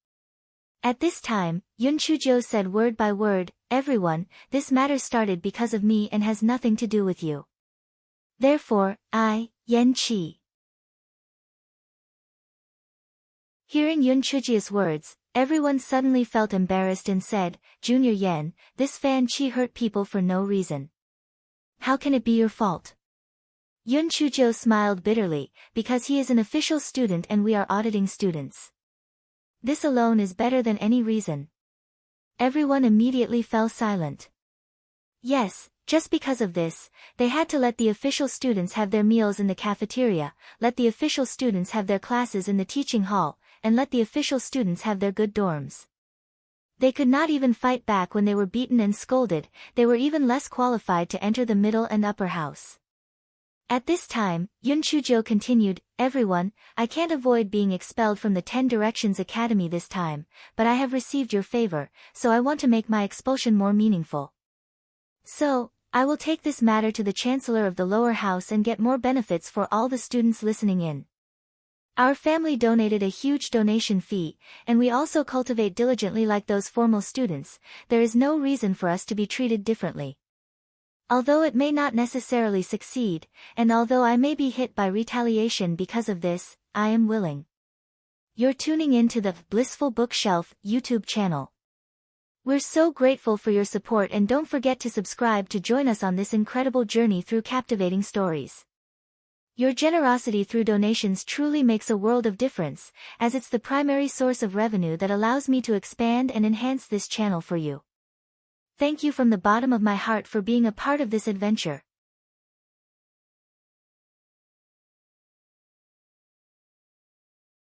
At this time, Yun Chujio said word by word, everyone, this matter started because of me and has nothing to do with you. Therefore, I, Yan Qi. Hearing Yun Chujio's words, everyone suddenly felt embarrassed and said, Junior Yan, this Fan Qi hurt people for no reason. How can it be your fault? Yun Chujio smiled bitterly, because he is an official student and we are auditing students. This alone is better than any reason. Everyone immediately fell silent. Yes, just because of this, they had to let the official students have their meals in the cafeteria, let the official students have their classes in the teaching hall, and let the official students have their good dorms. They could not even fight back when they were beaten and scolded, they were even less qualified to enter the middle and upper house. At this time, Yun Chujio continued, everyone, I can't avoid being expelled from the 10 Directions Academy this time, but I have received your favor, so I want to make my expulsion more meaningful. So, I will take this matter to the Chancellor of the lower house and get more benefits for all the students listening in. Our family donated a huge donation fee, and we also cultivate diligently like those formal students, there is no reason for us to be treated differently. Although it may not necessarily succeed, and although I may be hit by retaliation because of this, I am willing. You're tuning in to the Blissful Bookshelf YouTube channel. We're so grateful for your support and don't forget to subscribe to join us on this incredible journey through captivating stories. Your generosity through donations truly makes a world of difference, as it's the primary source of revenue that allows me to expand and enhance this channel for you. Thank you from the bottom of my heart for being a part of this adventure.